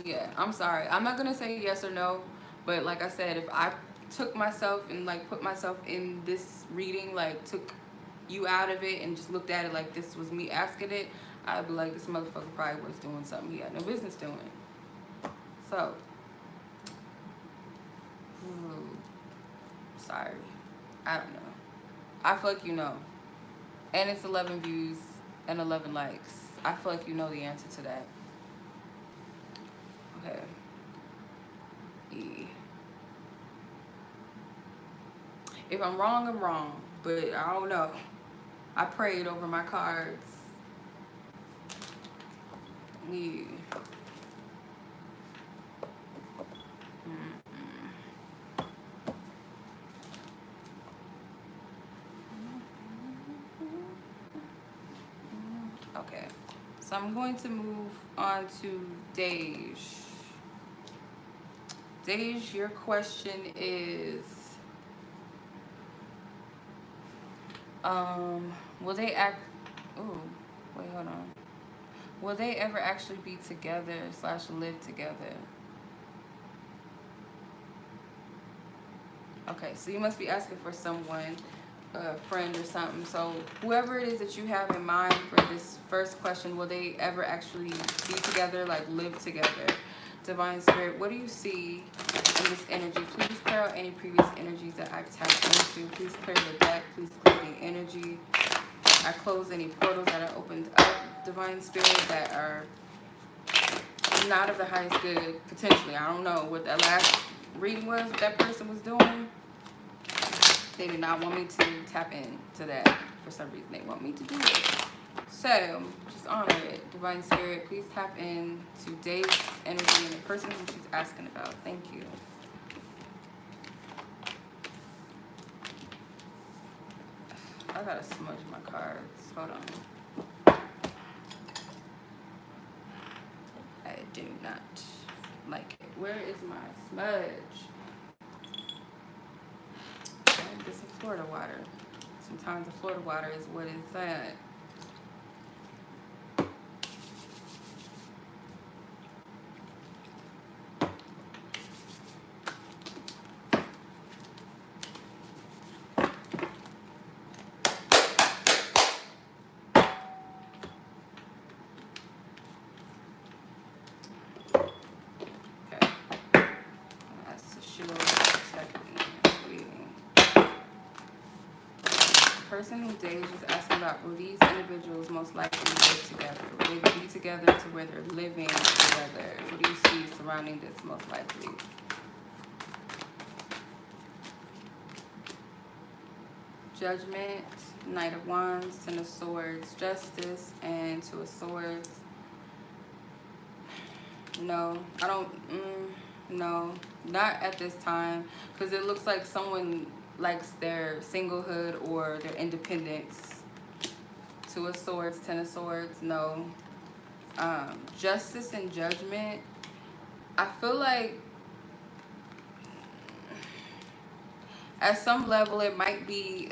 Yeah, I'm sorry. I'm not going to say yes or no, but like I said, if I took myself and, like, put myself in this reading, like, took you out of it and just looked at it like this was me asking it, I'd be like, this motherfucker probably was doing something he had no business doing. So, sorry, I don't know. I feel like you know. And it's 11 views and 11 likes. I feel like you know the answer to that. Okay. E. If I'm wrong, I'm wrong. But I don't know. I prayed over my cards. E. Okay, so I'm going to move on to Dej. Dej, your question is, will they act, oh, wait, hold on. Will they ever actually be together / live together? Okay, so you must be asking for someone, a friend or something. So whoever it is that you have in mind for this first question, will they ever actually be together, like live together? Divine Spirit, what do you see in this energy? Please clear out any previous energies that I've tapped into. Please clear the deck. Please clear the energy. I close any portals that are opened up, Divine Spirit, that are not of the highest good, potentially. I don't know what that last reading was, what that person was doing. They did not want me to tap into that for some reason. They want me to do it. So, just honor it. Divine Spirit, please tap in to Dave's energy and the person who she's asking about. Thank you. I gotta smudge my cards. Hold on. I do not like it. Where is my smudge? I get some Florida water. Sometimes the Florida water is what it's at. person who Paige is asking about, will these individuals most likely live together? Will they be together to where they're living together? What do you see surrounding this most likely? Judgment, Knight of Wands, Ten of Swords, Justice, and Two of Swords. No, I don't, no, not at this time, because it looks like someone likes their singlehood or their independence. Two of Swords, Ten of Swords, no. Justice and Judgment, I feel like at some level it might be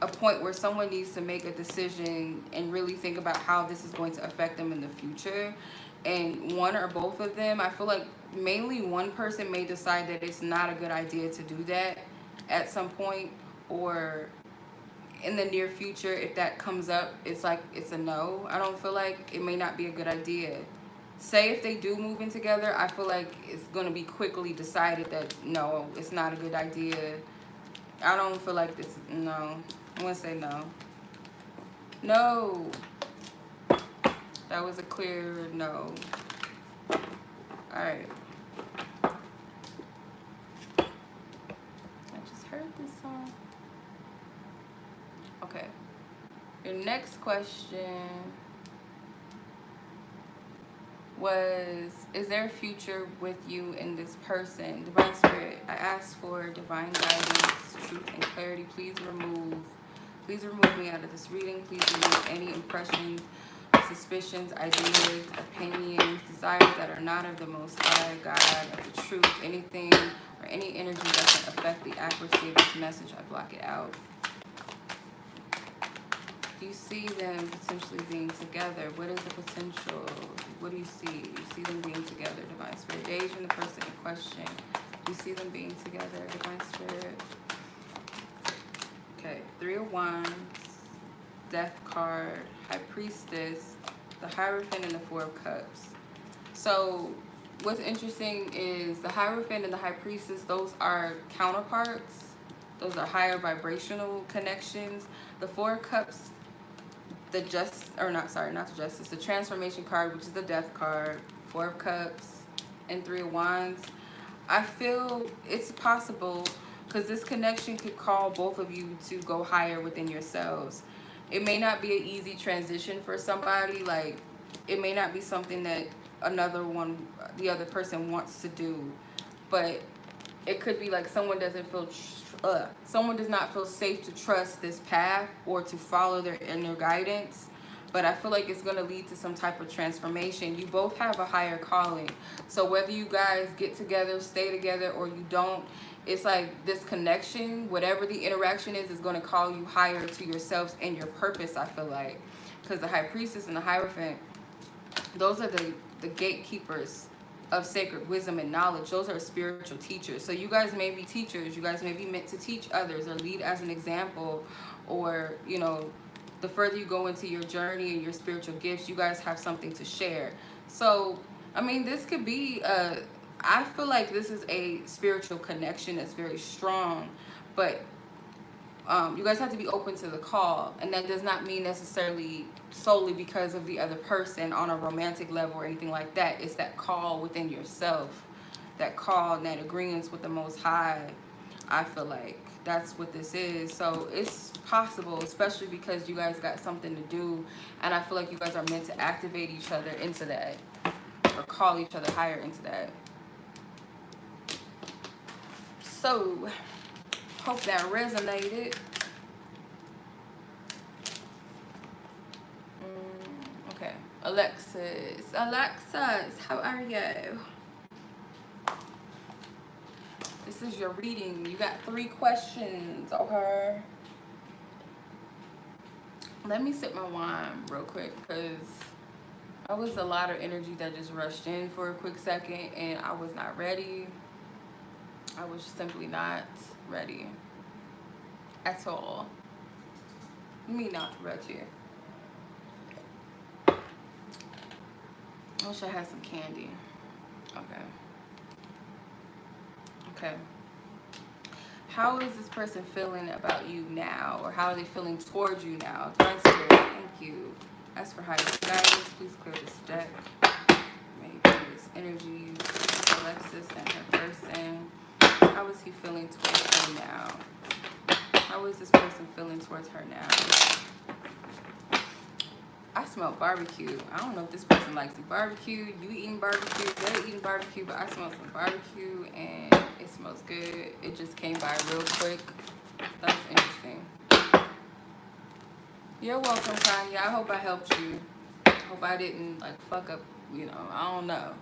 a point where someone needs to make a decision and really think about how this is going to affect them in the future. And one or both of them, I feel like mainly one person may decide that it's not a good idea to do that at some point, or in the near future. If that comes up, it's like it's a no. I don't feel like it may not be a good idea. Say if they do move in together, I feel like it's going to be quickly decided that no, it's not a good idea. I don't feel like this, no. I'm going to say no. No. That was a clear no. Alright. I just heard this song. Okay. Your next question was, is there a future with you and this person? Divine Spirit, I asked for divine guidance, truth, and clarity. Please remove me out of this reading. Please remove any impressions, suspicions, ideas, opinions, desires that are not of the Most High God, of the truth, anything or any energy that can affect the accuracy of this message. I block it out. Do you see them potentially being together? What is the potential? What do you see? You see them being together, Divine Spirit. Paige and the person in question. Do you see them being together, Divine Spirit? Okay, Three of Wands, Death card, High Priestess, the Hierophant, and the Four of Cups. So what's interesting is the Hierophant and the High Priestess, those are counterparts. Those are higher vibrational connections. The Four of Cups, the the Transformation card, which is the Death card, Four of Cups, and Three of Wands. I feel it's possible, because this connection could call both of you to go higher within yourselves. It may not be an easy transition for somebody. Like, it may not be something that the other person wants to do, but it could be like someone does not feel safe to trust this path or to follow their inner guidance. But I feel like it's going to lead to some type of transformation. You both have a higher calling. So whether you guys get together, stay together, or you don't, it's like this connection, whatever the interaction is going to call you higher to yourselves and your purpose, I feel like. Because the High Priestess and the Hierophant, those are the gatekeepers of sacred wisdom and knowledge. Those are spiritual teachers. So you guys may be teachers. You guys may be meant to teach others or lead as an example, or, you know, the further you go into your journey and your spiritual gifts, you guys have something to share. So, I mean, this could be I feel like this is a spiritual connection that's very strong, but you guys have to be open to the call, and that does not mean necessarily solely because of the other person on a romantic level or anything like that. It's that call within yourself, that call and that agreement with the Most High. I feel like that's what this is. So it's possible, especially because you guys got something to do, and I feel like you guys are meant to activate each other into that, or call each other higher into that. So hope that resonated. Okay, Alexis, how are you? This is your reading. You got 3 questions, okay? Let me sip my wine real quick, because that was a lot of energy that just rushed in for a quick second, and I was not ready. I was simply not ready at all. Me not ready. I wish I had some candy. Okay. How is this person feeling about you now? Or how are they feeling towards you now? Divine Spirit, thank you. As for higher guidance, please clear this deck. Maybe this energy, Alexis and her person. How is he feeling towards her now? How is this person feeling towards her now? I smell barbecue. I don't know if this person likes to barbecue. You eating barbecue, they're eating barbecue, but I smell some barbecue and it smells good. It just came by real quick. That's interesting. You're welcome, Tanya. I hope I helped you. Hope I didn't like fuck up, you know, I don't know.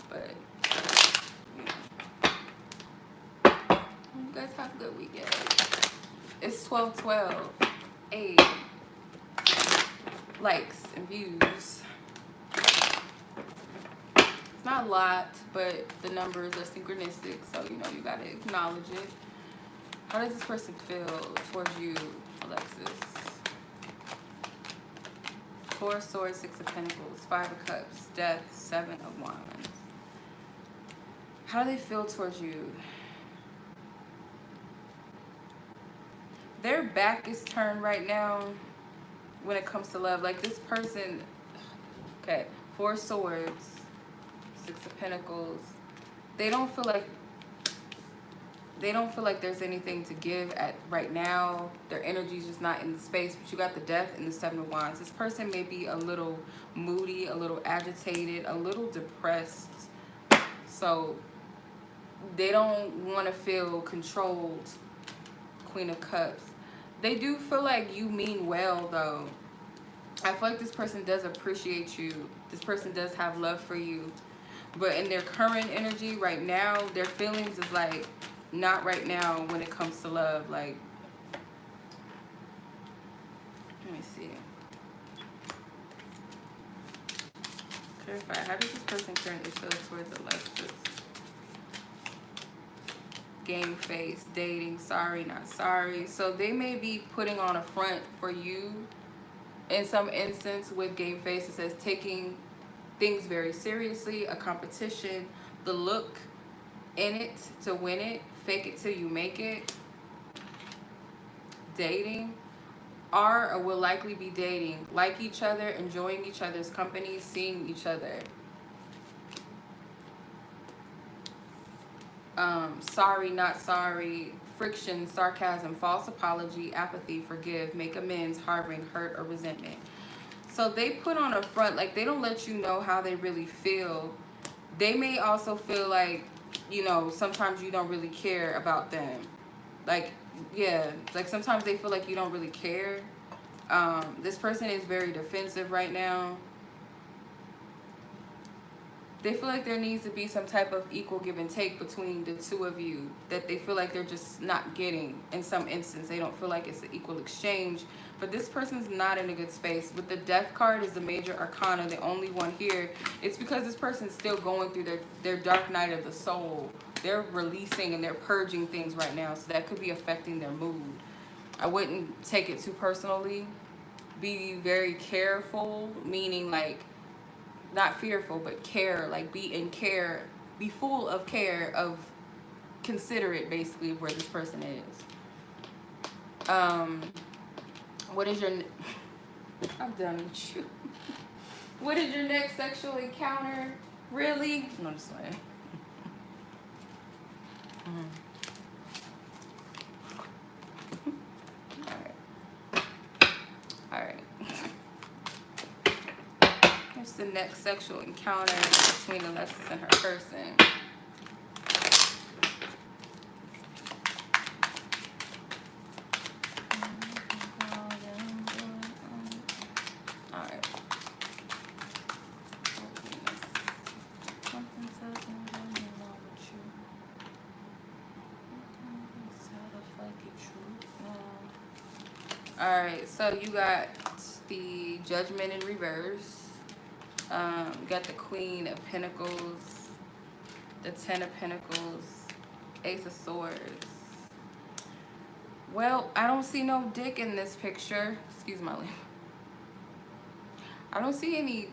But you guys have a good weekend. It's 12/12. 8 likes and views. It's not a lot, but the numbers are synchronistic, so you know you gotta acknowledge it. How does this person feel towards you, Alexis? 4 of Swords, 6 of Pentacles, 5 of Cups, Death, 7 of Wands. How do they feel towards you? Their back is turned right now when it comes to love. Like this person, okay, 4 of Swords, 6 of Pentacles. They don't feel like there's anything to give at right now. Their energy's just not in the space. But you got the Death and the 7 of Wands. This person may be a little moody, a little agitated, a little depressed. So they don't want to feel controlled. Queen of Cups. They do feel like you mean well though. I feel like this person does appreciate you. This person does have love for you. But in their current energy right now, their feelings is like not right now when it comes to love. Like, let me see. Clarify. How does this person currently feel towards Alexis? Game face, dating, sorry, not sorry. So they may be putting on a front for you. In some instance with game face, it says taking things very seriously, a competition, the look in it to win it, fake it till you make it. Dating, are or will likely be dating, like each other, enjoying each other's company, seeing each other. Sorry, not sorry, friction, sarcasm, false apology, apathy, forgive, make amends, harboring hurt or resentment. So they put on a front, like they don't let you know how they really feel. They may also feel like, you know, sometimes you don't really care about them. Like, yeah, like sometimes they feel like you don't really care. This person is very defensive right now. They feel like there needs to be some type of equal give and take between the two of you that they feel like they're just not getting in some instance. They don't feel like it's an equal exchange. But this person's not in a good space. With the Death card is the major arcana, the only one here. It's because this person's still going through their dark night of the soul. They're releasing and they're purging things right now. So that could be affecting their mood. I wouldn't take it too personally. Be very careful, meaning like, not fearful, but care, like be in care, be full of care, of considerate basically of where this person is. What is your, I'm done with you. What is your next sexual encounter? Really? No, just like. Alright. Here's the next sexual encounter between Alexis and her person. Alright. Alright, so you got the Judgment in reverse. You got the Queen of Pentacles, the 10 of Pentacles, Ace of Swords. Well, I don't see no dick in this picture. Excuse my language. I don't see any,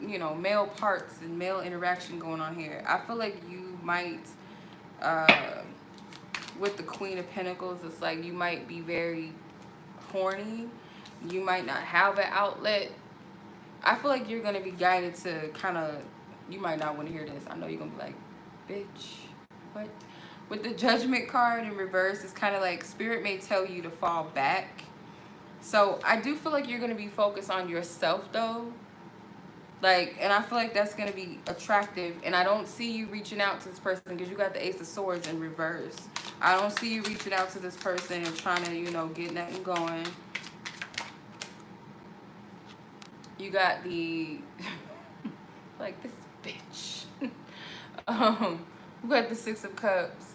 you know, male parts and male interaction going on here. I feel like you might with the Queen of Pentacles, it's like you might be very horny. You might not have an outlet. I feel like you're going to be guided to kind of, you might not want to hear this. I know you're going to be like, bitch, what? With the Judgment card in reverse, it's kind of like Spirit may tell you to fall back. So I do feel like you're going to be focused on yourself though. Like, and I feel like that's going to be attractive. And I don't see you reaching out to this person because you got the Ace of Swords in reverse. I don't see you reaching out to this person and trying to, you know, get nothing going. You got the, like this bitch. You got the Six of Cups.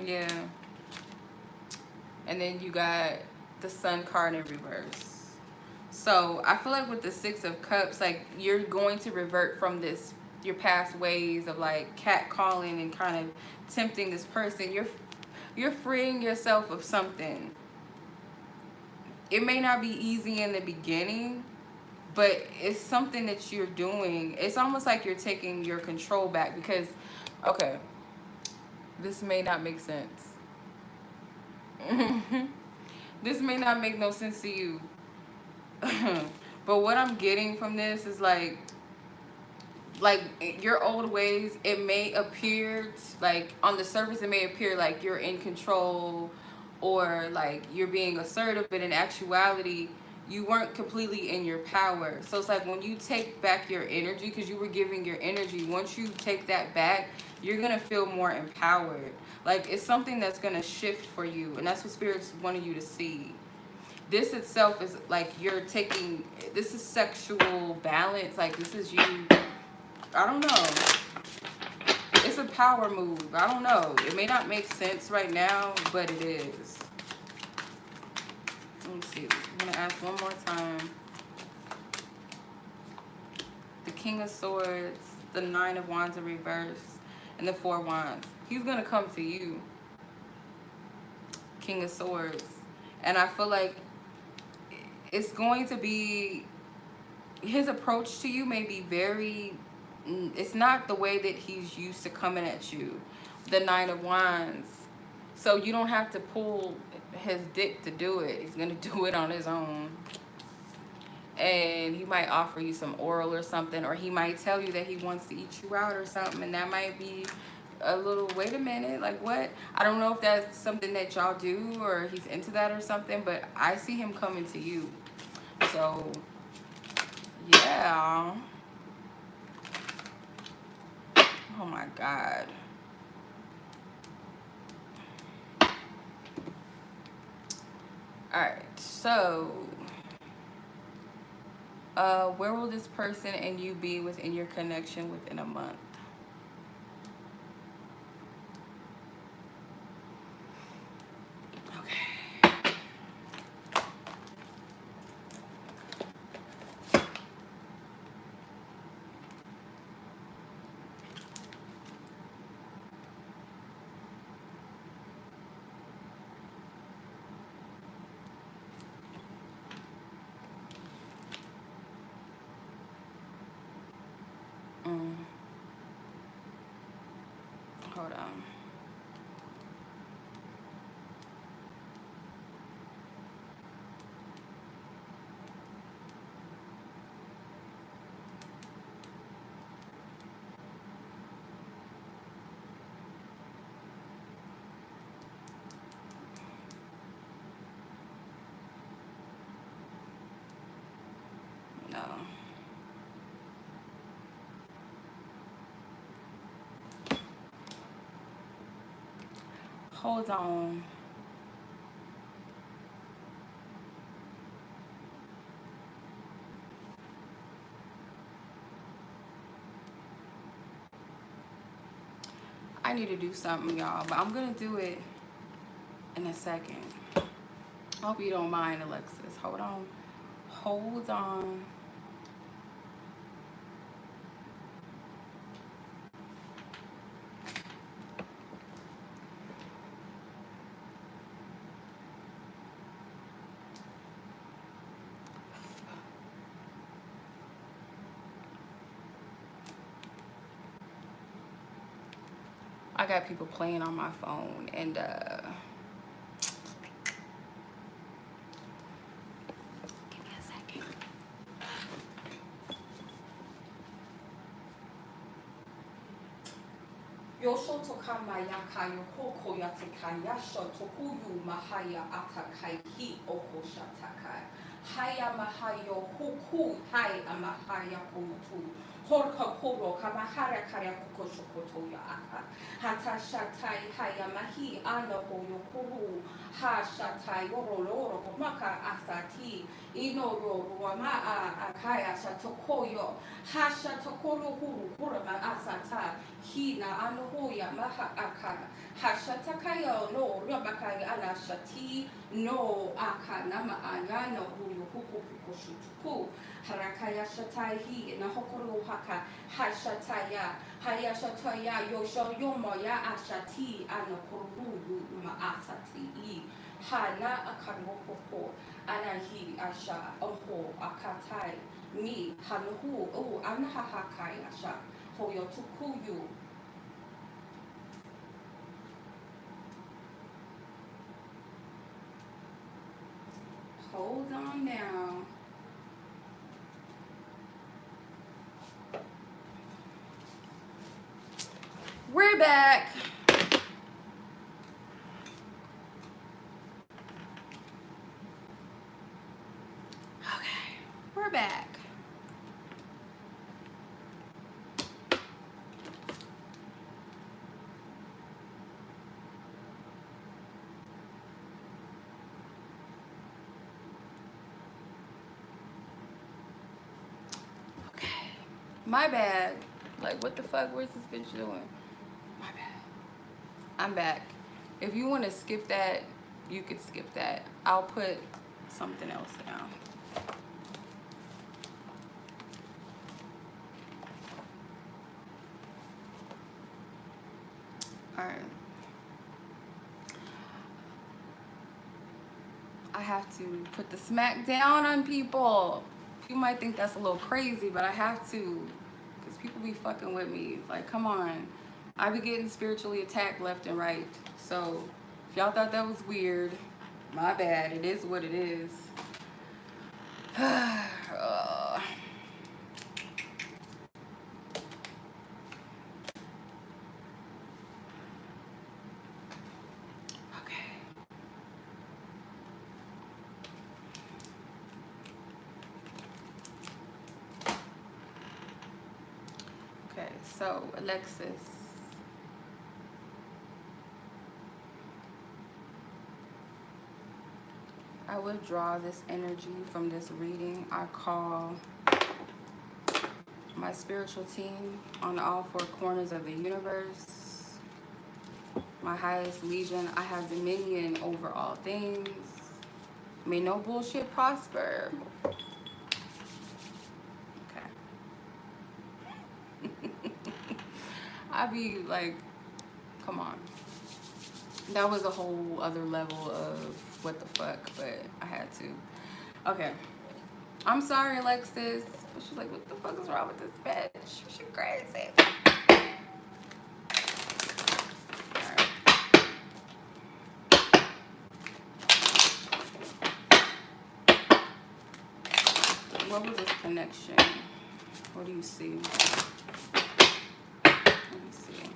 Yeah. And then you got the Sun card in reverse. So I feel like with the Six of Cups, like you're going to revert from this, your past ways of like catcalling and kind of tempting this person. You're freeing yourself of something. It may not be easy in the beginning, but it's something that you're doing. It's almost like you're taking your control back because, okay, this may not make sense. This may not make no sense to you. But what I'm getting from this is like your old ways, it may appear like on the surface, it may appear like you're in control or like you're being assertive, but in actuality, you weren't completely in your power. So it's like when you take back your energy, because you were giving your energy, once you take that back, you're going to feel more empowered. Like it's something that's going to shift for you. And that's what Spirit's wanting you to see. This itself is like you're taking, this is sexual balance. Like this is you, I don't know. It's a power move. I don't know. It may not make sense right now, but it is. Let me see. I'm going to ask one more time. The King of Swords, the Nine of Wands in reverse, and the Four Wands. He's going to come to you. King of Swords. And I feel like it's going to be, his approach to you may be very, it's not the way that he's used to coming at you. The Nine of Wands. So you don't have to pull his dick to do it. He's going to do it on his own. And he might offer you some oral or something, or he might tell you that he wants to eat you out or something, and that might be a little, wait a minute, like what? I don't know if that's something that y'all do or he's into that or something, but I see him coming to you. So, yeah. Oh my God. Alright, so where will this person and you be within your connection within a month? Hold on. No. Hold on. I need to do something, y'all, but I'm gonna do it in a second. I hope you don't mind, Alexis. Hold on. Hold on. I got people playing on my phone, and give me a second. Yosho tokamaya kayo koko yatekaya shotokuyu mahaya atakai hi oko shatakai. Haya mahayo huku hai amahaya kutu. Horka koro kamahara kaya kuko shokoto ya aka. Hata shatai haya mahi ano hoyo kuru. Ha shatai oroloro komaka asati. Inoro ruamaa akaya shatokoyo. Ha shatokoro huru kurama asata. Hina anohoya maha aka. Ha shatakaya no rabakaya ala shati. No aka nama ayano huyo huku huko shutuku. Harakaya shatai hi na hokoro haka. Ha shataya. Haya shataya yosho yomo ya ashati ano koruyu ma asati I. Hana akanokoko. Anahi asha oho akatai. Mi hanuhu o anahahakai asha. Hoyo tukuyu. Hold on now. We're back. Okay, we're back. Okay, my bad. Like, what the fuck? Where's this bitch doing? My bad. I'm back. If you want to skip that, you could skip that. I'll put something else down. Alright. I have to put the smack down on people. You might think that's a little crazy, but I have to. Because people be fucking with me. Like, come on. I be getting spiritually attacked left and right. So, if y'all thought that was weird, my bad. It is what it is. So, Alexis, I withdraw this energy from this reading. I call my spiritual team on all four corners of the universe. My highest legion, I have dominion over all things. May no bullshit prosper. I be like, come on. That was a whole other level of what the fuck, but I had to. Okay. I'm sorry, Alexis. But she's like, what the fuck is wrong with this bitch? She crazy. Alright. What was this connection? What do you see? Let me see.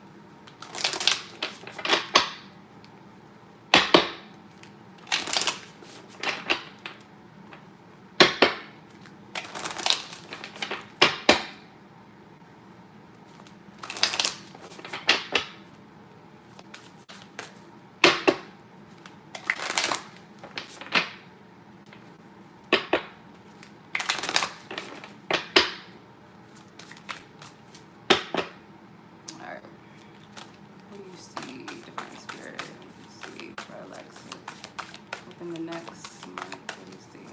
The next month. Let me see.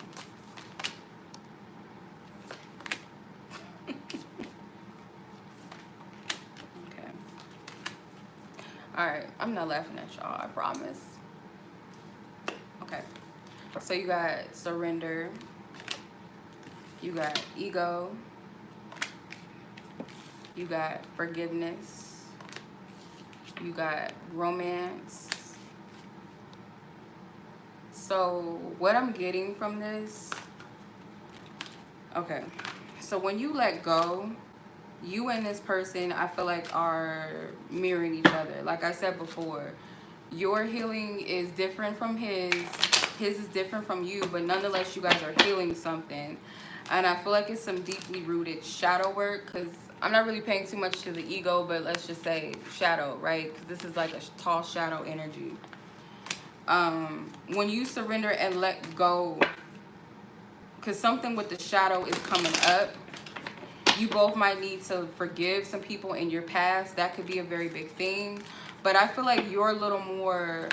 Okay. Alright, I'm not laughing at y'all, I promise. Okay. So you got surrender. You got ego. You got forgiveness. You got romance. So what I'm getting from this, okay, so when you let go, you and this person, I feel like, are mirroring each other. Like I said before, your healing is different from his is different from you, but nonetheless you guys are healing something. And I feel like it's some deeply rooted shadow work, because I'm not really paying too much to the ego, but let's just say shadow, right? Because this is like a tall shadow energy. When you surrender and let go, because something with the shadow is coming up, you both might need to forgive some people in your past. That could be a very big thing. But I feel like you're a little more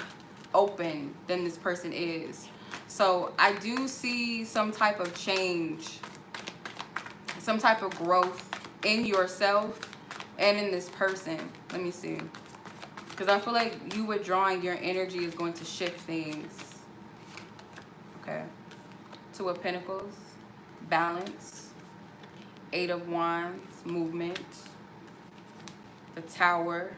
open than this person is. So I do see some type of change, some type of growth in yourself and in this person. Let me see. Because I feel like you withdrawing your energy is going to shift things. Okay. Two of Pentacles, balance. Eight of Wands, movement. The Tower.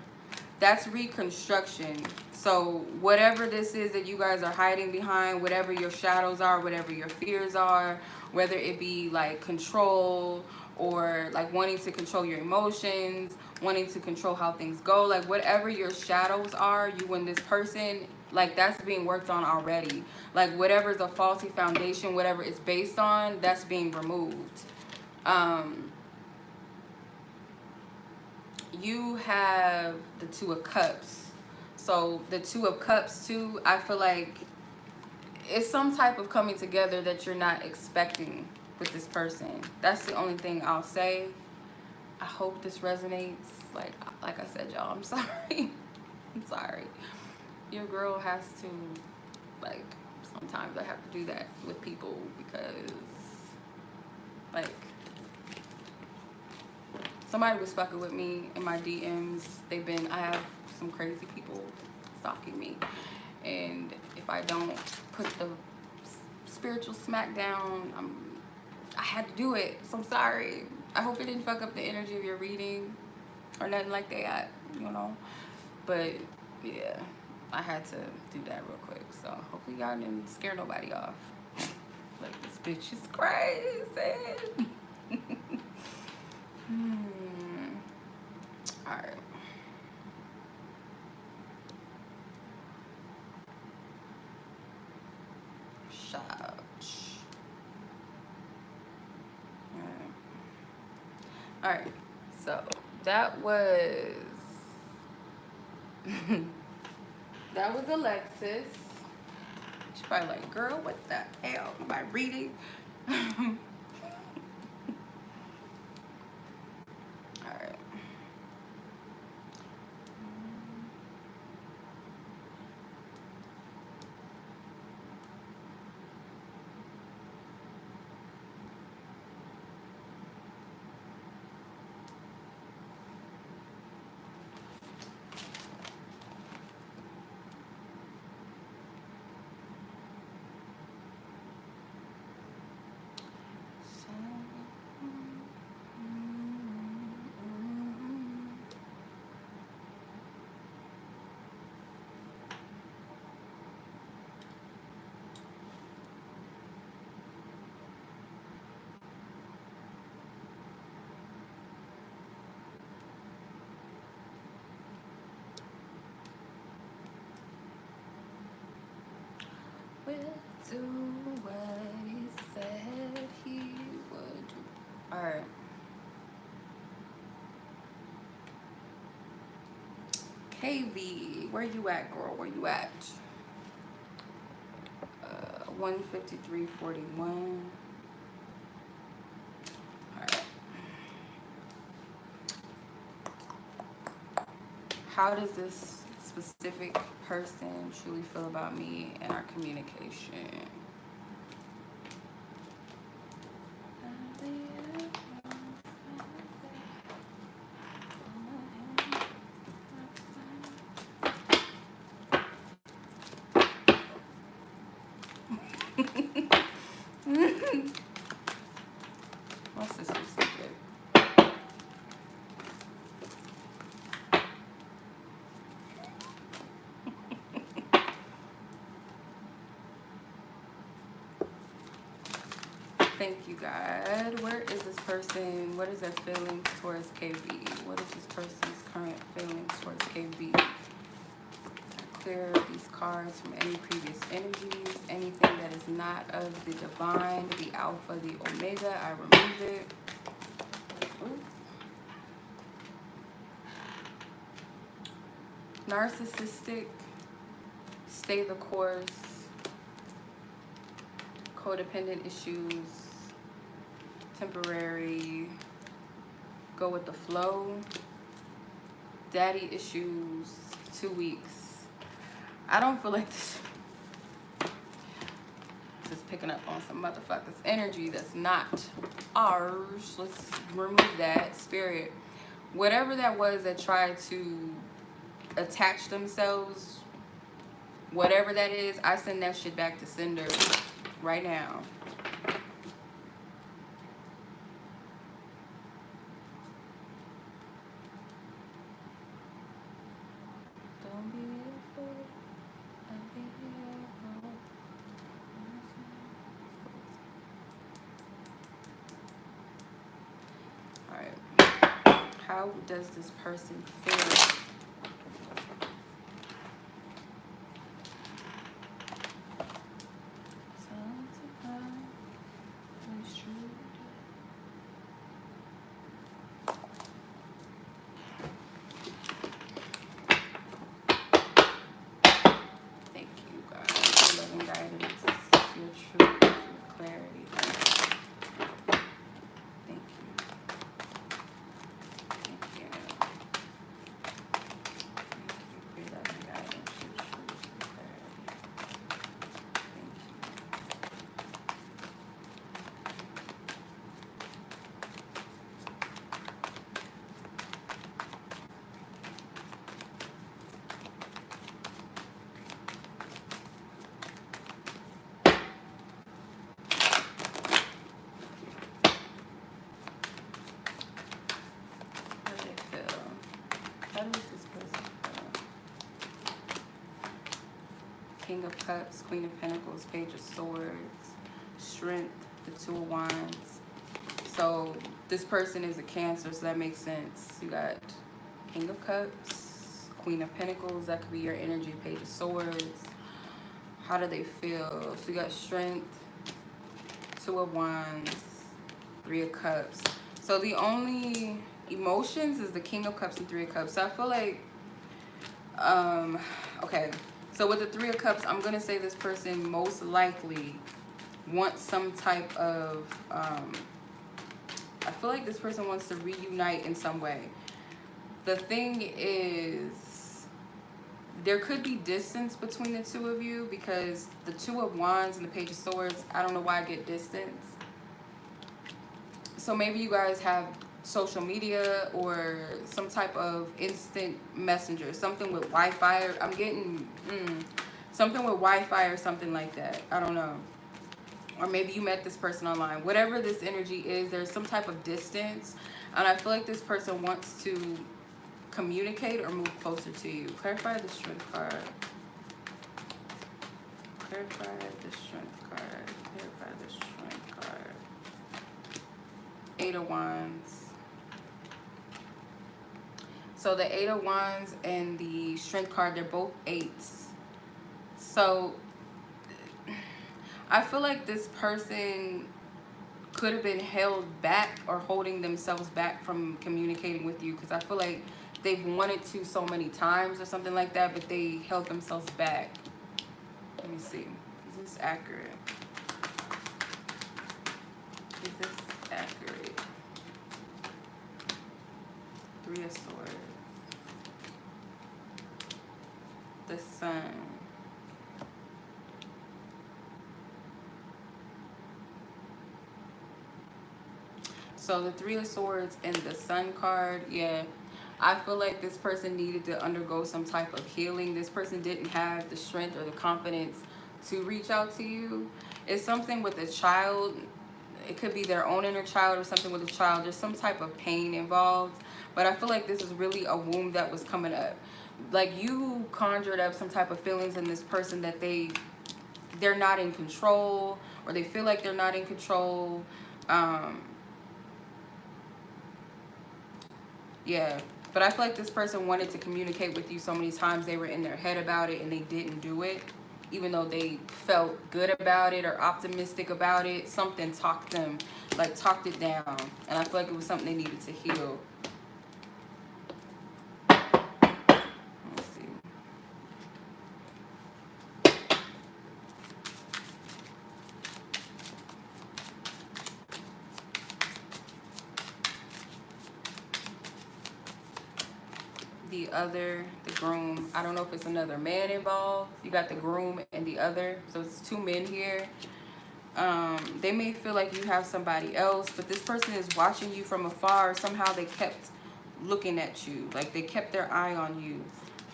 That's reconstruction. So whatever this is that you guys are hiding behind, whatever your shadows are, whatever your fears are, whether it be like control or like wanting to control your emotions, wanting to control how things go, like whatever your shadows are, you and this person, like that's being worked on already. Like whatever's a faulty foundation, whatever it's based on, that's being removed. You have the Two of Cups. So the Two of Cups too, I feel like it's some type of coming together that you're not expecting with this person. That's the only thing I'll say. I hope this resonates. Like I said, y'all, I'm sorry. I'm sorry. Your girl has to, like, sometimes I have to do that with people because, like, somebody was fucking with me in my DMs. I have some crazy people stalking me. And if I don't put the spiritual smack down, I had to do it. So I'm sorry. I hope it didn't fuck up the energy of your reading or nothing like that, you know. But yeah, I had to do that real quick. So hopefully y'all didn't scare nobody off. Like, this bitch is crazy. Alright. Alright, so that was that was Alexis. She's probably like, girl, what the hell am I reading? Alright. Do what he said he would do. Alright. KV, where you at, girl? Where you at? 153.41. Alright. How does this specific person truly feel about me and our communication? What's this specific? Thank you, God. Where is this person? What is their feelings towards KB? What is this person's current feelings towards KB? Clear these cards from any previous energies. Anything that is not of the divine, the alpha, the omega, I remove it. Ooh. Narcissistic, stay the course, codependent issues, temporary, go with the flow, daddy issues, 2 weeks. I don't feel like this is picking up on some motherfuckers energy that's not ours. Let's remove that. Spirit, whatever that was that tried to attach themselves, whatever that is, I send that shit back to sender right now. Don't be afraid of being alone. Alright. How does this person feel? King of Cups, Queen of Pentacles, Page of Swords, Strength, the Two of Wands. So this person is a Cancer, so that makes sense. You got King of Cups, Queen of Pentacles, that could be your energy, Page of Swords. How do they feel? So you got Strength, Two of Wands, Three of Cups. So the only emotions is the King of Cups and Three of Cups. So I feel like, okay. So with the Three of Cups, I'm going to say this person most likely wants some type of, I feel like this person wants to reunite in some way. The thing is, there could be distance between the two of you because the Two of Wands and the Page of Swords, I don't know why I get distance. So maybe you guys have social media or some type of instant messenger, something with Wi-Fi. I'm getting something with Wi-Fi or something like that. I don't know. Or maybe you met this person online. Whatever this energy is, there's some type of distance. And I feel like this person wants to communicate or move closer to you. Clarify the Strength card. Clarify the Strength card. Clarify the Strength card. Eight of Wands. So the Eight of Wands and the Strength card, they're both eights. So I feel like this person could have been held back or holding themselves back from communicating with you, because I feel like they've wanted to so many times or something like that, but they held themselves back. Let me see. Is this accurate? Is this accurate? Three of Swords. The Sun. So the Three of Swords and the Sun card, yeah. I feel like this person needed to undergo some type of healing. This person didn't have the strength or the confidence to reach out to you. It's something with a child. It could be their own inner child or something with a child. There's some type of pain involved. But I feel like this is really a wound that was coming up. Like you conjured up some type of feelings in this person that they they're not in control, or they feel like they're not in control. Yeah, but I feel like this person wanted to communicate with you so many times. They were in their head about it and they didn't do it, even though they felt good about it or optimistic about it. Something talked them, like talked it down, and I feel like it was something they needed to heal. Let's see. The groom, I don't know if it's another man involved. You got the groom and the other, so it's two men here. They may feel like you have somebody else, but this person is watching you from afar. Somehow they kept looking at you, like they kept their eye on you.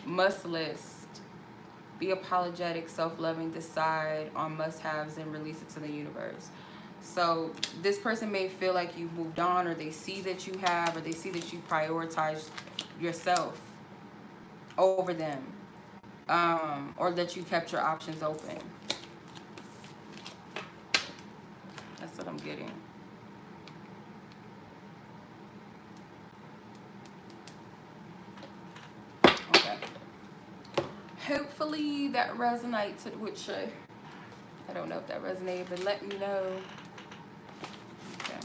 Must list, be apologetic, self-loving, decide on must-haves and release it to the universe. So this person may feel like you've moved on, or they see that you have, or they see that you prioritize yourself over them, or that you kept your options open. That's what I'm getting. Okay. Hopefully that resonates with you. I don't know if that resonated, but let me know. Okay.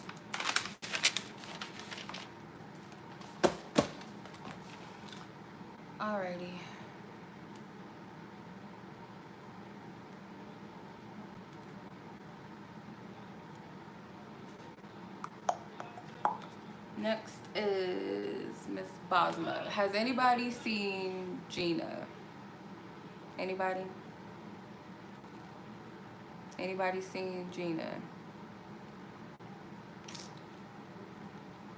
Alrighty. Next is Miss Basma. Has anybody seen Gina? Anybody? Anybody seen Gina?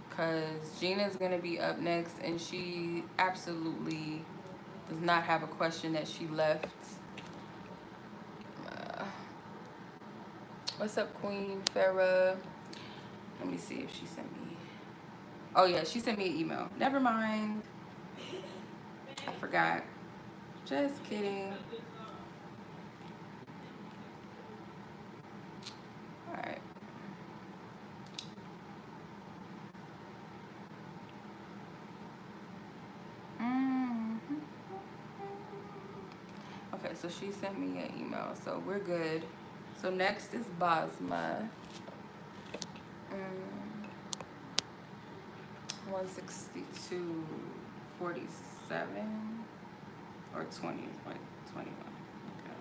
Because Gina's going to be up next, and she absolutely does not have a question that she left. What's up, Queen Farah? Let me see if she sent me. Oh, yeah, she sent me an email. Never mind. I forgot. Just kidding. All right. Okay, so she sent me an email, so we're good. So next is Basma. 162.47 or 20, like 21. Okay.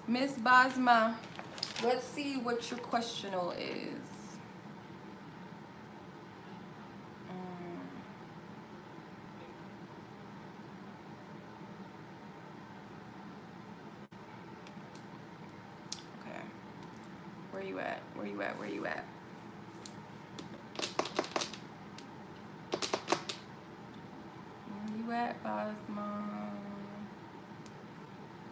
Miss Basma, let's see what your questional is. Okay. Where you at? Where you at? Where you at? At Basma.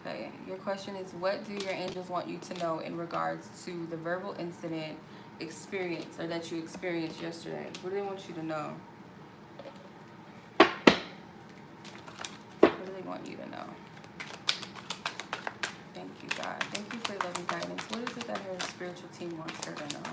Okay, your question is, what do your angels want you to know in regards to the verbal incident experience, or that you experienced yesterday? What do they want you to know? What do they want you to know? Thank you, God. Thank you for your loving guidance. What is it that her spiritual team wants her to know?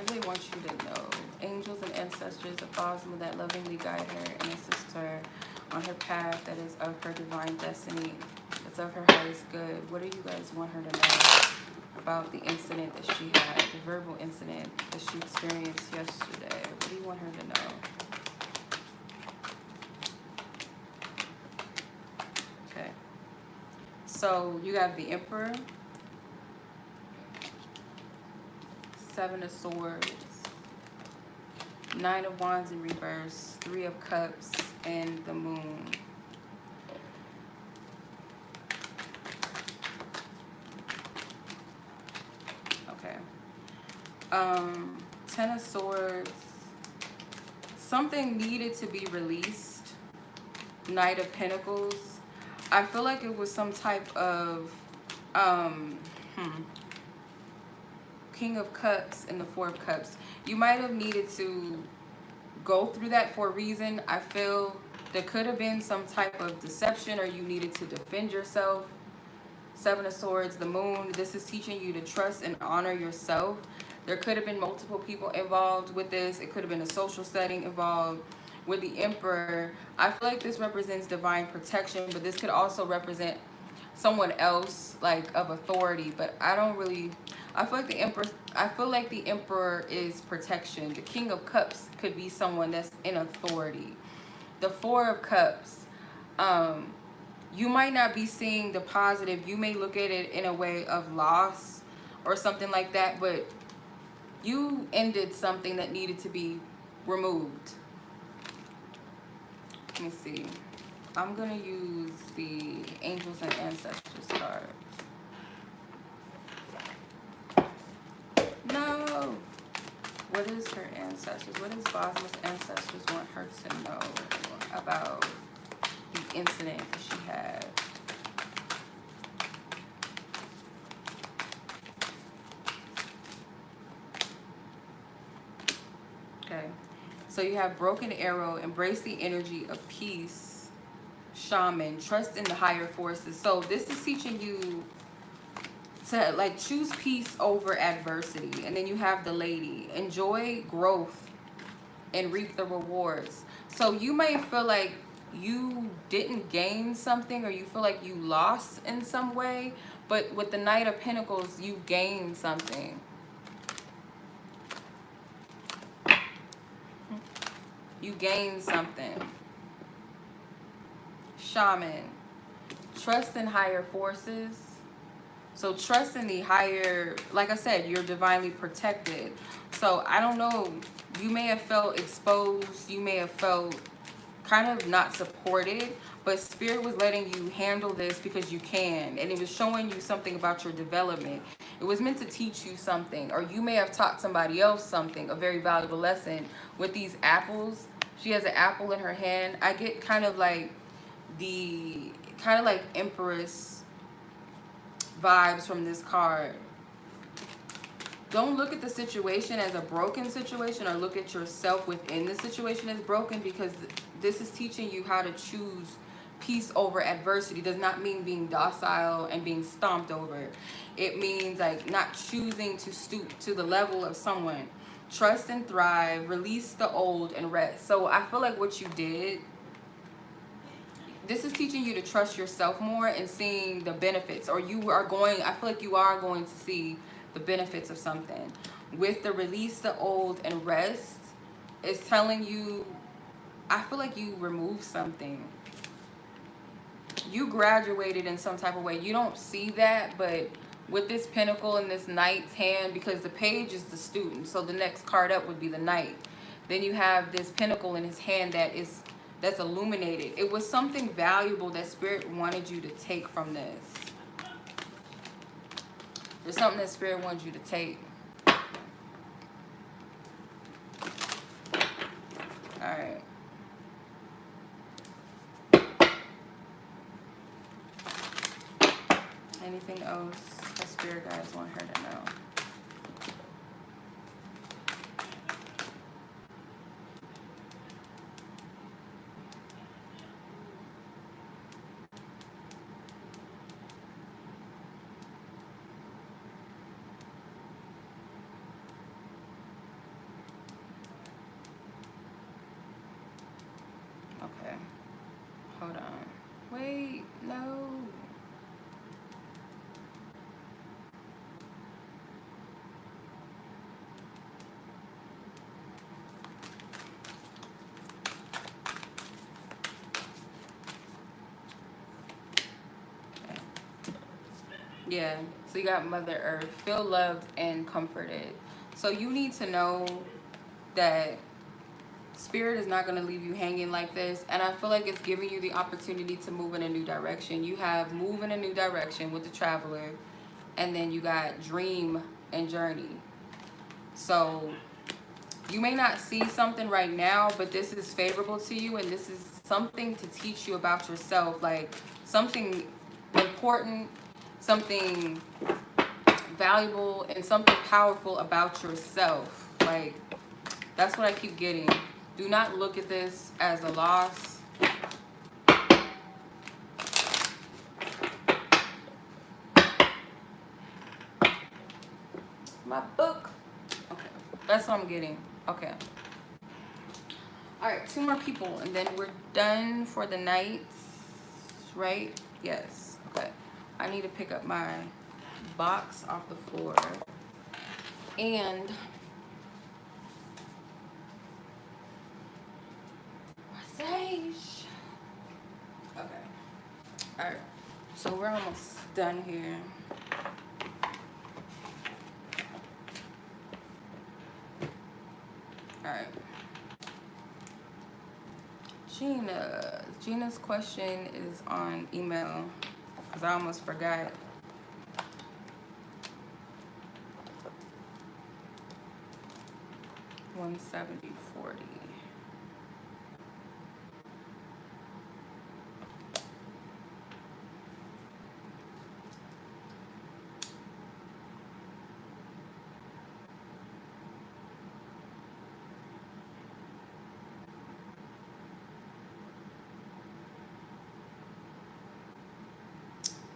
They want you to know angels and ancestors of Basma that lovingly guide her and assist her on her path that is of her divine destiny. It's of her highest good. What do you guys want her to know about the incident that she had, the verbal incident that she experienced yesterday? What do you want her to know? Okay. So you have the Emperor, Seven of Swords, Nine of Wands in reverse, Three of Cups, and the Moon. Okay. Ten of Swords. Something needed to be released. Knight of Pentacles. I feel like it was some type of King of Cups and the Four of Cups. You might have needed to go through that for a reason. I feel there could have been some type of deception, or you needed to defend yourself. Seven of Swords, the Moon. This is teaching you to trust and honor yourself. There could have been multiple people involved with this. It could have been a social setting involved. With the Emperor, I feel like this represents divine protection, but this could also represent someone else, like of authority. But I don't really, I feel like the Emperor is protection. The King of Cups could be someone that's in authority. The Four of Cups, you might not be seeing the positive. You may look at it in a way of loss or something like that, but you ended something that needed to be removed. Let me see. I'm going to use the Angels and Ancestors card. No! What is her ancestors? What does Basma's ancestors want her to know about the incident that she had? Okay. So you have Broken Arrow, embrace the energy of peace, Shaman, trust in the higher forces. So this is teaching you to like choose peace over adversity. And then you have the Lady, enjoy growth and reap the rewards. So you may feel like you didn't gain something, or you feel like you lost in some way, but with the Knight of Pentacles, you've gained something. You gain something. Shaman. Trust in higher forces. So trust in the higher, like I said, you're divinely protected. So I don't know, you may have felt exposed. You may have felt kind of not supported. But Spirit was letting you handle this because you can. And it was showing you something about your development. It was meant to teach you something. Or you may have taught somebody else something, a very valuable lesson. With these apples, she has an apple in her hand. I get kind of like Empress vibes from this card. Don't look at the situation as a broken situation, or look at yourself within the situation as broken, because this is teaching you how to choose peace over adversity. Does not mean being docile and being stomped over. It means like not choosing to stoop to the level of someone. Trust and thrive, release the old and rest. So I feel like what you did, this is teaching you to trust yourself more and seeing the benefits, or you are going, I feel like you are going to see the benefits of something. With the release the old and rest, it's telling you, I feel like you removed something. You graduated in some type of way. You don't see that, but with this Pentacle and this Knight's hand, because the Page is the student, so the next card up would be the Knight. Then you have this Pentacle in his hand that's illuminated. It was something valuable that Spirit wanted you to take from this. There's something that Spirit wants you to take. Alright. Anything else that Spirit guides want her to know? Okay. Hold on. Wait, no. Yeah, so you got Mother Earth. Feel loved and comforted. So you need to know that Spirit is not going to leave you hanging like this. And I feel like it's giving you the opportunity to move in a new direction. You have move in a new direction with the Traveler. And then you got dream and journey. So You may not see something right now, but this is favorable to you, and this is something to teach you about yourself, like something important, something valuable, and something powerful about yourself. Like, that's what I keep getting. Do not look at this as a loss. My book. Okay, that's what I'm getting. Okay. All right, 2 more people, and then we're done for the night, right? Yes. Okay. I need to pick up my box off the floor. And my sage. Okay. All right. So we're almost done here. All right. Gina's question is on email, because I almost forgot. $170.40.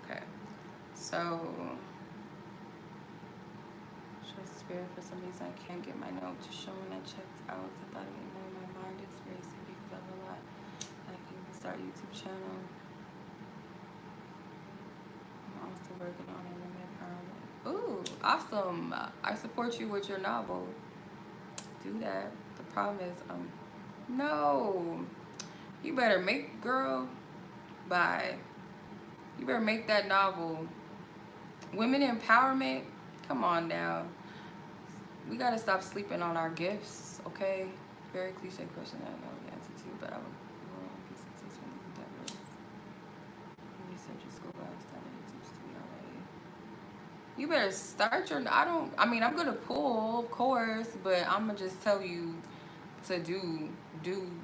Okay, so spirit, for some reason I can't get my note to show when I checked out. I thought I didn't know my mind is racing because of a lot. Like, you can start a YouTube channel. I'm also working on a women empowerment. Ooh, awesome. I support you with your novel. Do that. The problem is, no. You better make, girl, bye. You better make that novel. Women empowerment? Come on now. We gotta stop sleeping on our gifts, okay? Very cliche question that I know the answer to, but I will be successful in these endeavors. Research your school, I started YouTube studio already. You better start your, I mean, I'm gonna pull, of course, but I'm gonna just tell you to do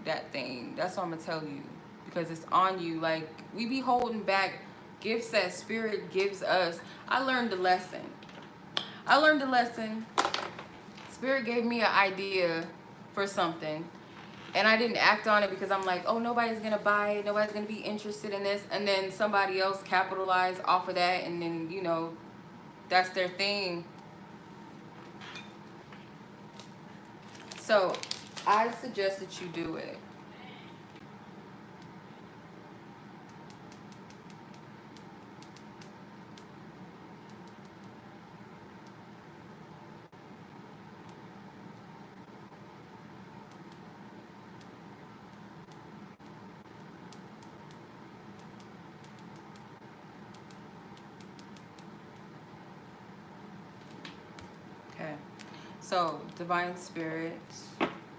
that thing. That's what I'm gonna tell you, because it's on you. Like, we be holding back gifts that spirit gives us. I learned the lesson. Spirit gave me an idea for something, and I didn't act on it because I'm like, oh, nobody's gonna buy it, nobody's gonna be interested in this, and then somebody else capitalized off of that, and then, you know, that's their thing. So I suggest that you do it. Okay, so divine spirit,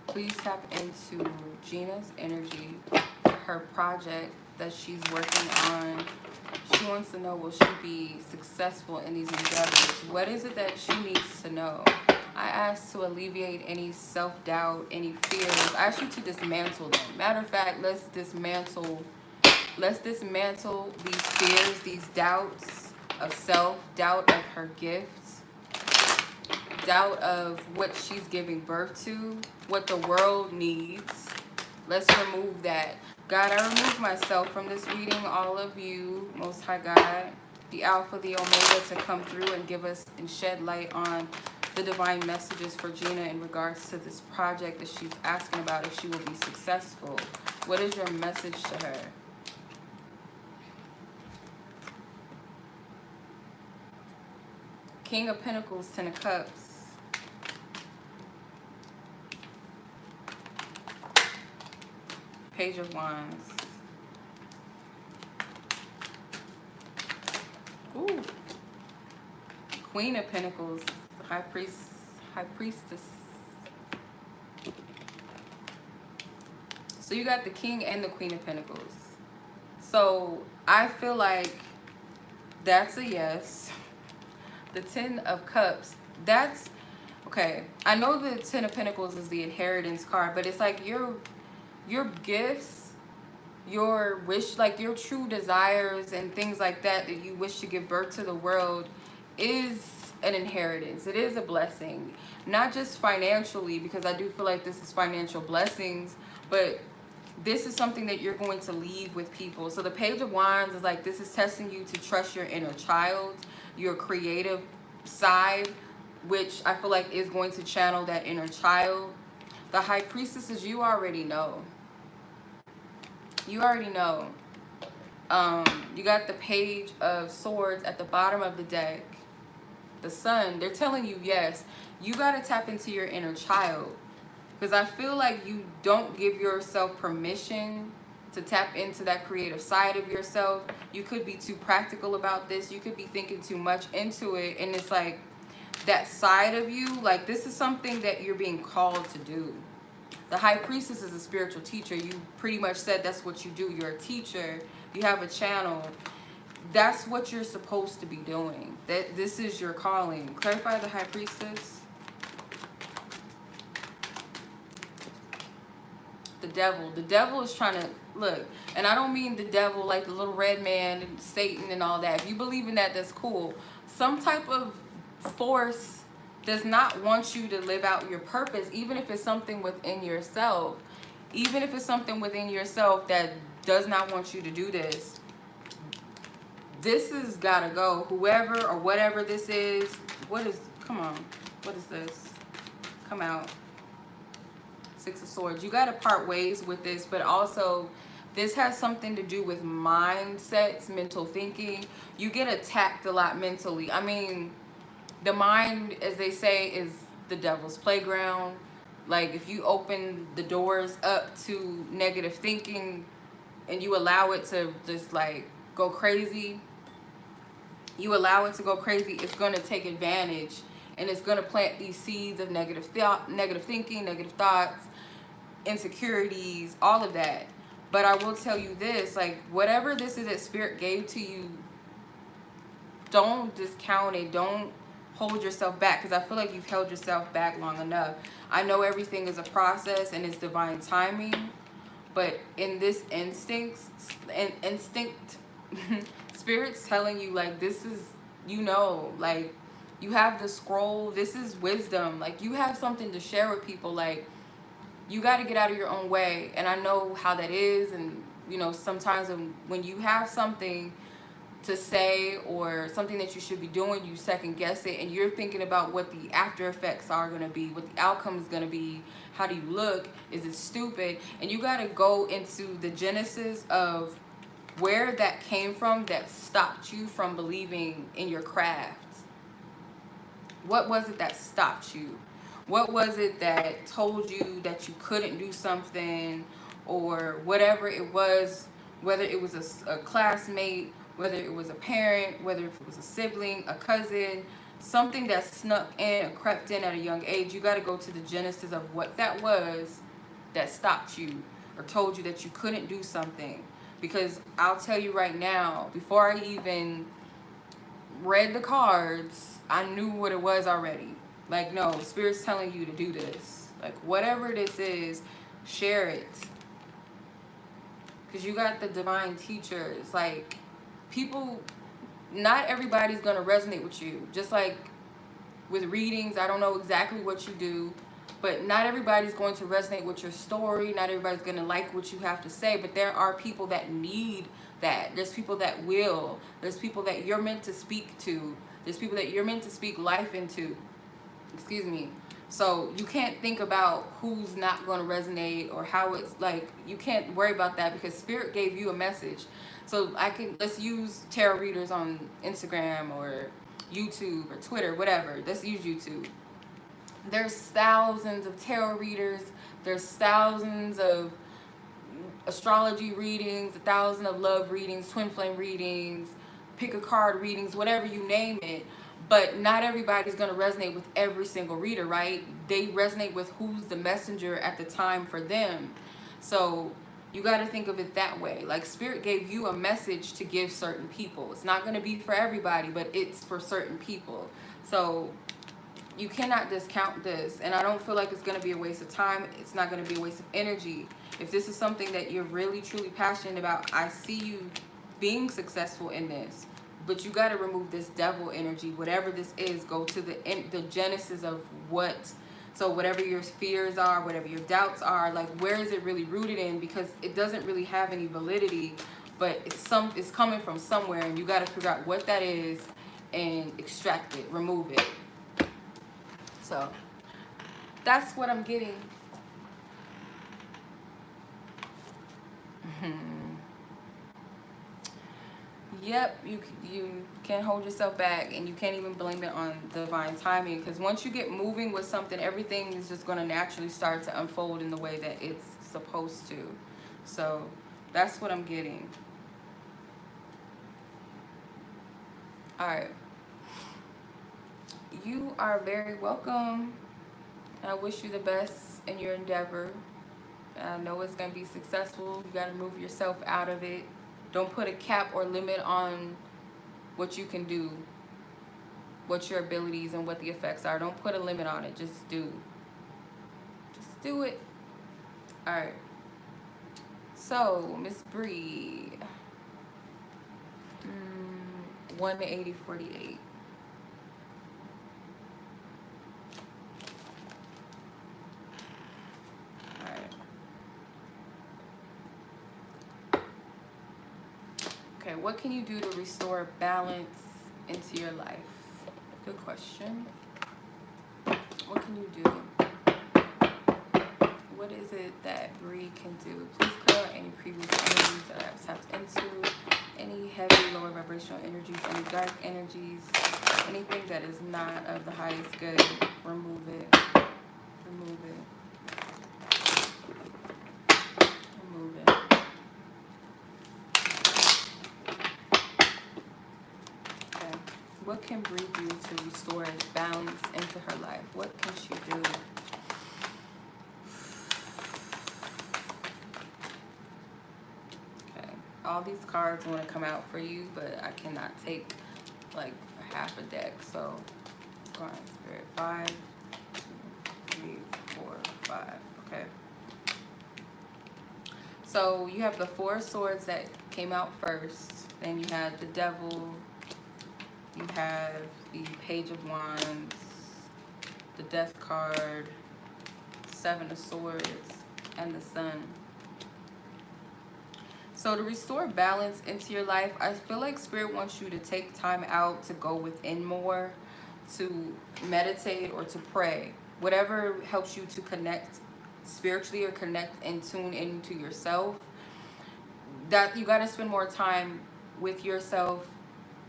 please tap into Gina's energy, her project that she's working on. She wants to know, will she be successful in these endeavors? What is it that she needs to know? I asked to alleviate any self-doubt, any fears. I asked you to dismantle them. Matter of fact, let's dismantle these fears, these doubts of self, doubt of her gifts, doubt of what she's giving birth to, what the world needs. Let's remove that. God, I remove myself from this reading, all of you, Most High God, the Alpha, the Omega, to come through and give us and shed light on the divine messages for Gina in regards to this project that she's asking about, if she will be successful. What is your message to her? King of Pentacles, Ten of Cups. Page of Wands. Ooh. Queen of Pentacles, High Priestess. So you got the King and the Queen of Pentacles. So I feel like that's a yes. The Ten of Cups, that's Okay, I know the Ten of Pentacles is the inheritance card, but it's like your gifts, your wish, like your true desires and things like that that you wish to give birth to the world is an inheritance. It is a blessing, not just financially, because I do feel like this is financial blessings, but this is something that you're going to leave with people. So the Page of Wands is like, this is testing you to trust your inner child, your creative side, which I feel like is going to channel that inner child. The High Priestess is, you already know. You already know. You got the Page of Swords at the bottom of the deck. The Sun, they're telling you, yes, you got to tap into your inner child. Because I feel like you don't give yourself permission to tap into that creative side of yourself. You could be too practical about this. You could be thinking too much into it. And it's like that side of you, like this is something that you're being called to do. The High Priestess is a spiritual teacher. You pretty much said that's what you do. You're a teacher. You have a channel. That's what you're supposed to be doing. This is your calling. Clarify the High Priestess. The devil. The devil is trying to look, and I don't mean the devil like the little red man and Satan and all that. If you believe in that, that's cool. Some type of force does not want you to live out your purpose, even if it's something within yourself. Even if it's something within yourself that does not want you to do this. This has got to go. Whoever or whatever this is. What is, come on. What is this? Come out. Six of Swords. You got to part ways with this, but also this has something to do with mindsets, mental thinking. You get attacked a lot mentally. I mean, the mind, as they say, is the devil's playground. Like if you open the doors up to negative thinking and you allow it to just like go crazy, you allow it to go crazy, it's going to take advantage and it's going to plant these seeds of negative thinking, negative thoughts, insecurities, all of that. But I will tell you this, like whatever this is that Spirit gave to you, don't discount it. Don't hold yourself back, because I feel like you've held yourself back long enough. I know everything is a process and it's divine timing, but in this instinct Spirit's telling you like this is, you know, like you have the scroll, this is wisdom, like you have something to share with people. Like you got to get out of your own way, and I know how that is. And you know, sometimes when you have something to say or something that you should be doing, you second guess it, and you're thinking about what the after effects are going to be, what the outcome is going to be, how do you look, is it stupid? And you got to go into the genesis of where that came from that stopped you from believing in your craft. What was it that stopped you? What was it that told you that you couldn't do something, or whatever it was, whether it was a classmate, whether it was a parent, whether it was a sibling, a cousin, something that snuck in or crept in at a young age. You got to go to the genesis of what that was that stopped you or told you that you couldn't do something. Because I'll tell you right now, before I even read the cards, I knew what it was already. Like, no, Spirit's telling you to do this. Like, whatever this is, share it. Because you got the divine teachers. Like, people, not everybody's going to resonate with you. Just like with readings, I don't know exactly what you do, but not everybody's going to resonate with your story. Not everybody's going to like what you have to say, but there are people that need that. There's people that will. There's people that you're meant to speak to. There's people that you're meant to speak life into. Excuse me. So you can't think about who's not going to resonate or how it's like. You can't worry about that, because Spirit gave you a message. So let's use tarot readers on Instagram or YouTube or Twitter, whatever. Let's use YouTube. There's thousands of tarot readers. There's thousands of astrology readings, 1,000 of love readings, twin flame readings, pick a card readings, whatever you name it. But not everybody's going to resonate with every single reader, right? They resonate with who's the messenger at the time for them. So you got to think of it that way. Like, Spirit gave you a message to give certain people. It's not going to be for everybody, but it's for certain people. So you cannot discount this. And I don't feel like it's going to be a waste of time. It's not going to be a waste of energy. If this is something that you're really, truly passionate about, I see you being successful in this. But you got to remove this devil energy. Whatever this is, go to the genesis of what. So whatever your fears are, whatever your doubts are, like, where is it really rooted in? Because it doesn't really have any validity, but it's coming from somewhere, and you got to figure out what that is and extract it, remove it. So that's what I'm getting. Yep, you can't hold yourself back, and you can't even blame it on divine timing, because once you get moving with something, everything is just going to naturally start to unfold in the way that it's supposed to. So that's what I'm getting. All right. You are very welcome. I wish you the best in your endeavor. I know it's going to be successful. You got to move yourself out of it. Don't put a cap or limit on what you can do, what your abilities and what the effects are. Don't put a limit on it. Just do. Just do it. All right. So, Miss Bree. 18048. Okay, what can you do to restore balance into your life? Good question. What can you do? What is it that Bree can do? Please clear out any previous energies that I've tapped into, any heavy, lower vibrational energies, any dark energies, anything that is not of the highest good. Remove it. Remove it. Remove it. What can Bree do to restore balance into her life? What can she do? Okay, all these cards want to come out for you, but I cannot take like half a deck. So, go on, Spirit. 5, 2, 3, 4, 5. Okay. So you have the 4 swords that came out first. Then you had the Devil. You have the Page of Wands, the Death card, 7 of Swords, and the Sun. So to restore balance into your life, I feel like Spirit wants you to take time out to go within more, to meditate or to pray. Whatever helps you to connect spiritually or connect and tune into yourself. That you got to spend more time with yourself,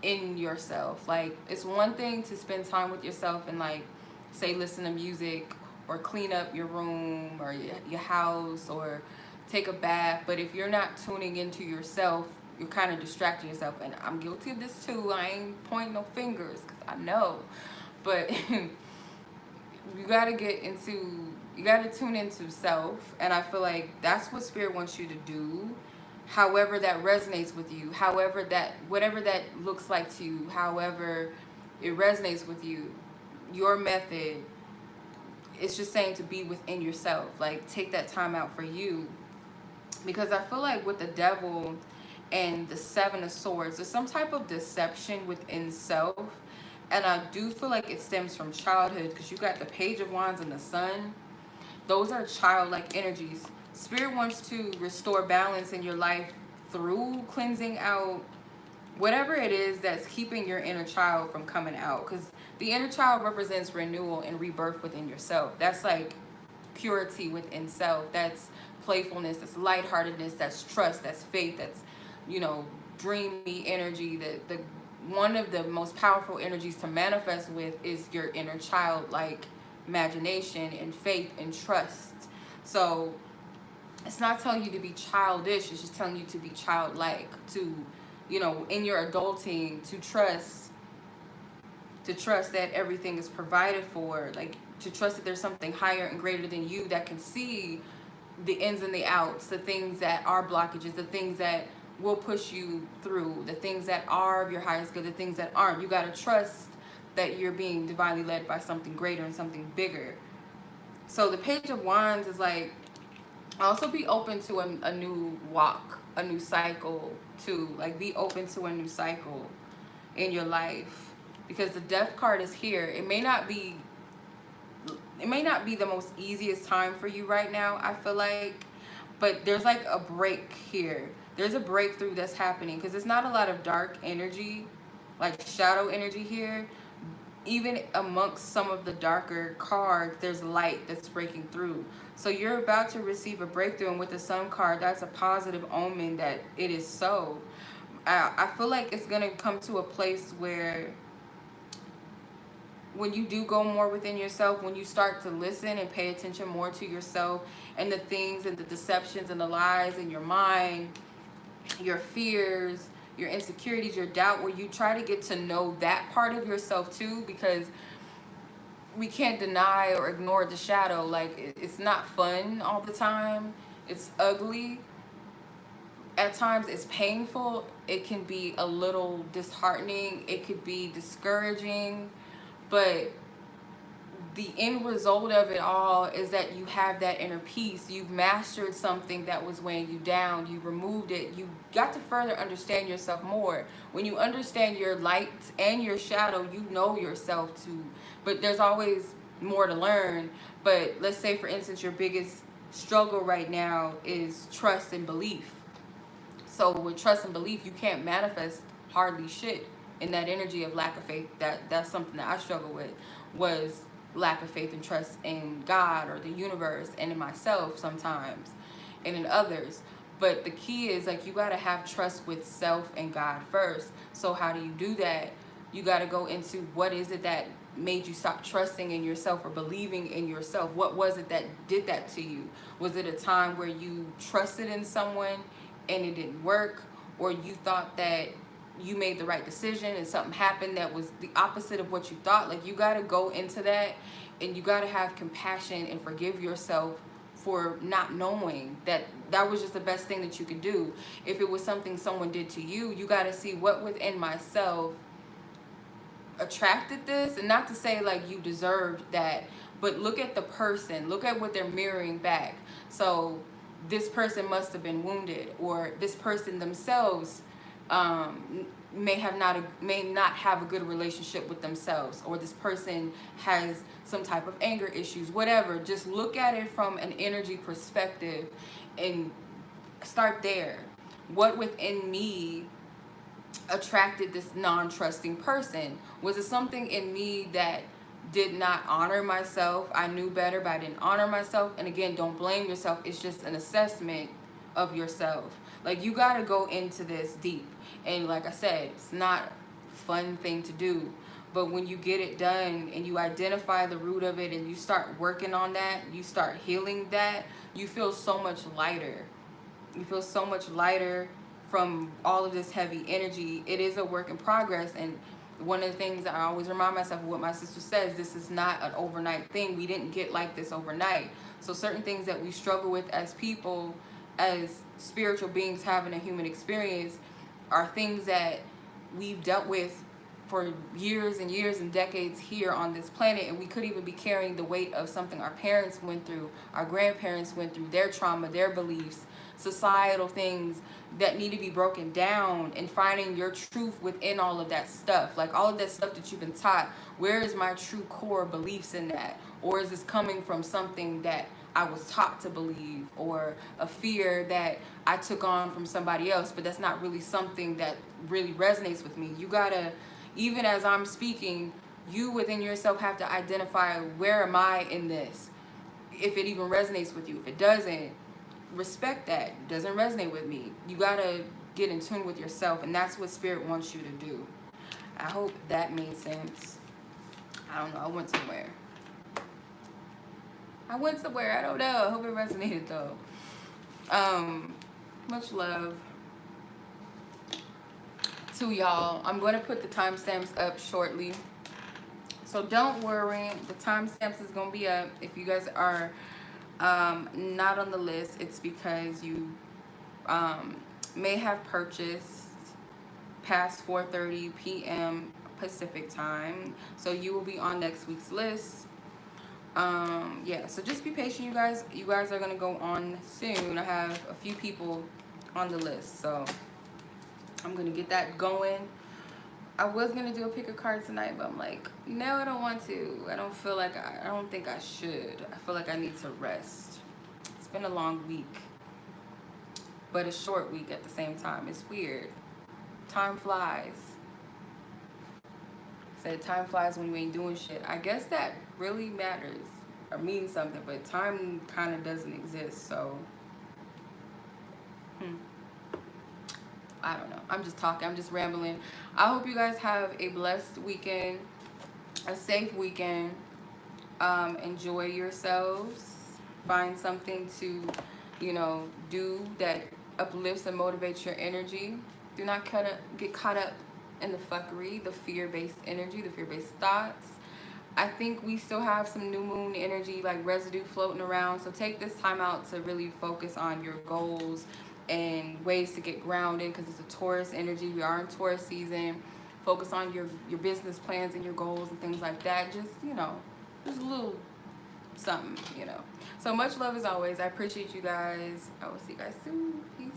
in yourself. Like, it's one thing to spend time with yourself and, like, say listen to music or clean up your room or your house or take a bath, but if you're not tuning into yourself, you're kind of distracting yourself. And I'm guilty of this too. I ain't pointing no fingers because I know, but you got to tune into self, and I feel like that's what Spirit wants you to do. However that resonates with you, whatever that looks like to you, however it resonates with you, your method, it's just saying to be within yourself. Like, take that time out for you. Because I feel like with the Devil and the 7 of Swords, there's some type of deception within self. And I do feel like it stems from childhood, because you got the Page of Wands and the Sun. Those are childlike energies. Spirit wants to restore balance in your life through cleansing out whatever it is that's keeping your inner child from coming out. Because the inner child represents renewal and rebirth within yourself. That's like purity within self. That's playfulness. That's lightheartedness. That's trust. That's faith. That's, you know, dreamy energy. The one of the most powerful energies to manifest with is your inner child, like imagination and faith and trust. So it's not telling you to be childish, it's just telling you to be childlike, to, you know, in your adulting, to trust that everything is provided for, like to trust that there's something higher and greater than you that can see the ins and the outs, the things that are blockages, the things that will push you through, the things that are of your highest good, the things that aren't. You got to trust that you're being divinely led by something greater and something bigger. So the Page of Wands is like, also be open to a new walk, a new cycle too. Like, be open to a new cycle in your life, because the Death card is here. It may not be the most easiest time for you right now, I feel like, but there's like a break here. There's a breakthrough that's happening, because it's not a lot of dark energy, like shadow energy here. Even amongst some of the darker cards, there's light that's breaking through. So you're about to receive a breakthrough, and with the Sun card, that's a positive omen that it is so. I feel like it's going to come to a place where when you do go more within yourself, when you start to listen and pay attention more to yourself and the things and the deceptions and the lies in your mind, your fears, your insecurities, your doubt, where you try to get to know that part of yourself too, because we can't deny or ignore the shadow. Like, it's not fun all the time. It's ugly. At times it's painful. It can be a little disheartening. It could be discouraging. But the end result of it all is that you have that inner peace. You've mastered something that was weighing you down. You removed it. You got to further understand yourself more. When you understand your light and your shadow, you know yourself too. But there's always more to learn. But let's say, for instance, your biggest struggle right now is trust and belief. So with trust and belief, you can't manifest hardly shit in that energy of lack of faith. That's something that I struggle with, was lack of faith and trust in God or the universe, and in myself sometimes, and in others. But the key is, like, you got to have trust with self and God first. So how do you do that? You got to go into, what is it that made you stop trusting in yourself or believing in yourself? What was it that did that to you? Was it a time where you trusted in someone and it didn't work, or you thought that you made the right decision and something happened that was the opposite of what you thought? Like, you got to go into that, and you got to have compassion and forgive yourself for not knowing that that was just the best thing that you could do. If it was something someone did to you, you got to see what within myself attracted this. And not to say like you deserved that, but look at the person, look at what they're mirroring back. So this person must have been wounded, or this person themselves may not have a good relationship with themselves, or this person has some type of anger issues, whatever. Just look at it from an energy perspective and start there. What within me attracted this non-trusting person? Was it something in me that did not honor myself? I knew better, but I didn't honor myself. And again, don't blame yourself. It's just an assessment of yourself. Like, you got to go into this deep. And like I said, it's not a fun thing to do. But when you get it done and you identify the root of it and you start working on that, you start healing that, you feel so much lighter. You feel so much lighter from all of this heavy energy. It is a work in progress. And one of the things I always remind myself of what my sister says, this is not an overnight thing. We didn't get like this overnight. So certain things that we struggle with as people, as spiritual beings having a human experience, are things that we've dealt with for years and years and decades here on this planet. And we could even be carrying the weight of something our parents went through, our grandparents went through, their trauma, their beliefs, societal things that need to be broken down, and finding your truth within all of that stuff. Like, all of that stuff that you've been taught, where is my true core beliefs in that? Or is this coming from something that I was taught to believe, or a fear that I took on from somebody else, but that's not really something that really resonates with me? You gotta, even as I'm speaking, you within yourself have to identify, where am I in this? If it even resonates with you. If it doesn't, respect that. It doesn't resonate with me. You gotta get in tune with yourself, and that's what Spirit wants you to do. I hope that made sense. I don't know. I went somewhere. I don't know. I hope it resonated though. Much love to y'all. I'm going to put the timestamps up shortly, so don't worry. The timestamps is going to be up. If you guys are not on the list, it's because you may have purchased past 4:30 p.m. Pacific time. So you will be on next week's list. Yeah, so just be patient, you guys. You guys are gonna go on soon. I have a few people on the list, so I'm gonna get that going. I was gonna do a pick a card tonight, but I'm like, no, I don't want to. I don't feel like I don't think I should. I feel like I need to rest. It's been a long week, but a short week at the same time. It's weird. Time flies. Said time flies when you ain't doing shit. I guess that really matters or means something, but time kind of doesn't exist, so I don't know. I'm just talking. I'm just rambling. I hope you guys have a blessed weekend, a safe weekend. Enjoy yourselves. Find something to, you know, do that uplifts and motivates your energy. Do not get caught up in the fuckery, the fear-based energy, the fear-based thoughts. I think we still have some new moon energy, like residue floating around. So take this time out to really focus on your goals and ways to get grounded, because it's a Taurus energy. We are in Taurus season. Focus on your business plans and your goals and things like that. Just, you know, just a little something, you know. So much love as always. I appreciate you guys. I will see you guys soon. Peace.